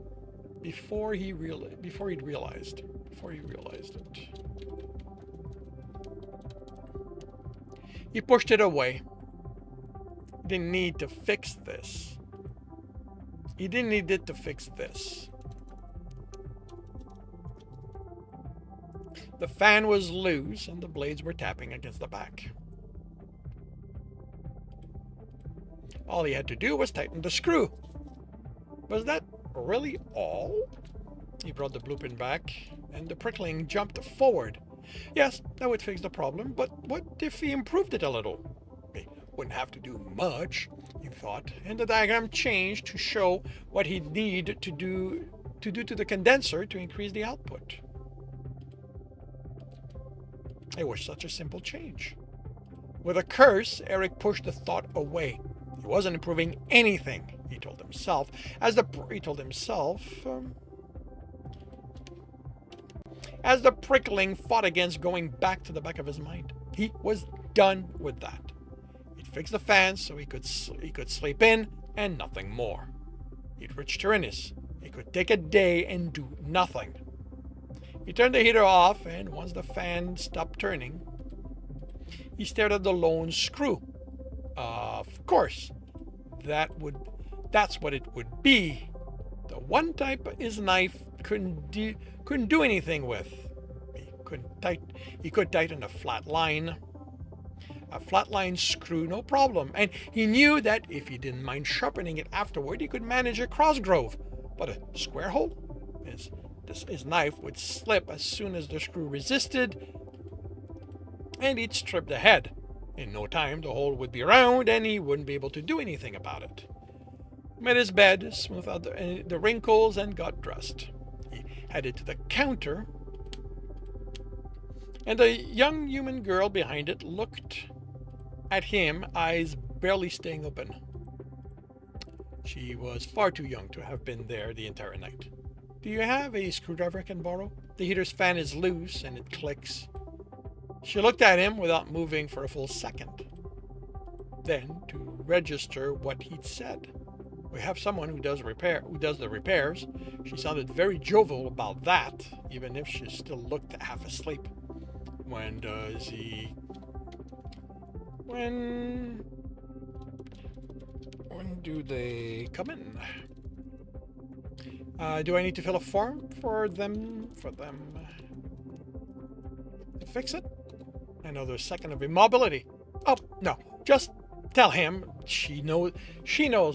He pushed it away. He didn't need to fix this. He didn't need it to fix this. The fan was loose and the blades were tapping against the back. All he had to do was tighten the screw. Was that really all? He brought the blueprint back, and the prickling jumped forward. Yes, that would fix the problem, but what if he improved it a little? He wouldn't have to do much, he thought, and the diagram changed to show what he'd need to do to the condenser to increase the output. It was such a simple change. With a curse, Eric pushed the thought away. He wasn't improving anything, he told himself, as the prickling fought against going back to the back of his mind. He was done with that. He'd fix the fans so he could sleep in and nothing more. He'd reach Tyrannus. He could take a day and do nothing. He turned the heater off, and once the fan stopped turning, he stared at the lone screw. Of course, that's what it would be. The one type his knife couldn't do anything with. He could tighten a flat line screw, no problem. And he knew that if he didn't mind sharpening it afterward, he could manage a cross groove. But a square hole? His knife would slip as soon as the screw resisted, and he'd strip the head. In no time, the hole would be round, and he wouldn't be able to do anything about it. He made his bed, smoothed out the wrinkles, and got dressed. He headed to the counter, and the young human girl behind it looked at him, eyes barely staying open. She was far too young to have been there the entire night. Do you have a screwdriver I can borrow? The heater's fan is loose and it clicks. She looked at him without moving for a full second. Then, to register what he'd said. We have someone who does the repairs. She sounded very jovial about that, even if she still looked half asleep. When do they come in? Do I need to fill a form for them to fix it? Another second of immobility. Oh, no, just tell him she knows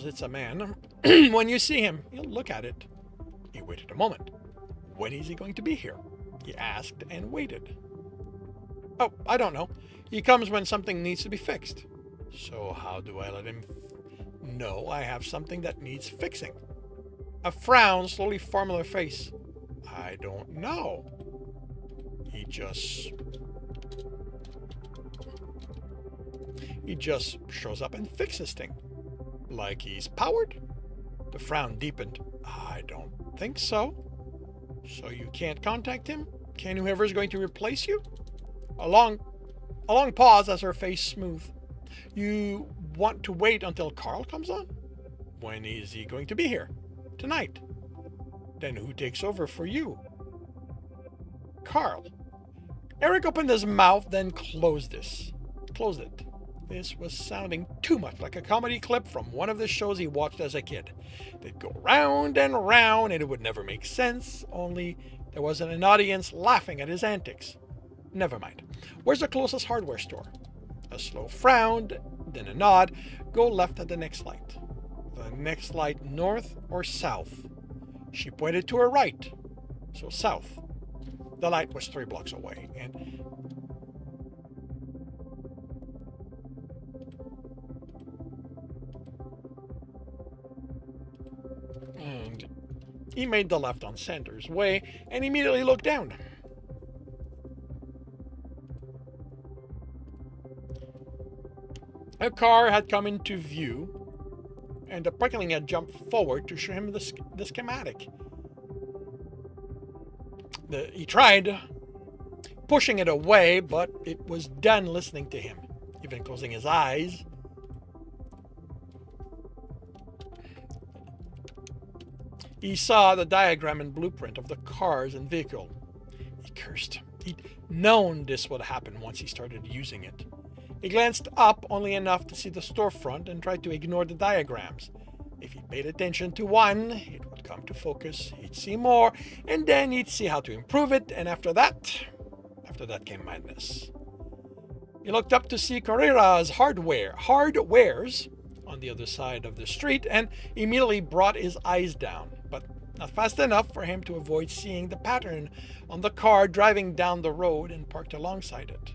it's a man. When you see him, he'll look at it. He waited a moment. When is he going to be here? He asked and waited. Oh, I don't know. He comes when something needs to be fixed. So how do I let him know I have something that needs fixing? A frown slowly formed on her face. I don't know. He just shows up and fixes things. Like he's powered? The frown deepened. I don't think so. So you can't contact him? Can whoever's going to replace you? A long pause as her face smoothed. You want to wait until Carl comes on? When is he going to be here? Tonight. Then who takes over for you? Carl. Eric opened his mouth, then closed it. This was sounding too much like a comedy clip from one of the shows he watched as a kid. They'd go round and round and it would never make sense, only there wasn't an audience laughing at his antics. Never mind. Where's the closest hardware store? A slow frown, then a nod. Go left at the next light. The next light north or south? She pointed to her right, so south. The light was 3 blocks away, and he made the left on Sanders' way and immediately looked down. A car had come into view, and the Prickling had jumped forward to show him the schematic. He tried pushing it away, but it was done listening to him, even closing his eyes. He saw the diagram and blueprint of the cars and vehicle. He cursed. He'd known this would happen once he started using it. He glanced up only enough to see the storefront and tried to ignore the diagrams. If he paid attention to one, it would come to focus, he'd see more, and then he'd see how to improve it, and after that came madness. He looked up to see Carrera's hardwares on the other side of the street, and immediately brought his eyes down, but not fast enough for him to avoid seeing the pattern on the car driving down the road and parked alongside it.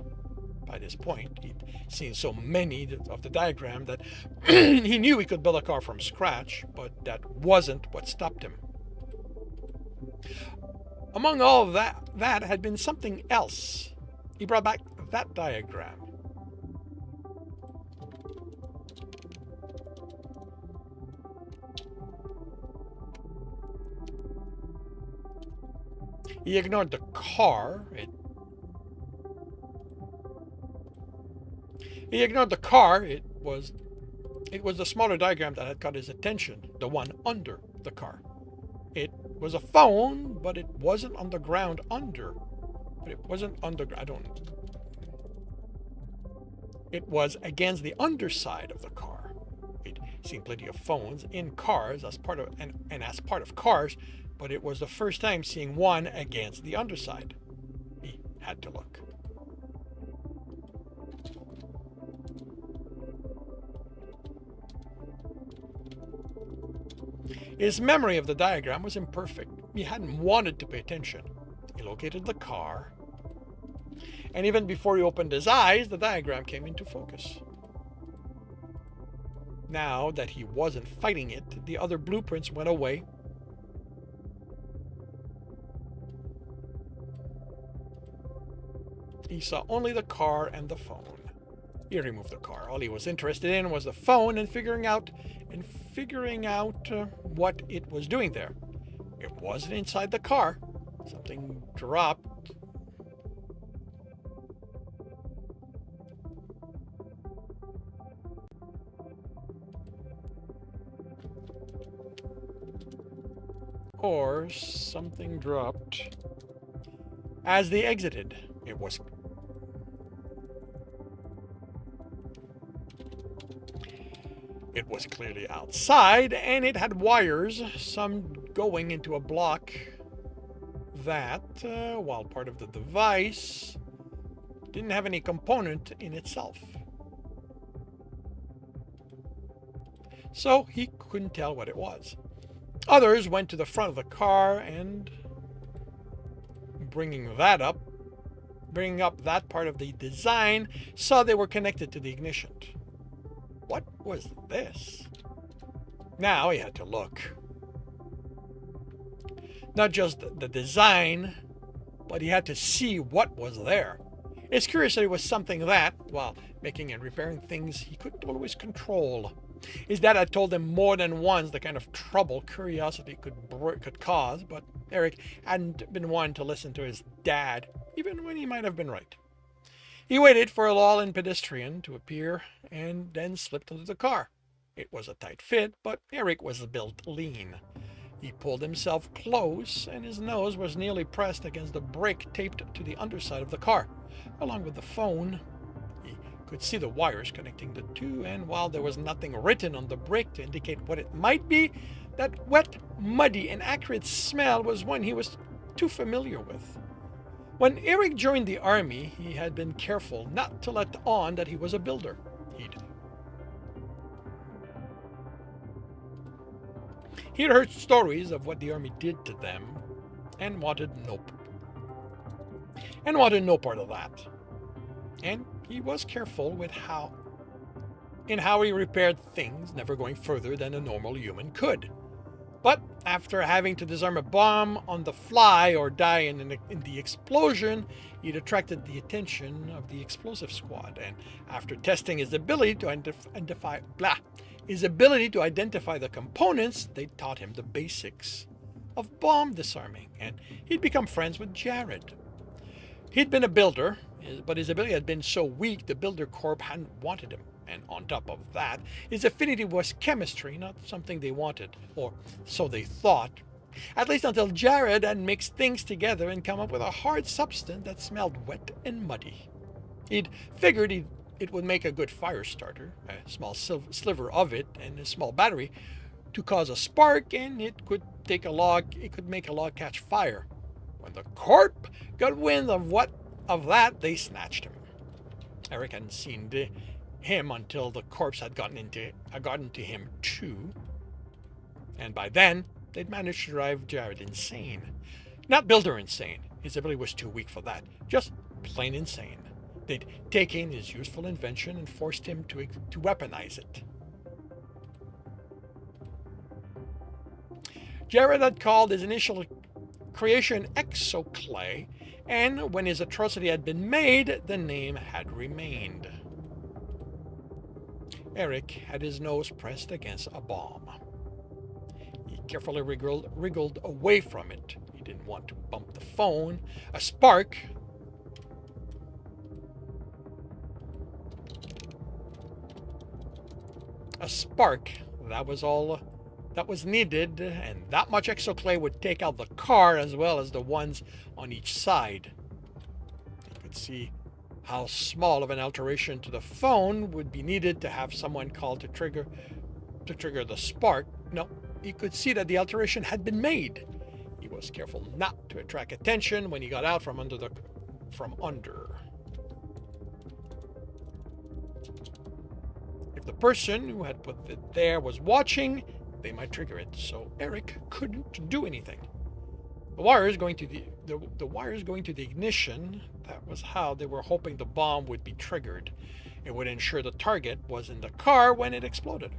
By this point, he'd seen so many of the diagram that he knew he could build a car from scratch, but that wasn't what stopped him. Among all of that had been something else. He brought back that diagram. He ignored the car. It was the smaller diagram that had caught his attention, the one under the car. It was a phone, but it wasn't on the ground under. It was against the underside of the car. He'd seen plenty of phones in cars as part of cars, but it was the first time seeing one against the underside. He had to look. His memory of the diagram was imperfect. He hadn't wanted to pay attention. He located the car, and even before he opened his eyes, the diagram came into focus. Now that he wasn't fighting it, the other blueprints went away. He saw only the car and the phone. He removed the car. All he was interested in was the phone and figuring out what it was doing there. It wasn't inside the car. Something dropped. Or something dropped as they exited. It was clearly outside, and it had wires, some going into a block that, while part of the device, didn't have any component in itself. So he couldn't tell what it was. Others went to the front of the car, and bringing that up, bringing up that part of the design, saw they were connected to the ignition. What was this? Now he had to look. Not just the design, but he had to see what was there. It's curious that it was something that, while making and repairing things he couldn't always control. His dad had told him more than once the kind of trouble curiosity could cause, but Eric hadn't been one to listen to his dad, even when he might have been right. He waited for a lolling pedestrian to appear and then slipped into the car. It was a tight fit, but Eric was built lean. He pulled himself close, and his nose was nearly pressed against the brake taped to the underside of the car, along with the phone. He could see the wires connecting the two, and while there was nothing written on the brake to indicate what it might be, that wet, muddy, and acrid smell was one he was too familiar with. When Eric joined the army, he had been careful not to let on that he was a builder. He'd heard stories of what the army did to them and wanted no part of that. And he was careful with how he repaired things, never going further than a normal human could. But after having to disarm a bomb on the fly or die in the explosion, he'd attracted the attention of the explosive squad. And after testing his ability to identify the components, they taught him the basics of bomb disarming, and he'd become friends with Jared. He'd been a builder, but his ability had been so weak the Builder Corp hadn't wanted him. And on top of that, his affinity was chemistry, not something they wanted, or so they thought. At least until Jared had mixed things together and come up with a hard substance that smelled wet and muddy. He'd figured it would make a good fire starter, a small sliver of it and a small battery to cause a spark, and it could make a log catch fire. When the Corp got wind of that, they snatched him. Eric hadn't seen him until the corpse had gotten to him too. And by then, they'd managed to drive Jared insane. Not builder insane. His ability was too weak for that. Just plain insane. They'd taken his useful invention and forced him to weaponize it. Jared had called his initial creation Exoclay, and when his atrocity had been made, the name had remained. Eric had his nose pressed against a bomb. He carefully wriggled away from it. He didn't want to bump the phone. A spark that was all that was needed, and that much Exoclay would take out the car as well as the ones on each side. You could see how small of an alteration to the phone would be needed to have someone called to trigger the spark. No, he could see that the alteration had been made. He was careful not to attract attention when he got out from under. If the person who had put it there was watching, they might trigger it, so Eric couldn't do anything. The wires going to the ignition, that was how they were hoping the bomb would be triggered. It would ensure the target was in the car when it exploded.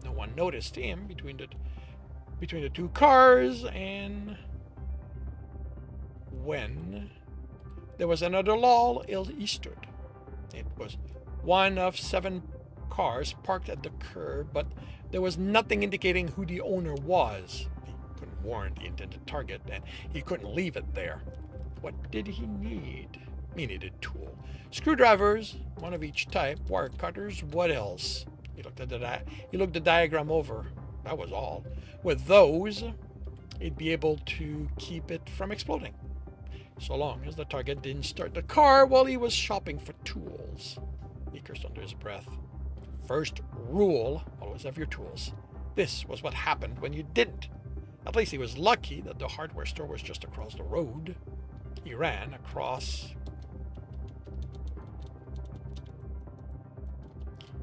No one noticed him between the two cars, and when there was another lull, he stood. It was one of 7 cars parked at the curb, but there was nothing indicating who the owner was. Warned the intended target, and he couldn't leave it there. What did he need? He needed a tool. Screwdrivers, one of each type, wire cutters, what else? He looked the diagram over. That was all. With those, he'd be able to keep it from exploding, so long as the target didn't start the car while he was shopping for tools. He cursed under his breath. First rule, always have your tools. This was what happened when you didn't. At least he was lucky that the hardware store was just across the road. He ran across.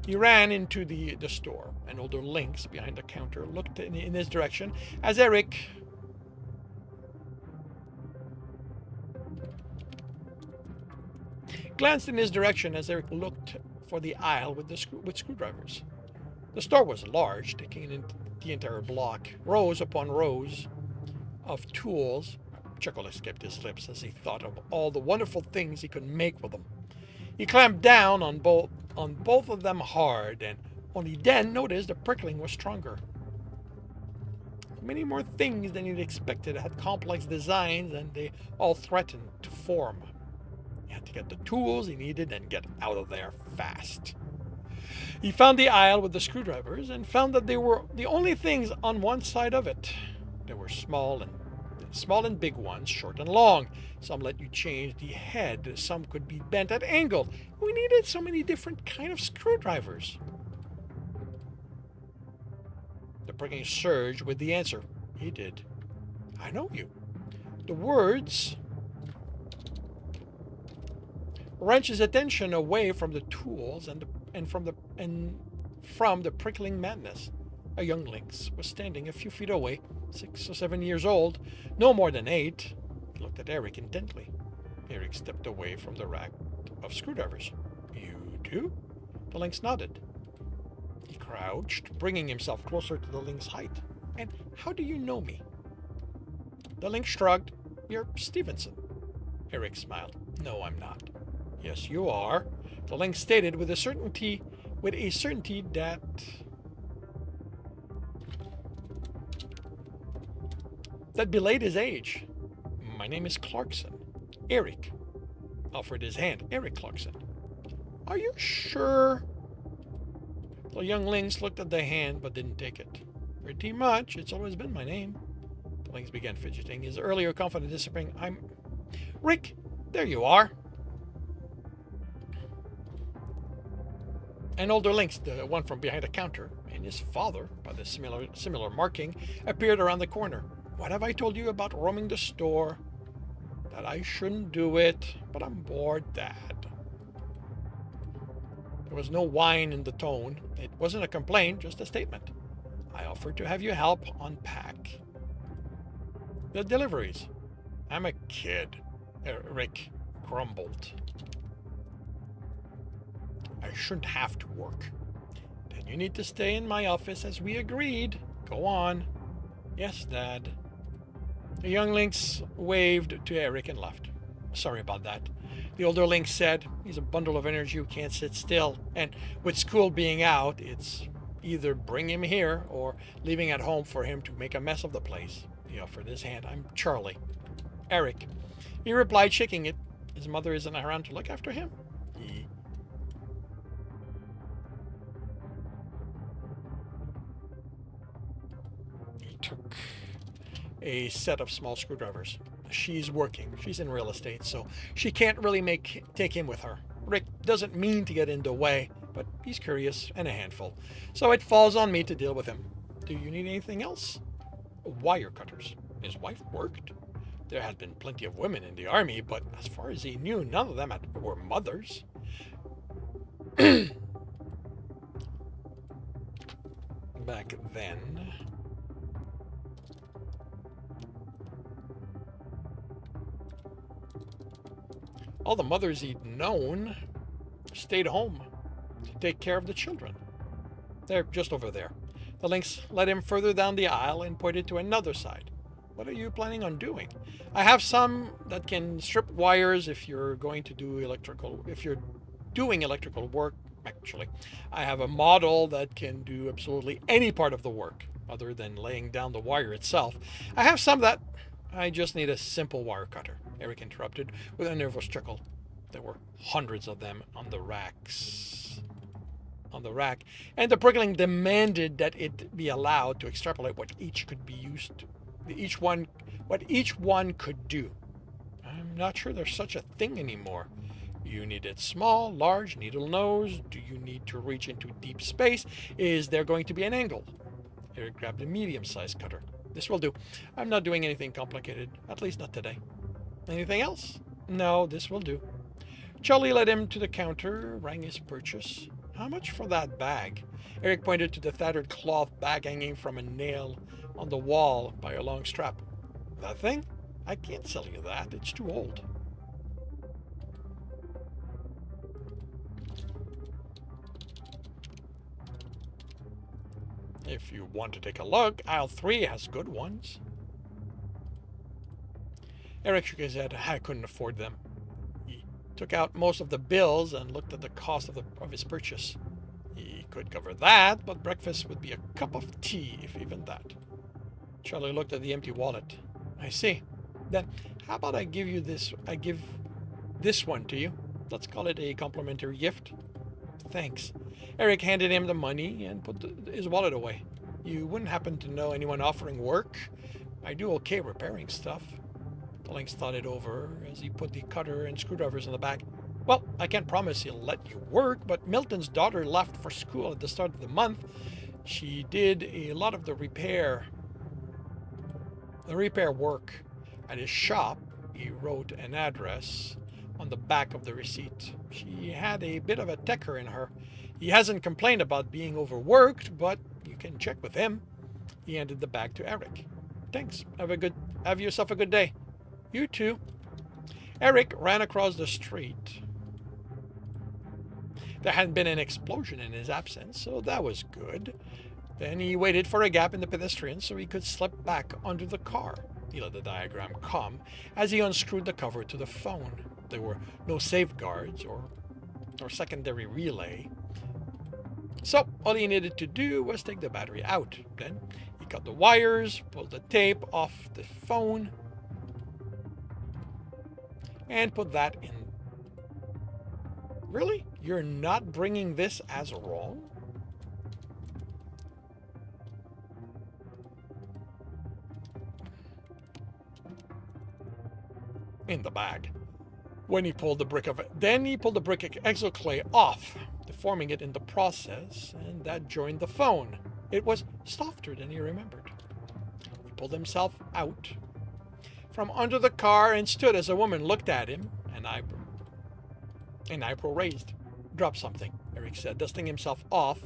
He ran into the store. An older lynx behind the counter looked in his direction as Eric glanced in his direction as Eric looked for the aisle with screwdrivers. The store was large, taking in the entire block, rows upon rows of tools. Chuckle escaped his lips as he thought of all the wonderful things he could make with them. He clamped down on both of them hard, and only then noticed the prickling was stronger. Many more things than he'd expected had complex designs, and they all threatened to form. He had to get the tools he needed and get out of there fast. He found the aisle with the screwdrivers and found that they were the only things on one side of it. There were small and big ones, short and long. Some let you change the head, some could be bent at angle. We needed so many different kind of screwdrivers. The prickling surged with the answer. He did. I know you. The words wrenched his attention away from the tools and from the prickling madness. A young lynx was standing a few feet away, 6 or 7 years old, no more than 8. He looked at Eric intently. Eric stepped away from the rack of screwdrivers. You do? The lynx nodded. He crouched, bringing himself closer to the lynx's height. And how do you know me? The lynx shrugged. You're Stevenson. Eric smiled. No, I'm not. Yes, you are. The lynx stated with a certainty that belayed his age. My name is Clarkson. Eric offered his hand. Eric Clarkson. Are you sure? The young lynx looked at the hand but didn't take it. Pretty much. It's always been my name. The lynx began fidgeting, his earlier confidence disappearing. I'm Rick. There you are. An older lynx, the one from behind the counter, and his father, by the similar marking, appeared around the corner. What have I told you about roaming the store? That I shouldn't do it, but I'm bored, Dad. There was no whine in the tone. It wasn't a complaint, just a statement. I offered to have you help unpack the deliveries. I'm a kid, Rick grumbled. I shouldn't have to work. Then you need to stay in my office as we agreed. Go on. Yes, Dad. The young lynx waved to Eric and left. Sorry about that. The older lynx said, he's a bundle of energy who can't sit still. And with school being out, it's either bring him here or leaving at home for him to make a mess of the place. He offered his hand. I'm Charlie. Eric. He replied, shaking it. His mother isn't around to look after him. He took a set of small screwdrivers. She's working. She's in real estate, so she can't really take him with her. Rick doesn't mean to get in the way, but he's curious and a handful. So it falls on me to deal with him. Do you need anything else? Wire cutters. His wife worked. There had been plenty of women in the army, but as far as he knew, none of them were mothers. Back then. All the mothers he'd known stayed home to take care of the children. They're just over there. The lynx led him further down the aisle and pointed to another side. What are you planning on doing? I have some that can strip wires if you're going to do if you're doing electrical work, actually. I have a model that can do absolutely any part of the work other than laying down the wire itself. I have some that I just need a simple wire cutter. Eric interrupted with a nervous chuckle. There were hundreds of them on the rack, and the prickling demanded that it be allowed to extrapolate what each one could do. I'm not sure there's such a thing anymore. You need it small, large, needle nose. Do you need to reach into deep space? Is there going to be an angle? Eric grabbed a medium-sized cutter. This will do. I'm not doing anything complicated, at least not today. Anything else? No, this will do. Charlie led him to the counter, rang his purchase. How much for that bag? Eric pointed to the tattered cloth bag hanging from a nail on the wall by a long strap. That thing? I can't sell you that. It's too old. If you want to take a look, aisle 3 has good ones. Eric shook his head. I couldn't afford them. He took out most of the bills and looked at the cost of his purchase. He could cover that, but breakfast would be a cup of tea, if even that. Charlie looked at the empty wallet. I see. Then how about I give this one to you? Let's call it a complimentary gift. Thanks. Eric handed him the money and put his wallet away. You wouldn't happen to know anyone offering work? I do okay repairing stuff. Billings thought it over as he put the cutter and screwdrivers in the back. Well, I can't promise he'll let you work, but Milton's daughter left for school at the start of the month. She did a lot of the repair work at his shop. He wrote an address on the back of the receipt. She had a bit of a techer in her. He hasn't complained about being overworked, but you can check with him. He handed the bag to Eric. Thanks. Have yourself a good day. You too. Eric ran across the street. There hadn't been an explosion in his absence, so that was good. Then he waited for a gap in the pedestrian so he could slip back under the car. He let the diagram come as he unscrewed the cover to the phone. There were no safeguards or secondary relay. So all he needed to do was take the battery out. Then he cut the wires, pulled the tape off the phone, and put that in. Really? You're not bringing this as wrong? In the bag. Then he pulled the brick of exoclay off, deforming it in the process, and that joined the phone. It was softer than he remembered. He pulled himself out from under the car and stood as a woman looked at him, an eyebrow raised. Drop something, Eric said, dusting himself off,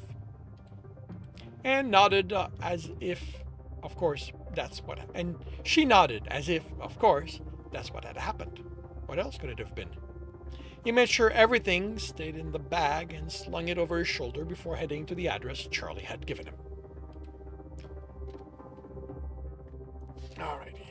and nodded as if, of course, that's what. And she nodded as if, of course, that's what had happened. What else could it have been? He made sure everything stayed in the bag and slung it over his shoulder before heading to the address Charlie had given him. Alrighty.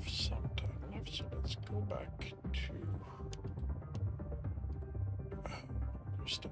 some time left, so let's go back to step.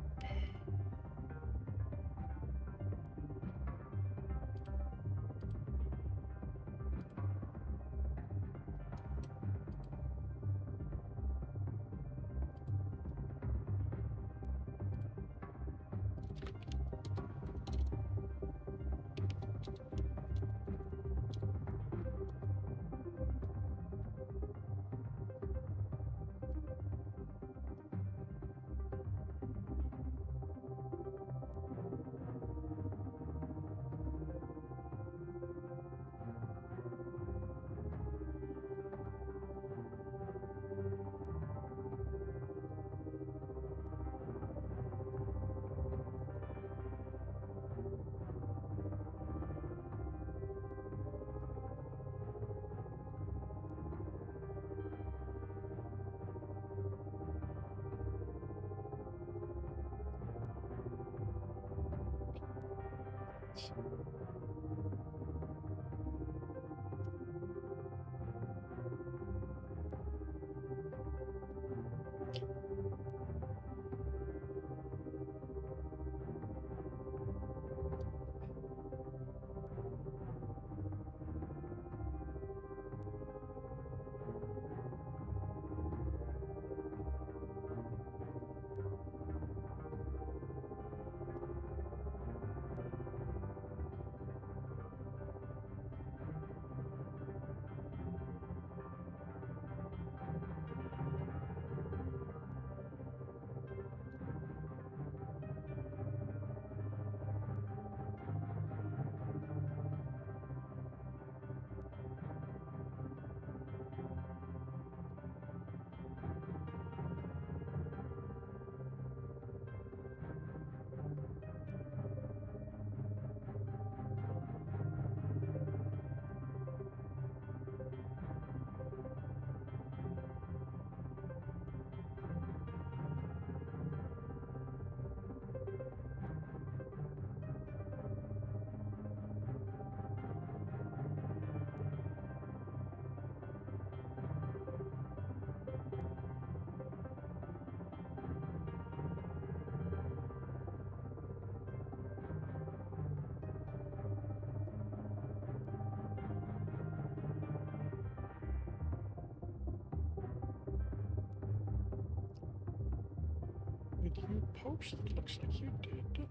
Did you post? It looks like you did.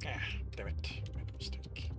Ah, damn it. Made a mistake.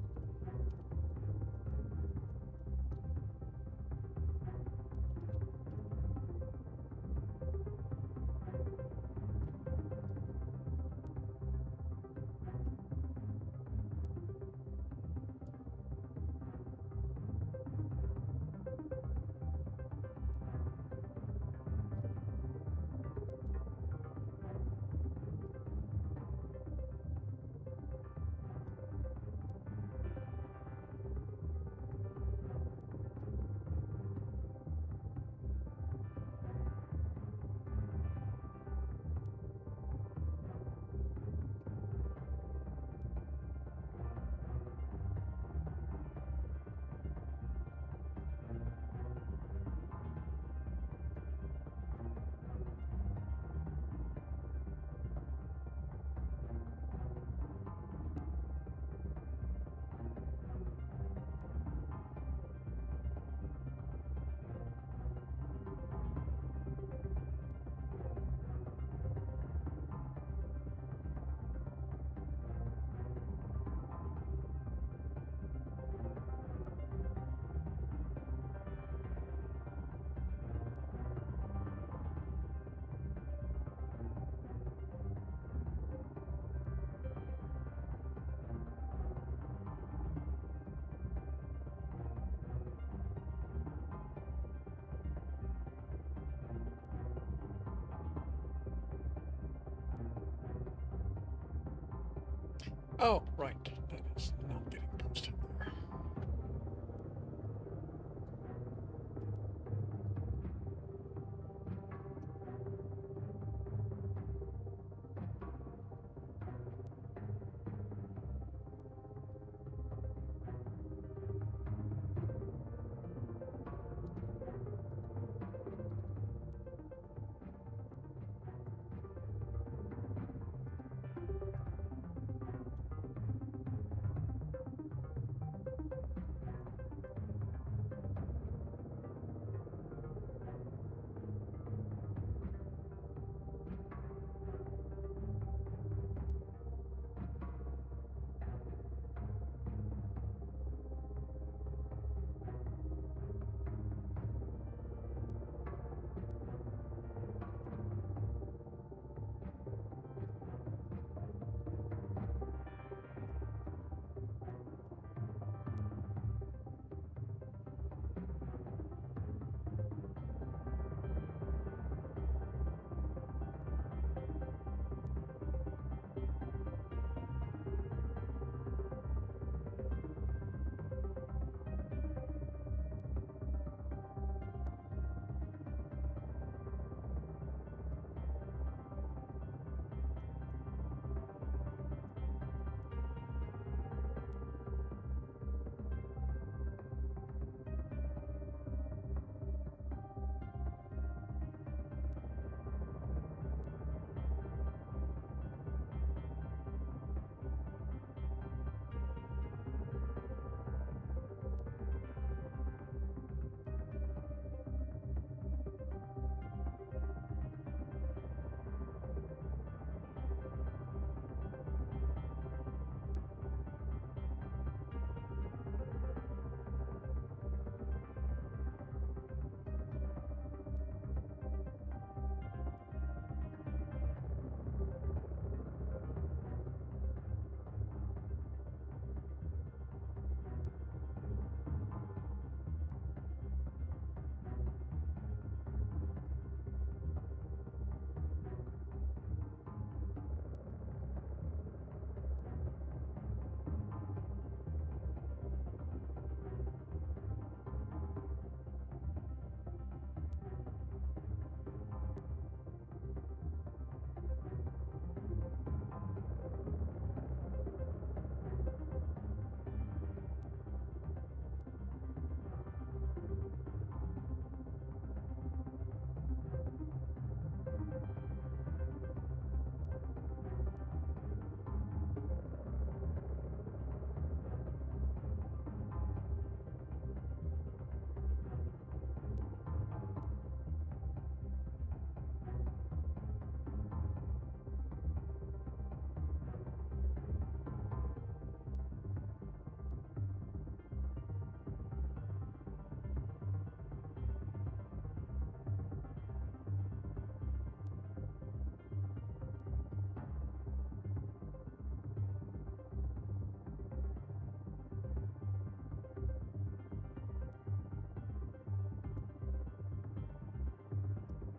Oh, right. That is not getting posted there.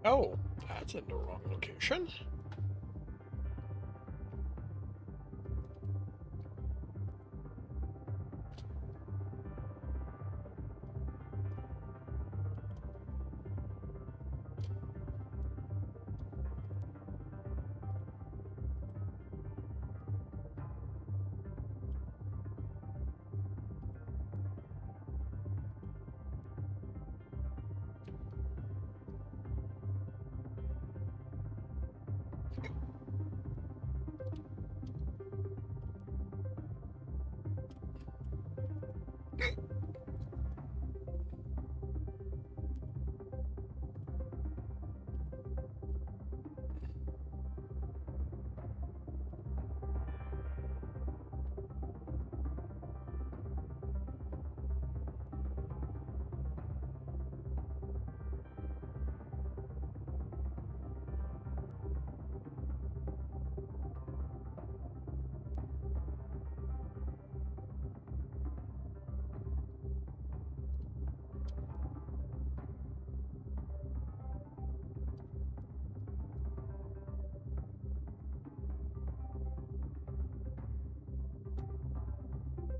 Oh, that's in the wrong location.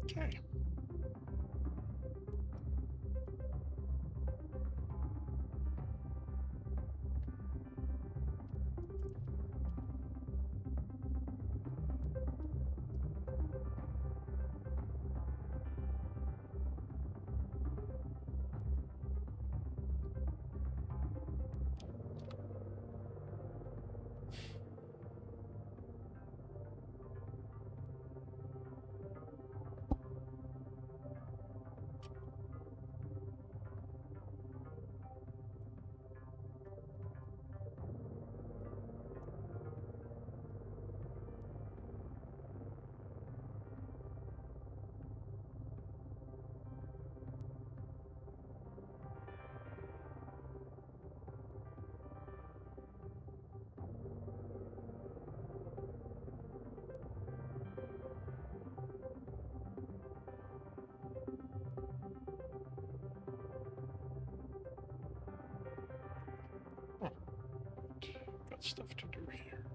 Okay. Oh, got stuff to do here.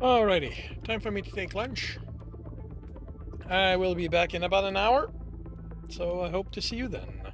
Alrighty, time for me to take lunch. I will be back in about an hour, so I hope to see you then.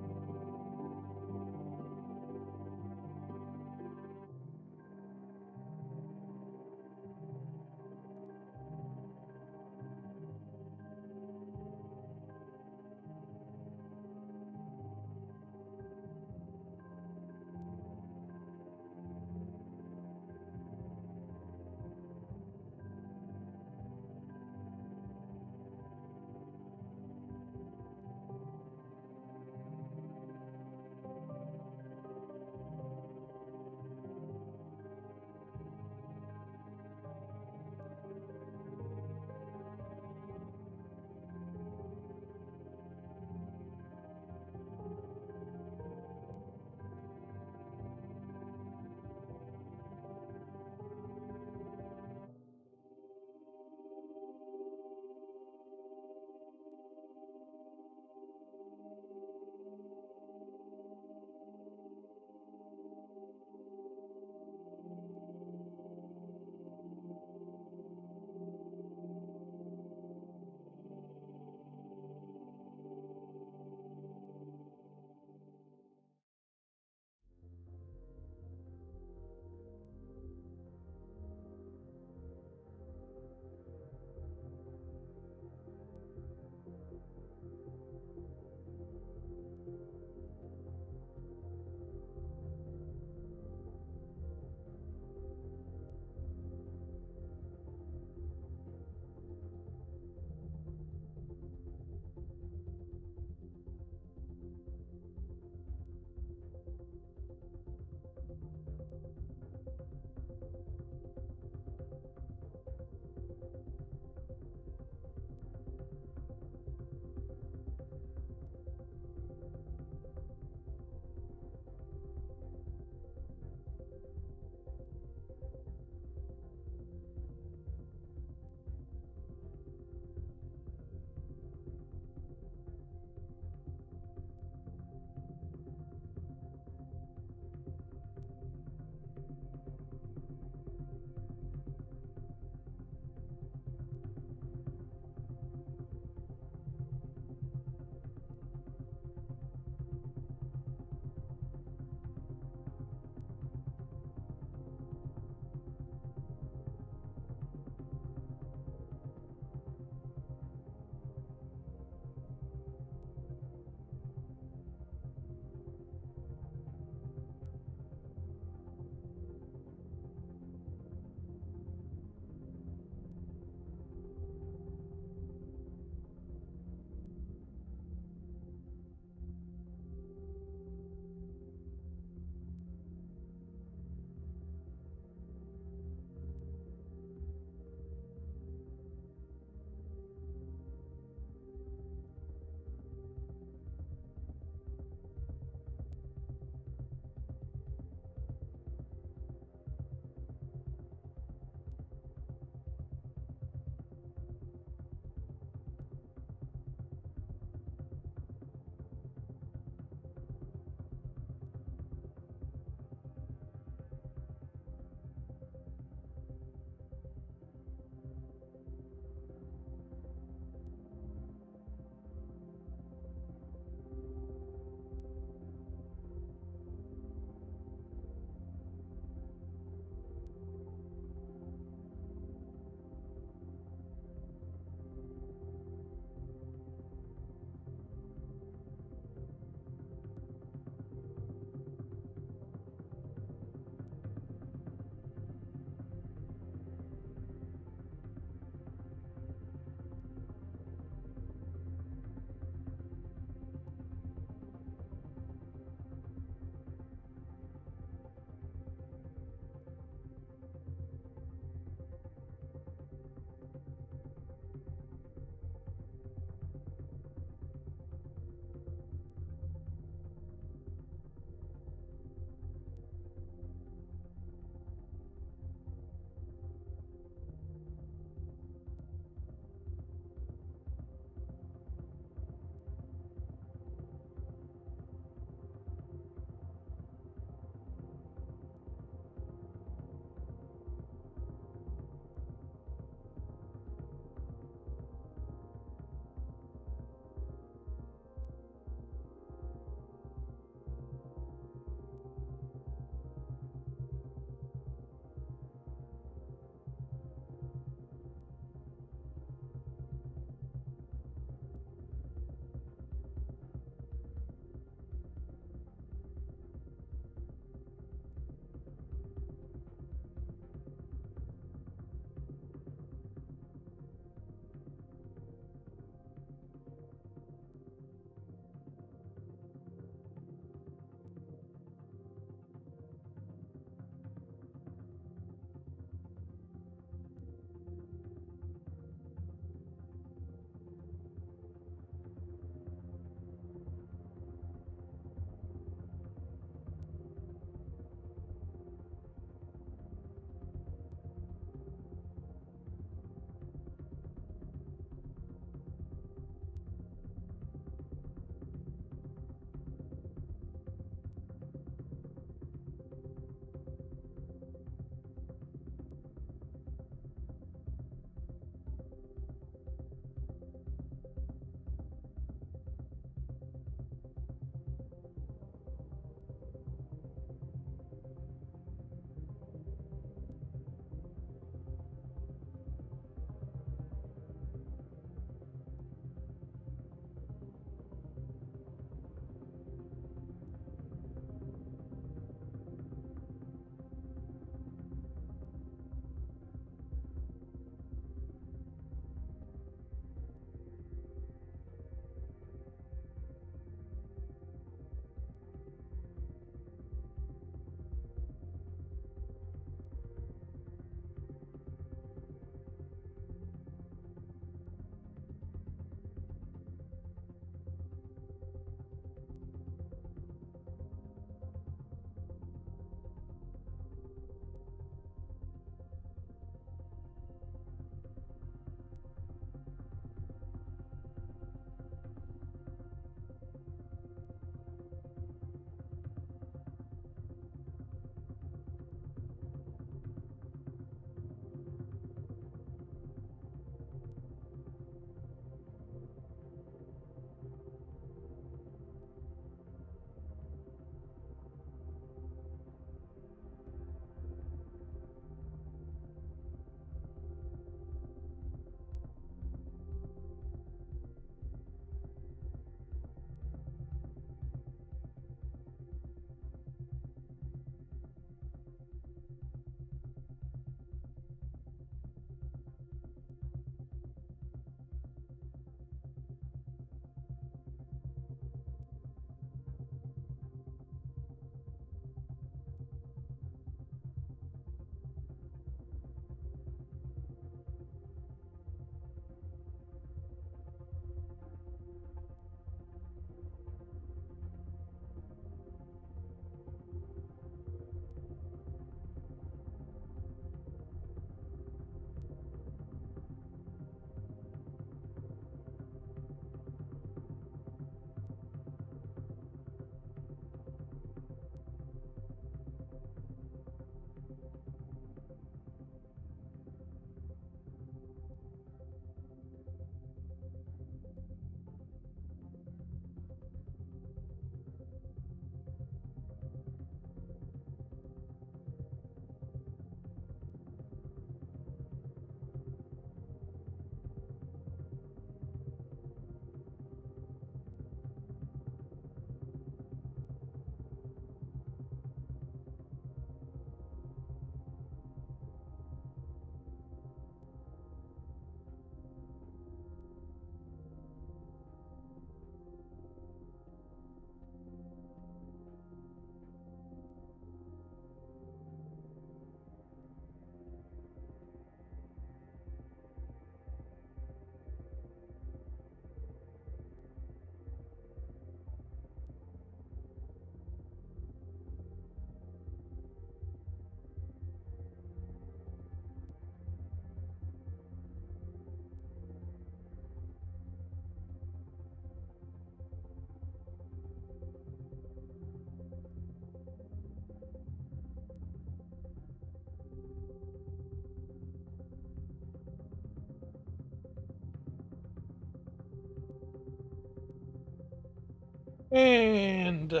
And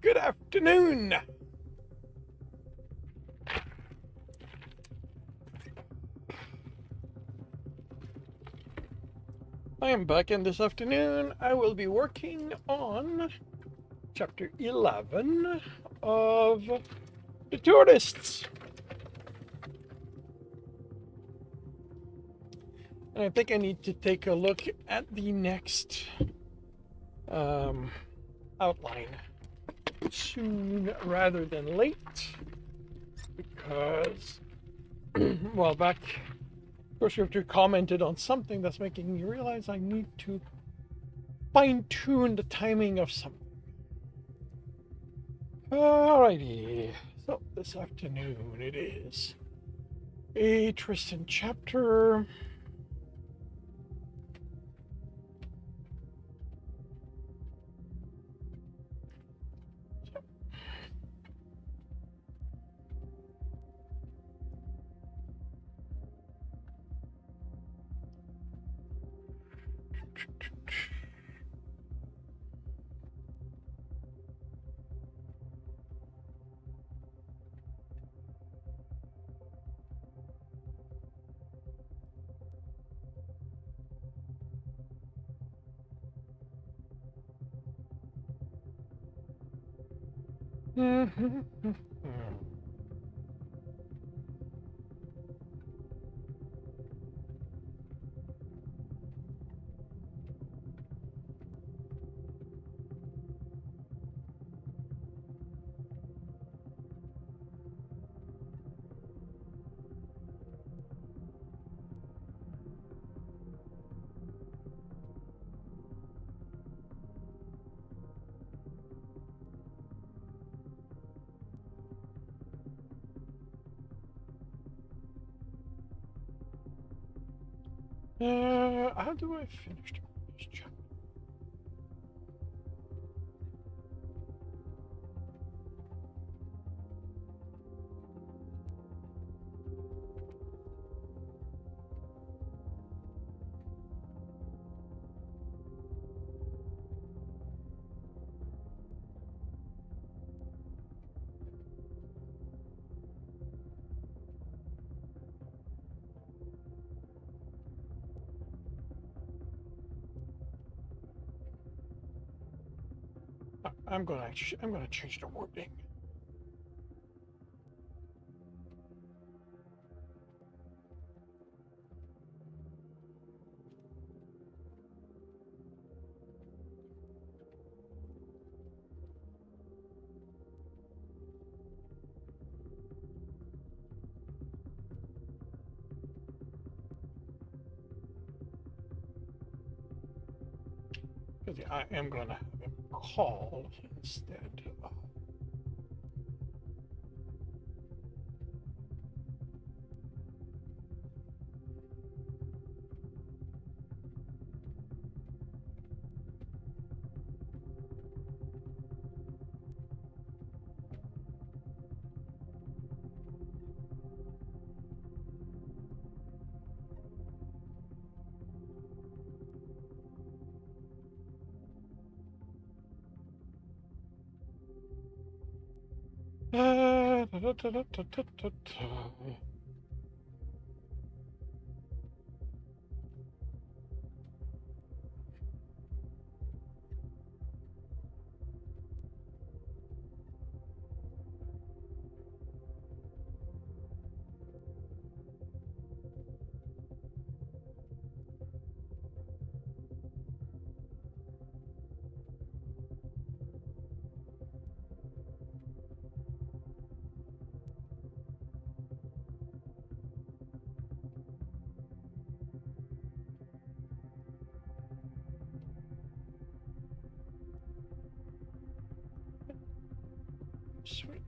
good afternoon. I am back, and this afternoon I will be working on chapter 11 of The Tourists. And I think I need to take a look at the next outline soon rather than late, because, well, back, Course Scripture commented on something that's making me realize I need to fine tune the timing of something. Alrighty, so this afternoon it is a Tristan chapter. How do I finish this chapter? I'm gonna change the wording. Because I am gonna have him call instead of. Da, da, da, da, da, da, da, da. Sweet.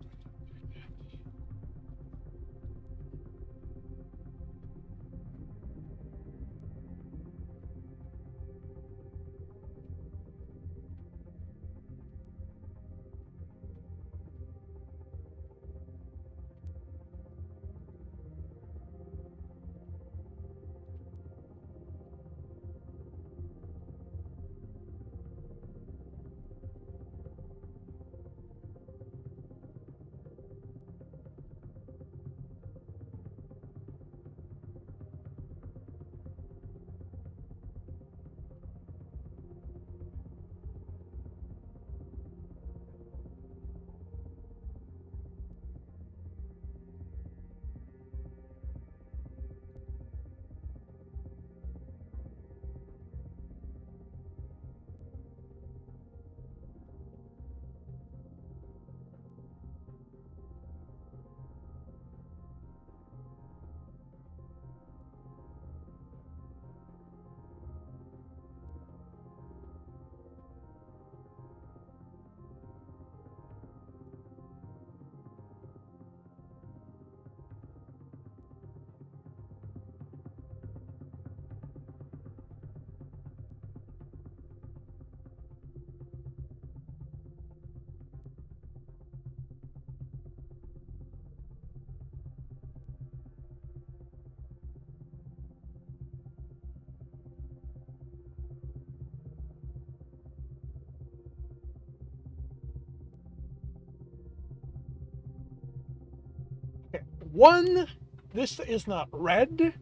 One, this is not red,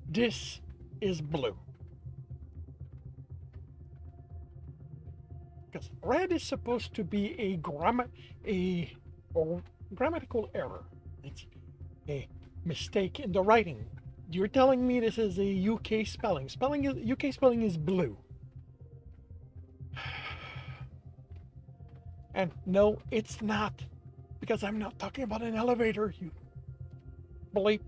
this is blue. Because red is supposed to be a grammatical error. It's a mistake in the writing. You're telling me this is a UK spelling. UK spelling is blue. And no, it's not. Because I'm not talking about an elevator, you bleep.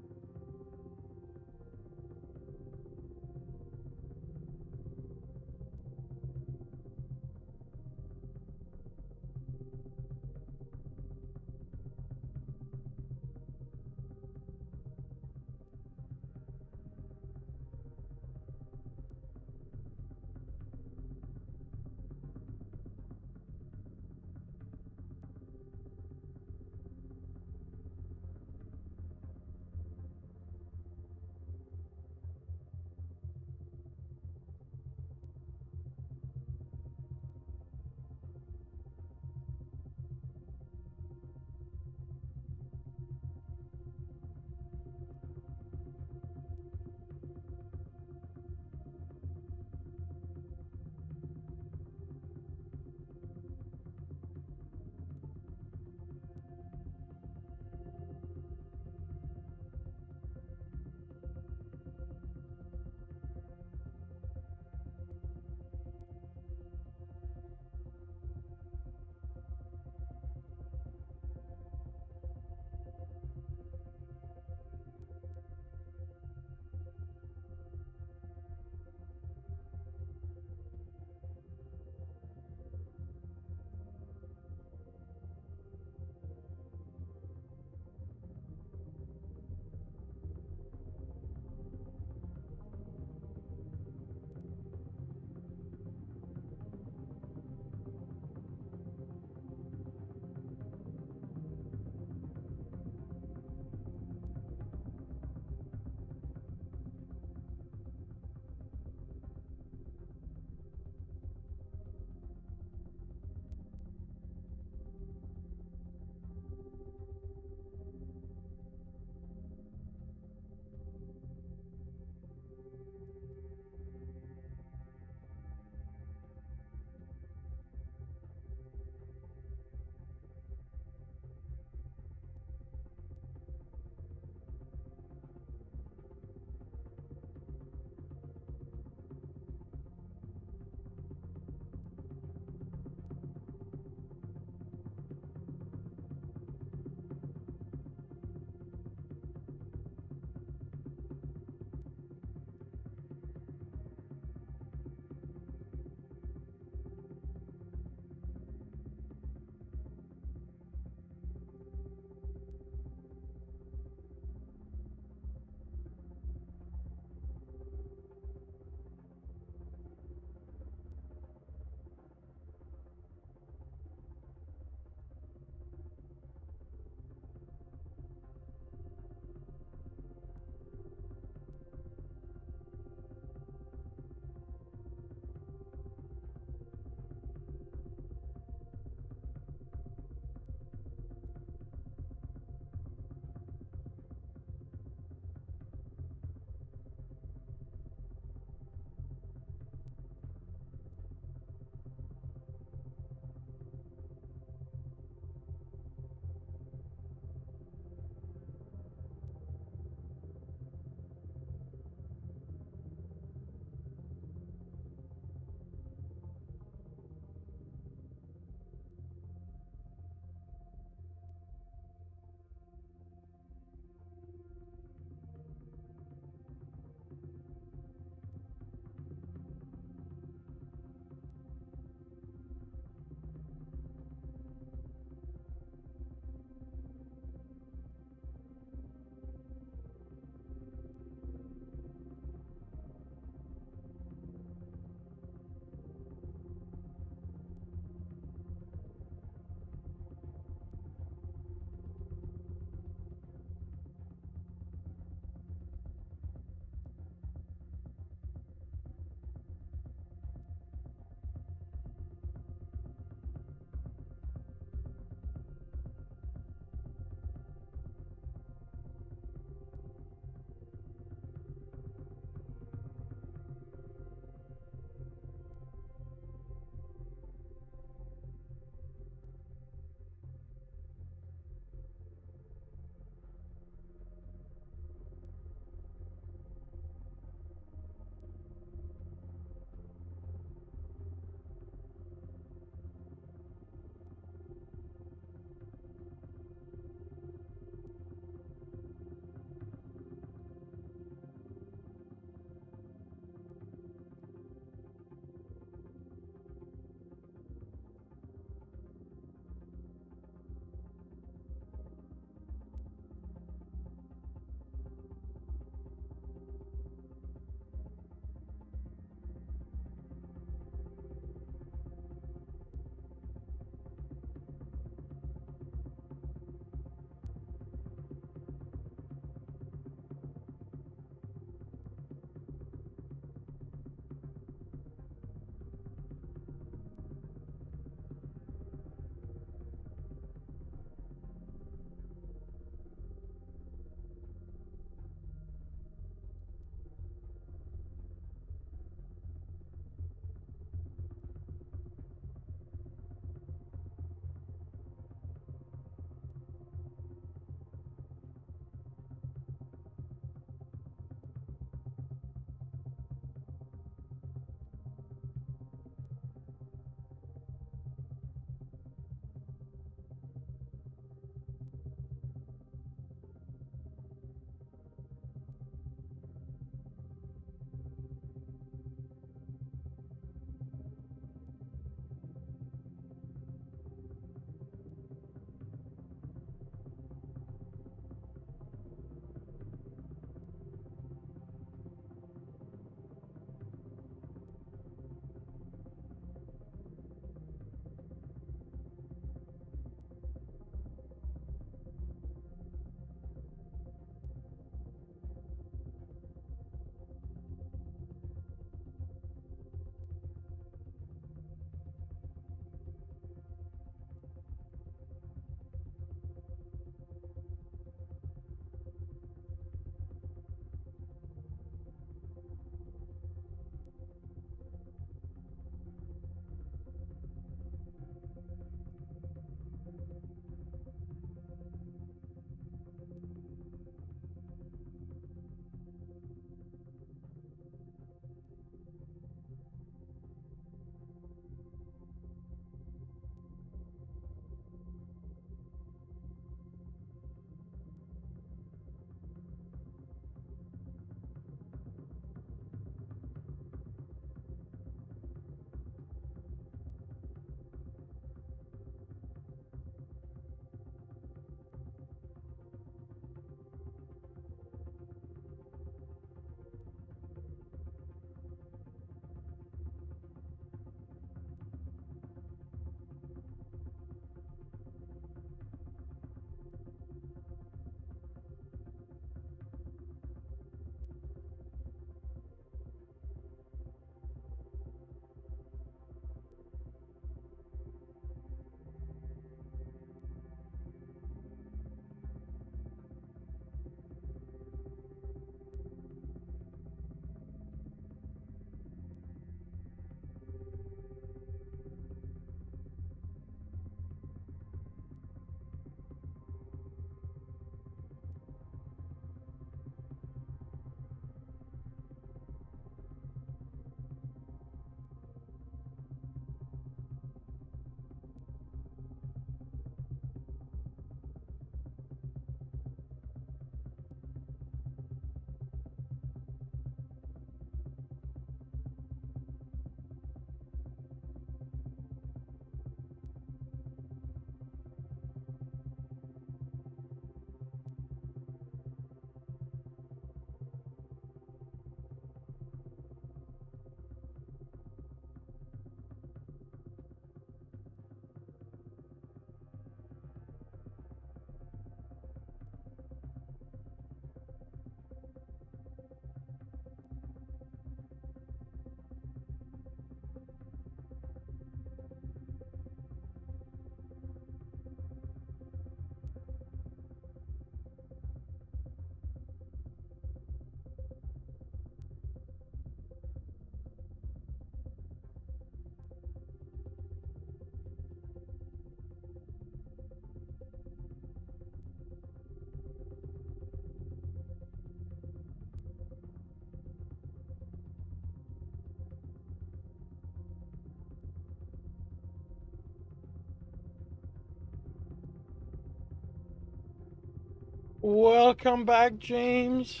Welcome back, James.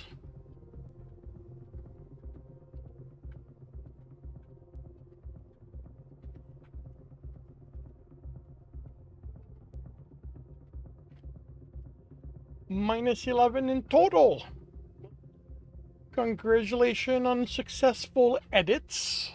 Minus 11 in total. Congratulations on successful edits.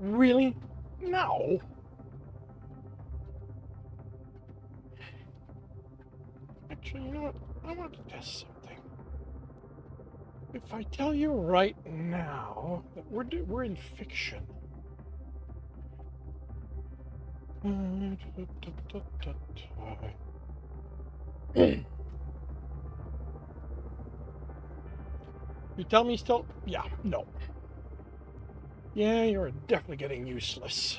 Really? No. Actually, you know what? I want to test something. If I tell you right now that we're in fiction. You tell me still? Yeah, no. Yeah, you're definitely getting useless.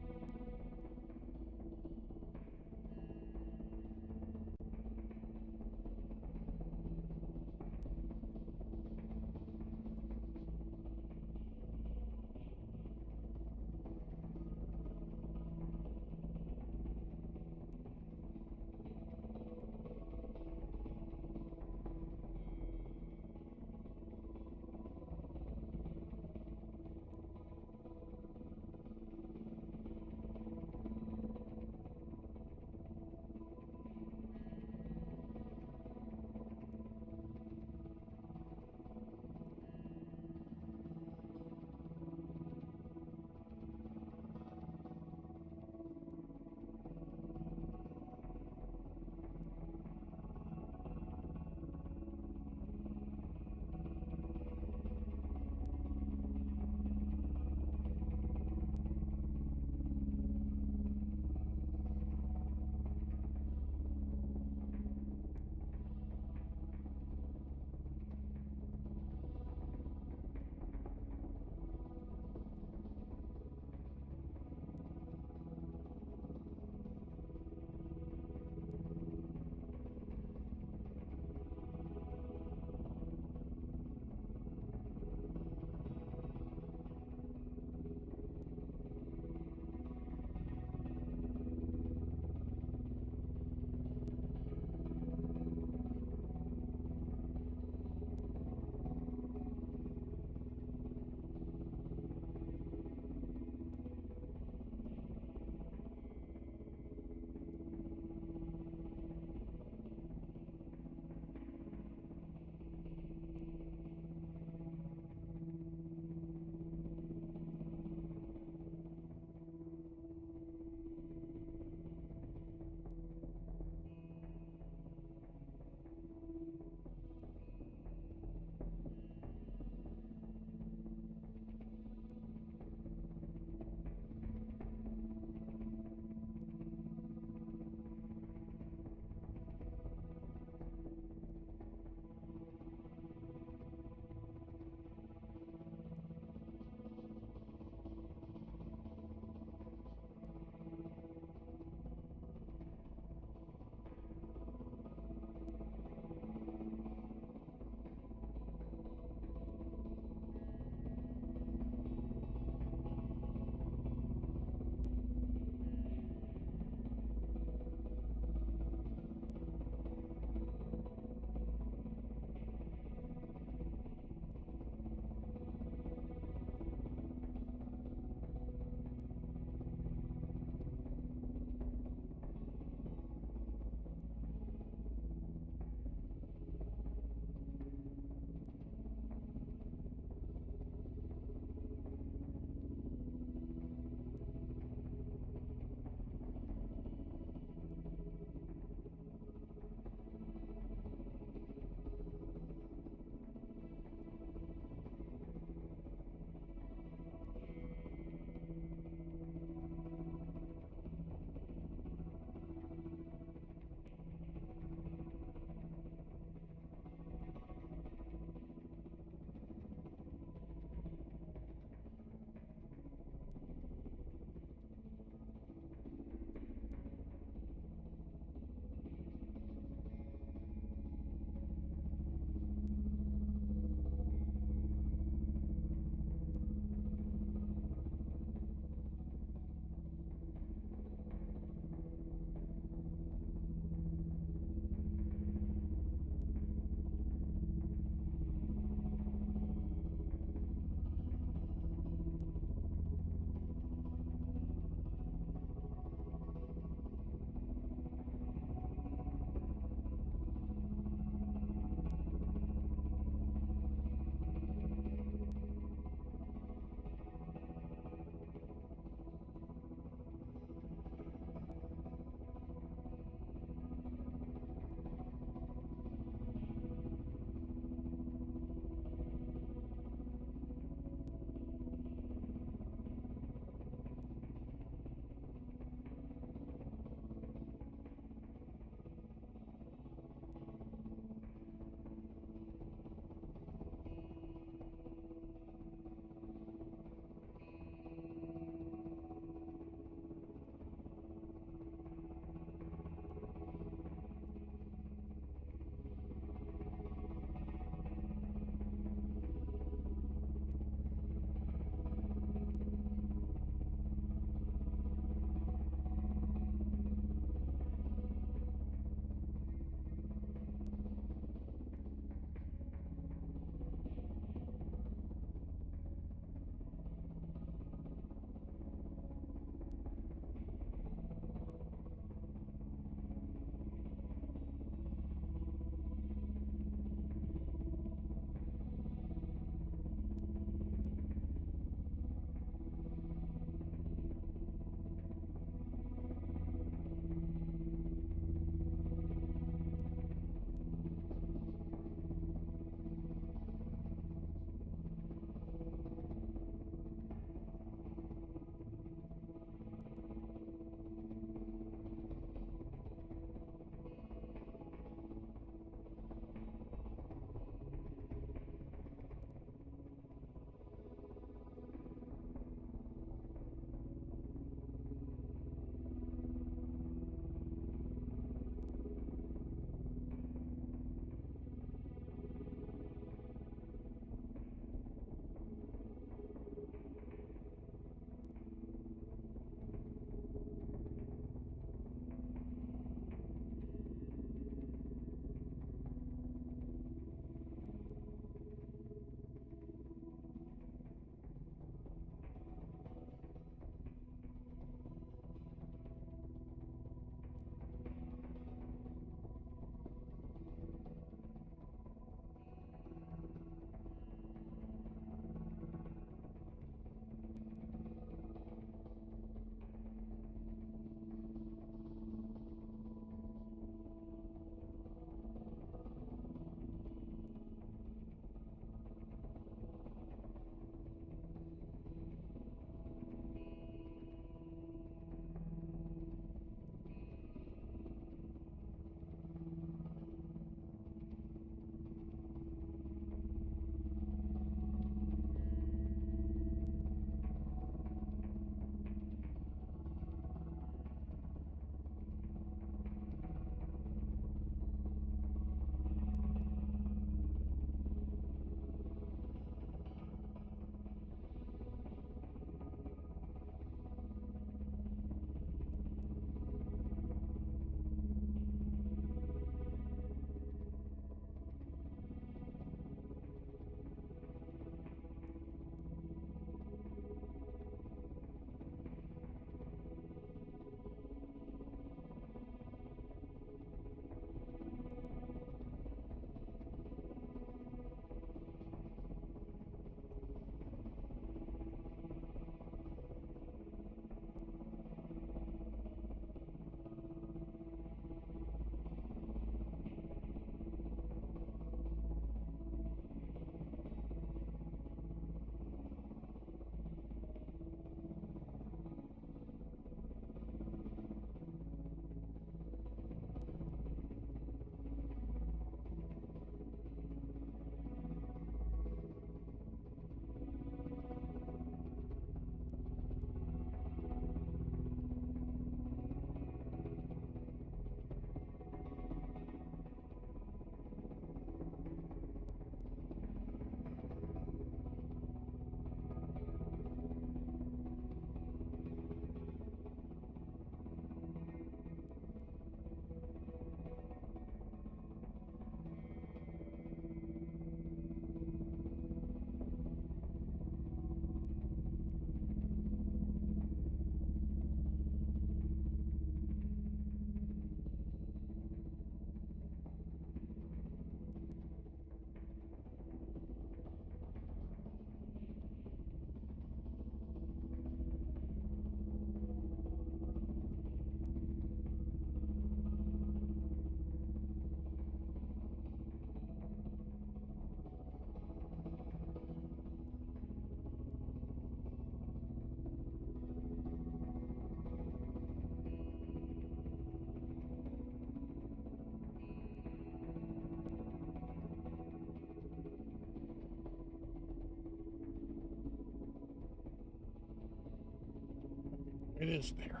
is there?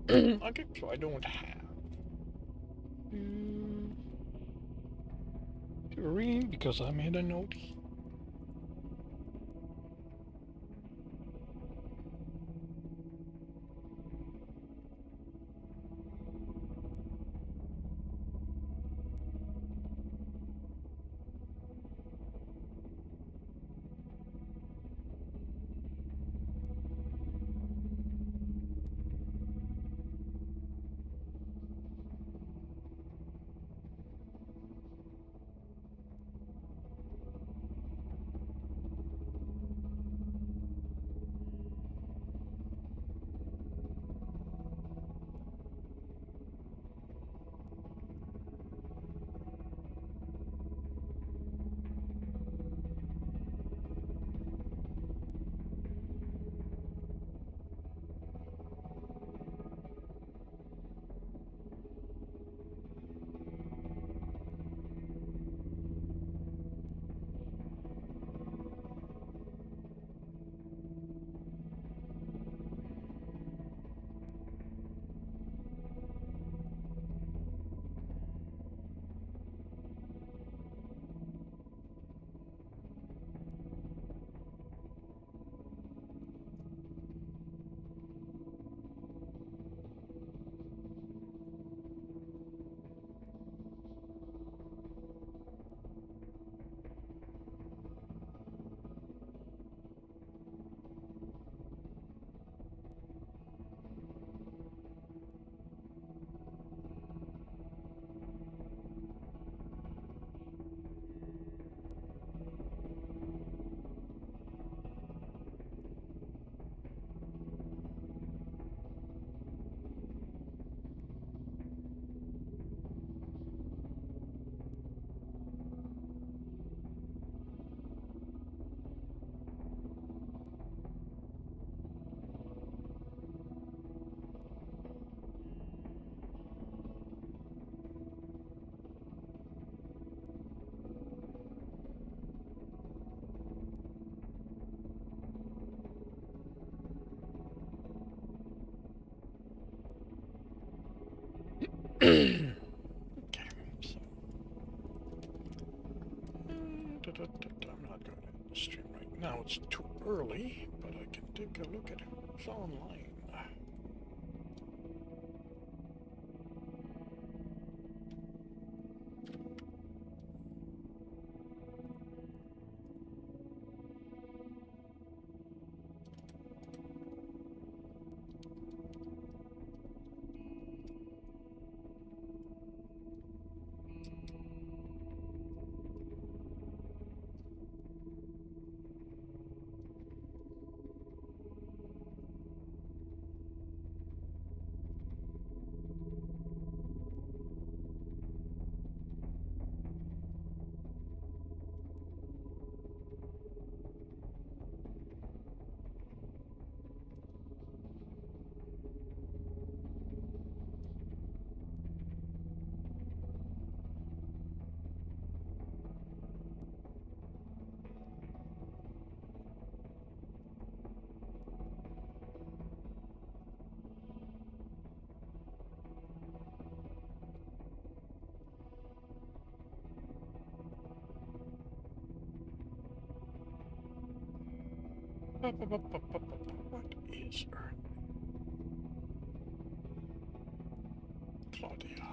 Okay, so I don't have. To read because I made a note. Okay, so I'm not going to end the stream right now. It's too early, but I can take a look at who's online. What is her Claudia?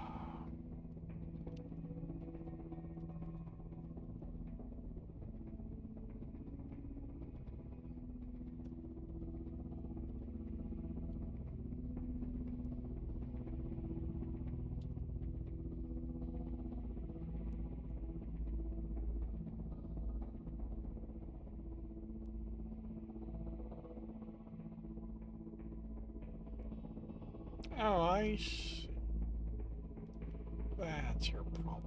Oh, I see. That's your problem.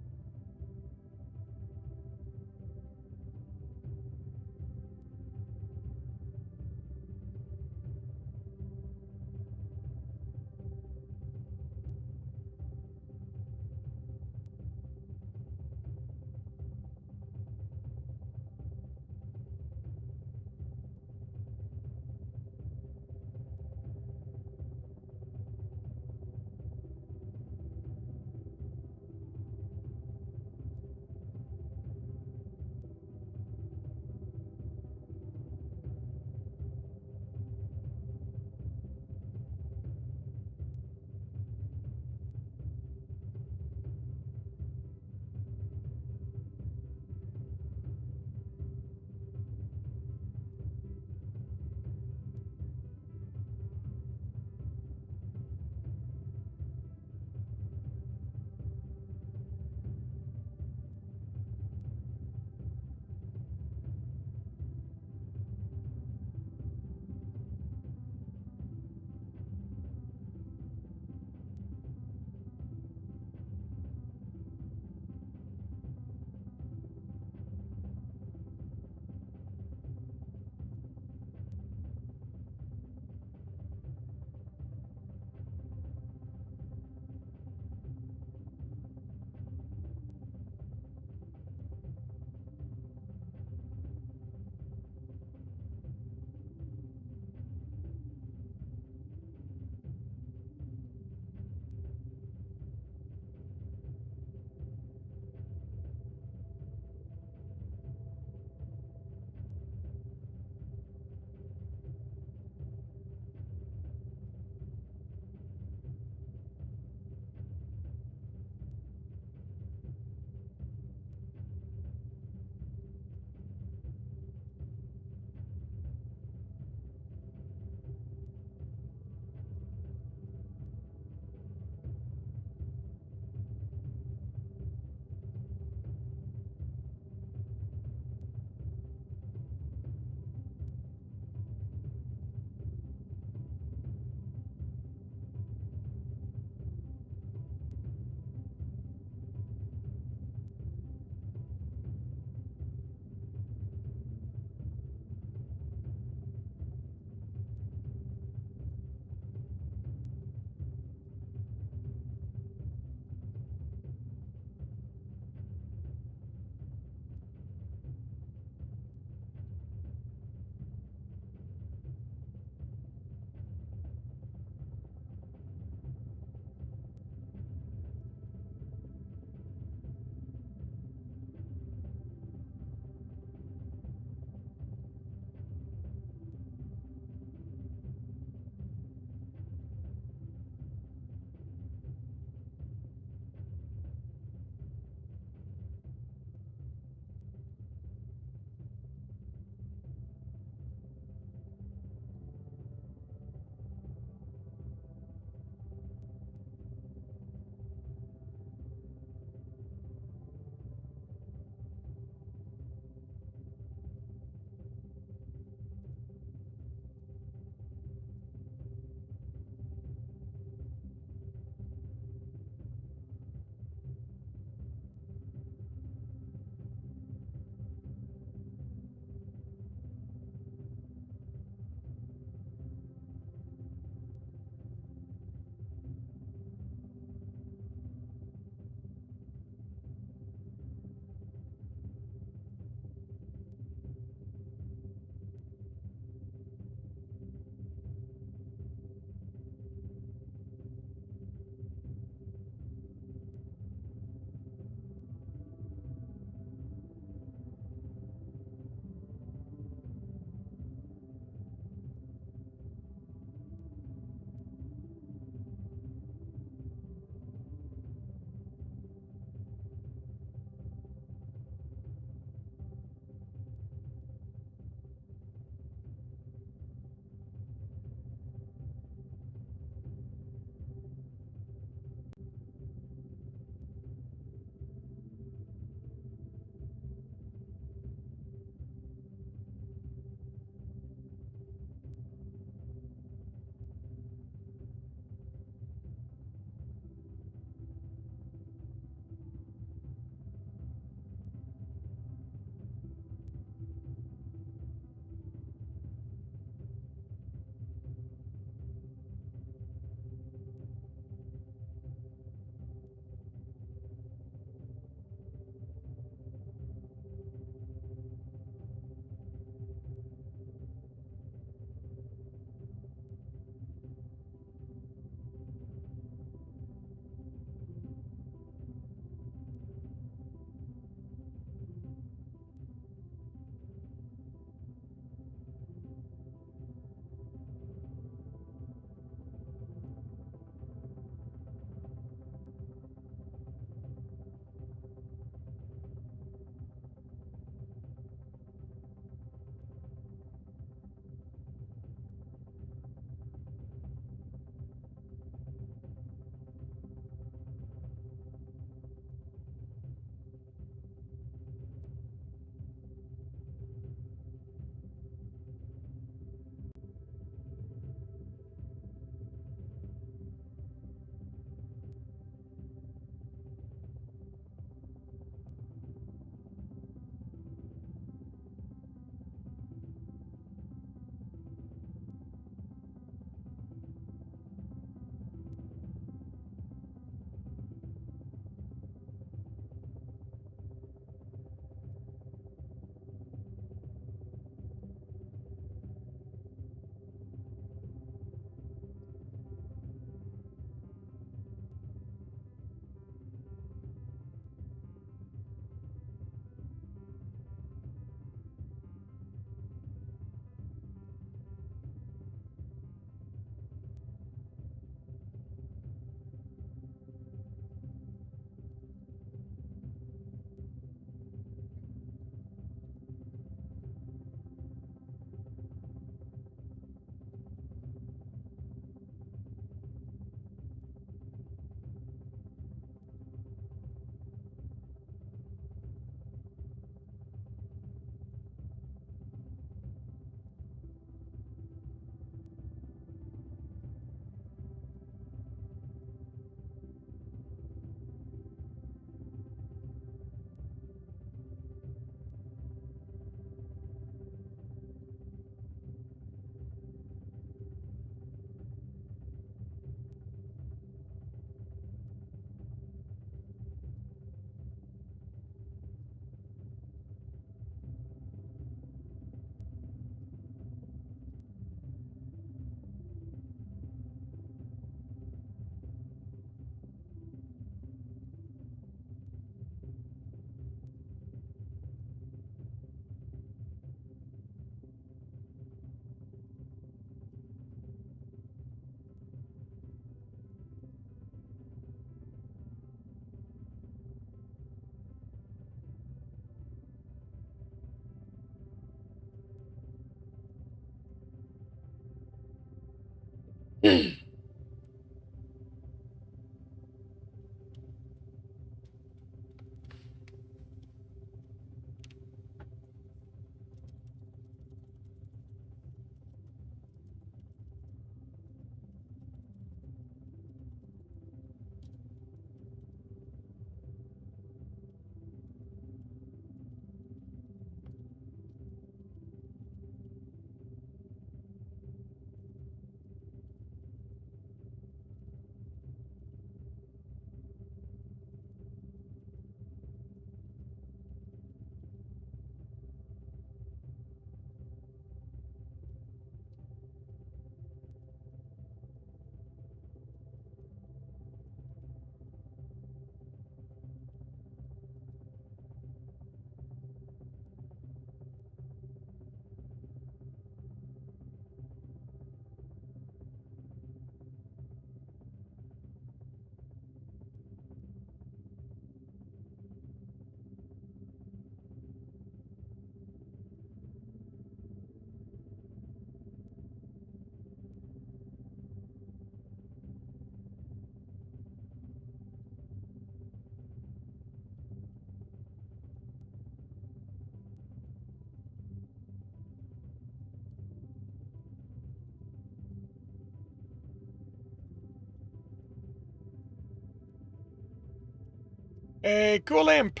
Hey, Cool Imp!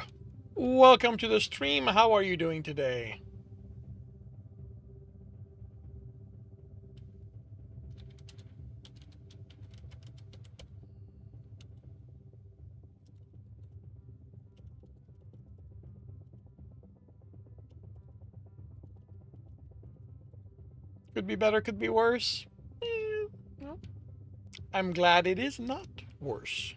Welcome to the stream. How are you doing today? Could be better, could be worse. No. I'm glad it is not worse.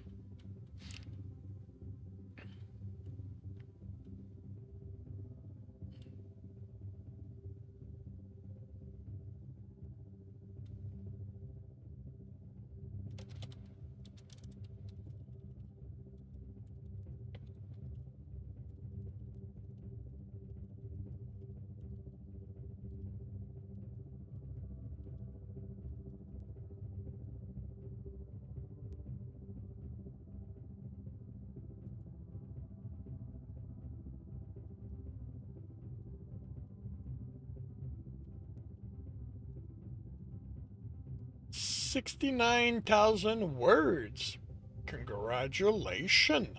$69,000 words. Congratulations.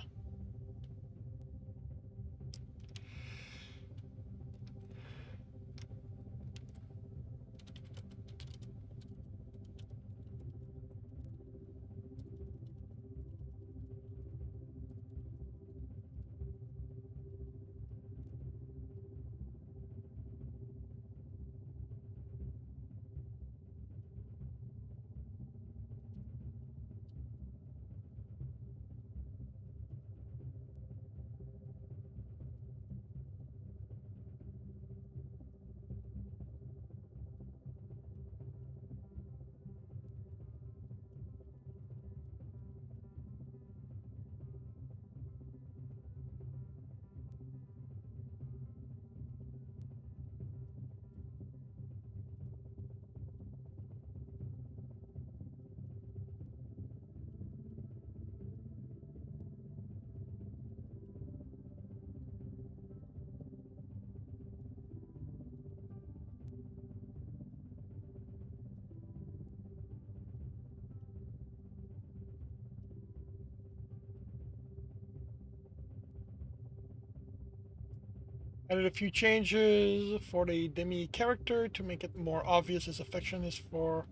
Added a few changes for the Demi character to make it more obvious his affection is for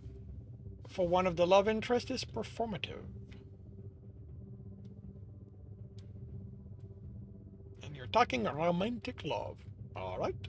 one of the love interests is performative. And you're talking romantic love. Alright.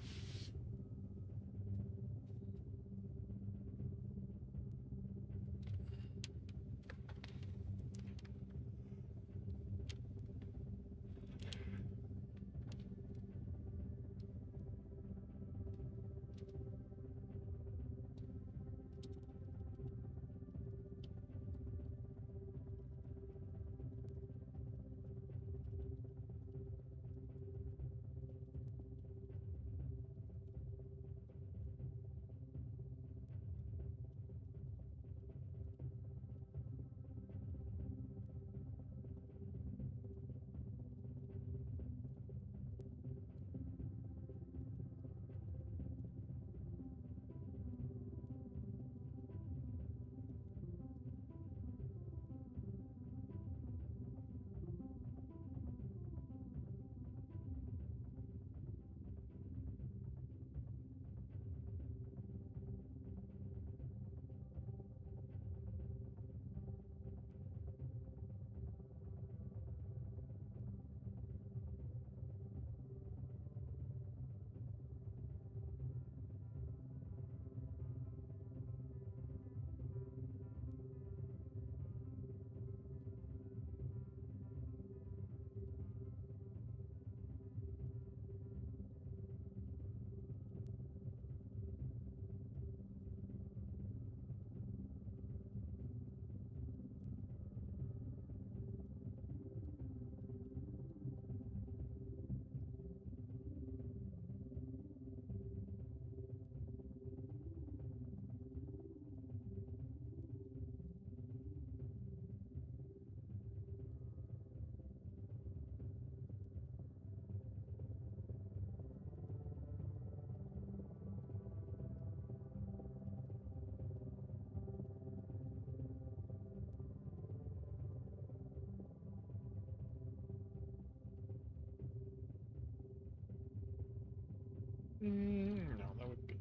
No, that would be.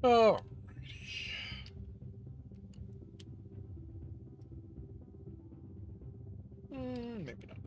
Oh, maybe not.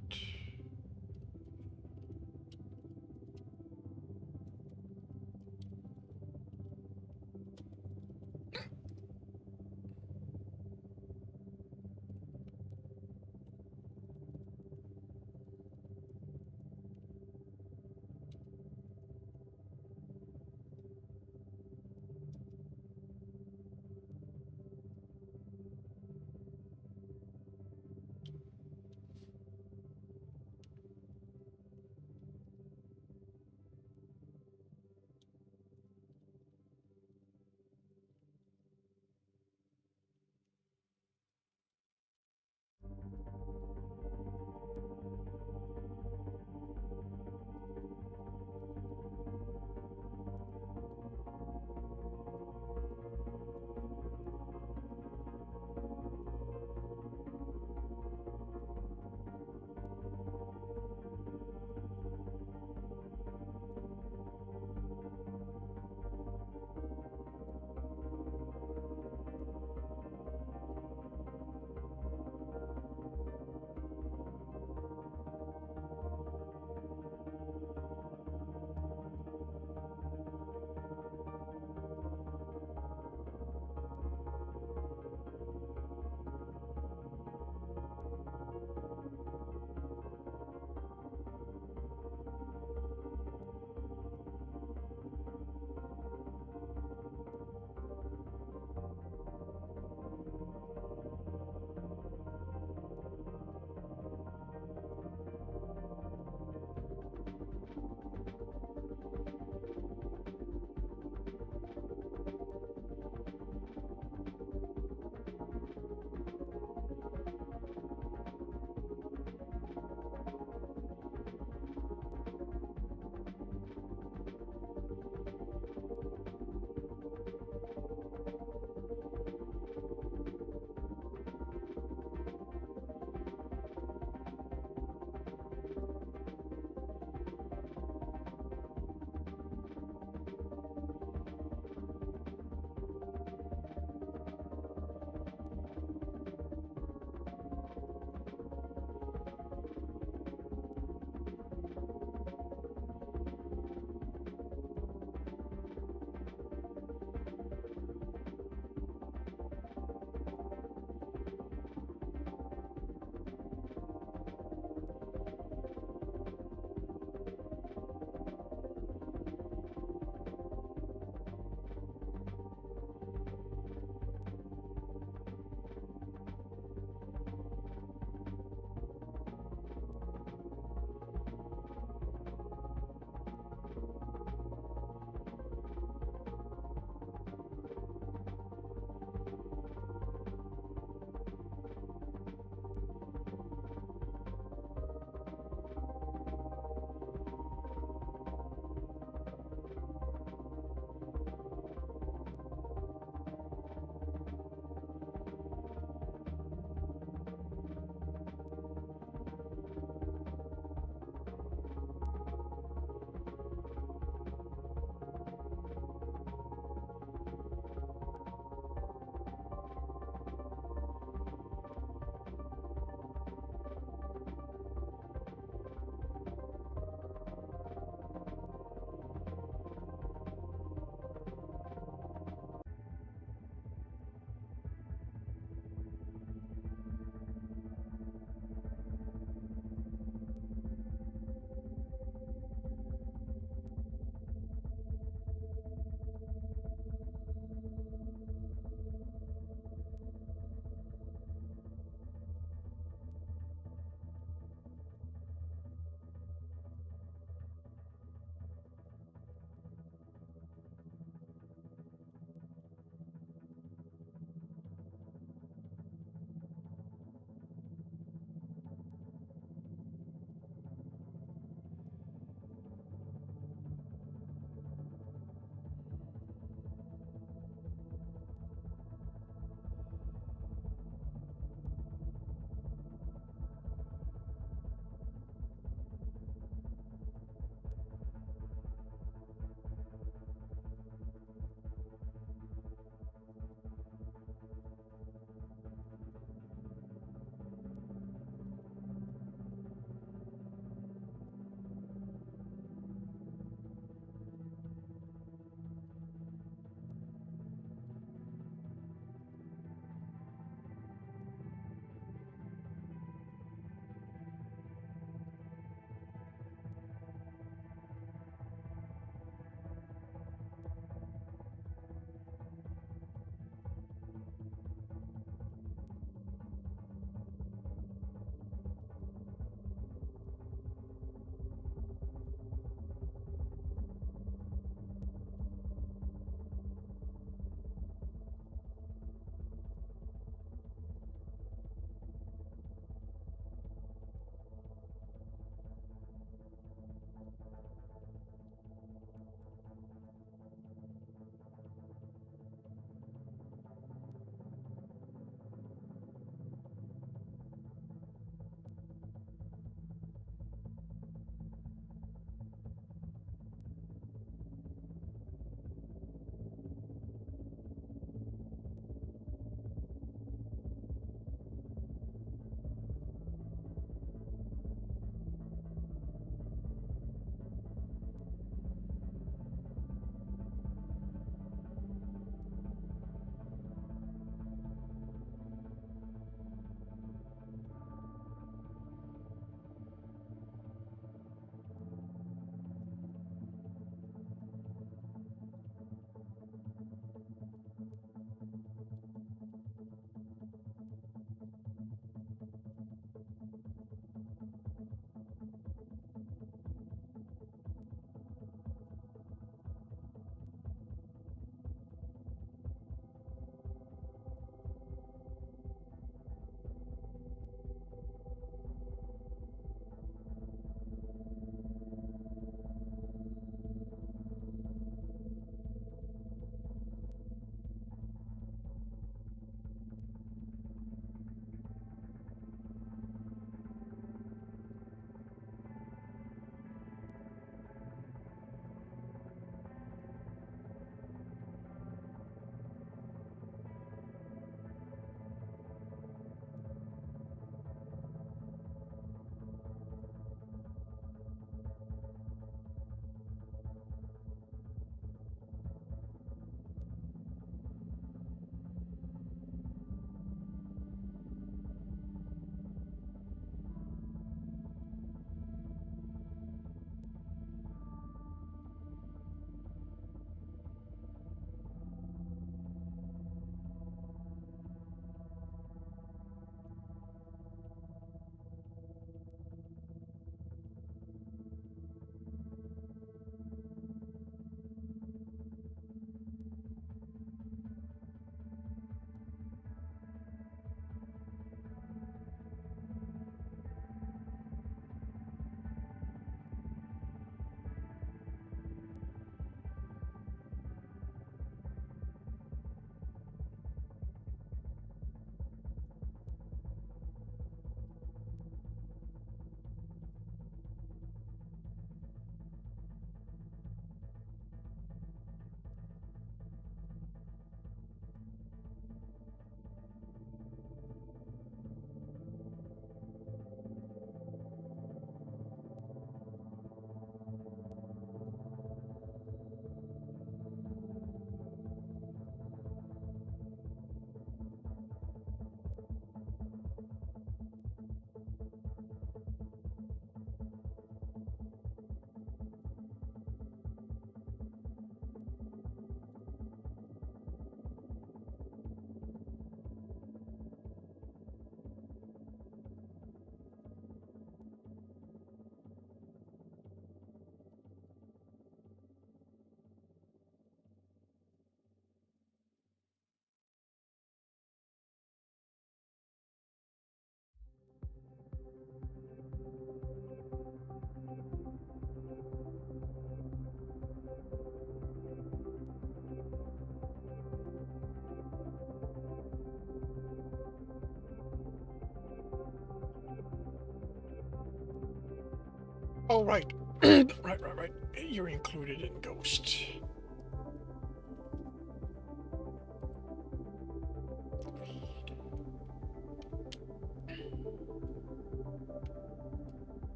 Oh, right. Right. You're included in Ghost.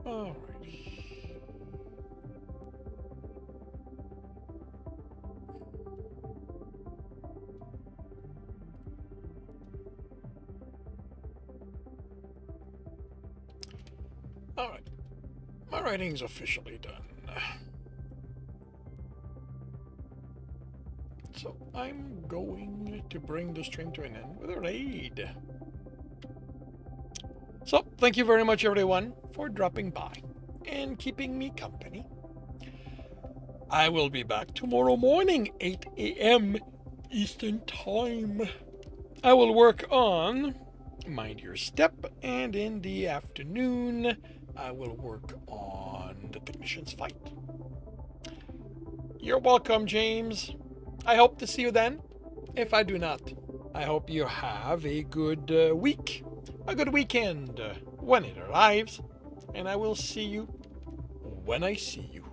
Alrighty. Alright. My writing's officially done. So I'm going to bring the stream to an end with a raid. So thank you very much, everyone, for dropping by and keeping me company. I will be back tomorrow morning, 8 a.m. Eastern Time. I will work on Mind Your Step, and in the afternoon, I will work on the Technician's Fight. You're welcome, James. I hope to see you then. If I do not, I hope you have a good week, a good weekend when it arrives, and I will see you when I see you.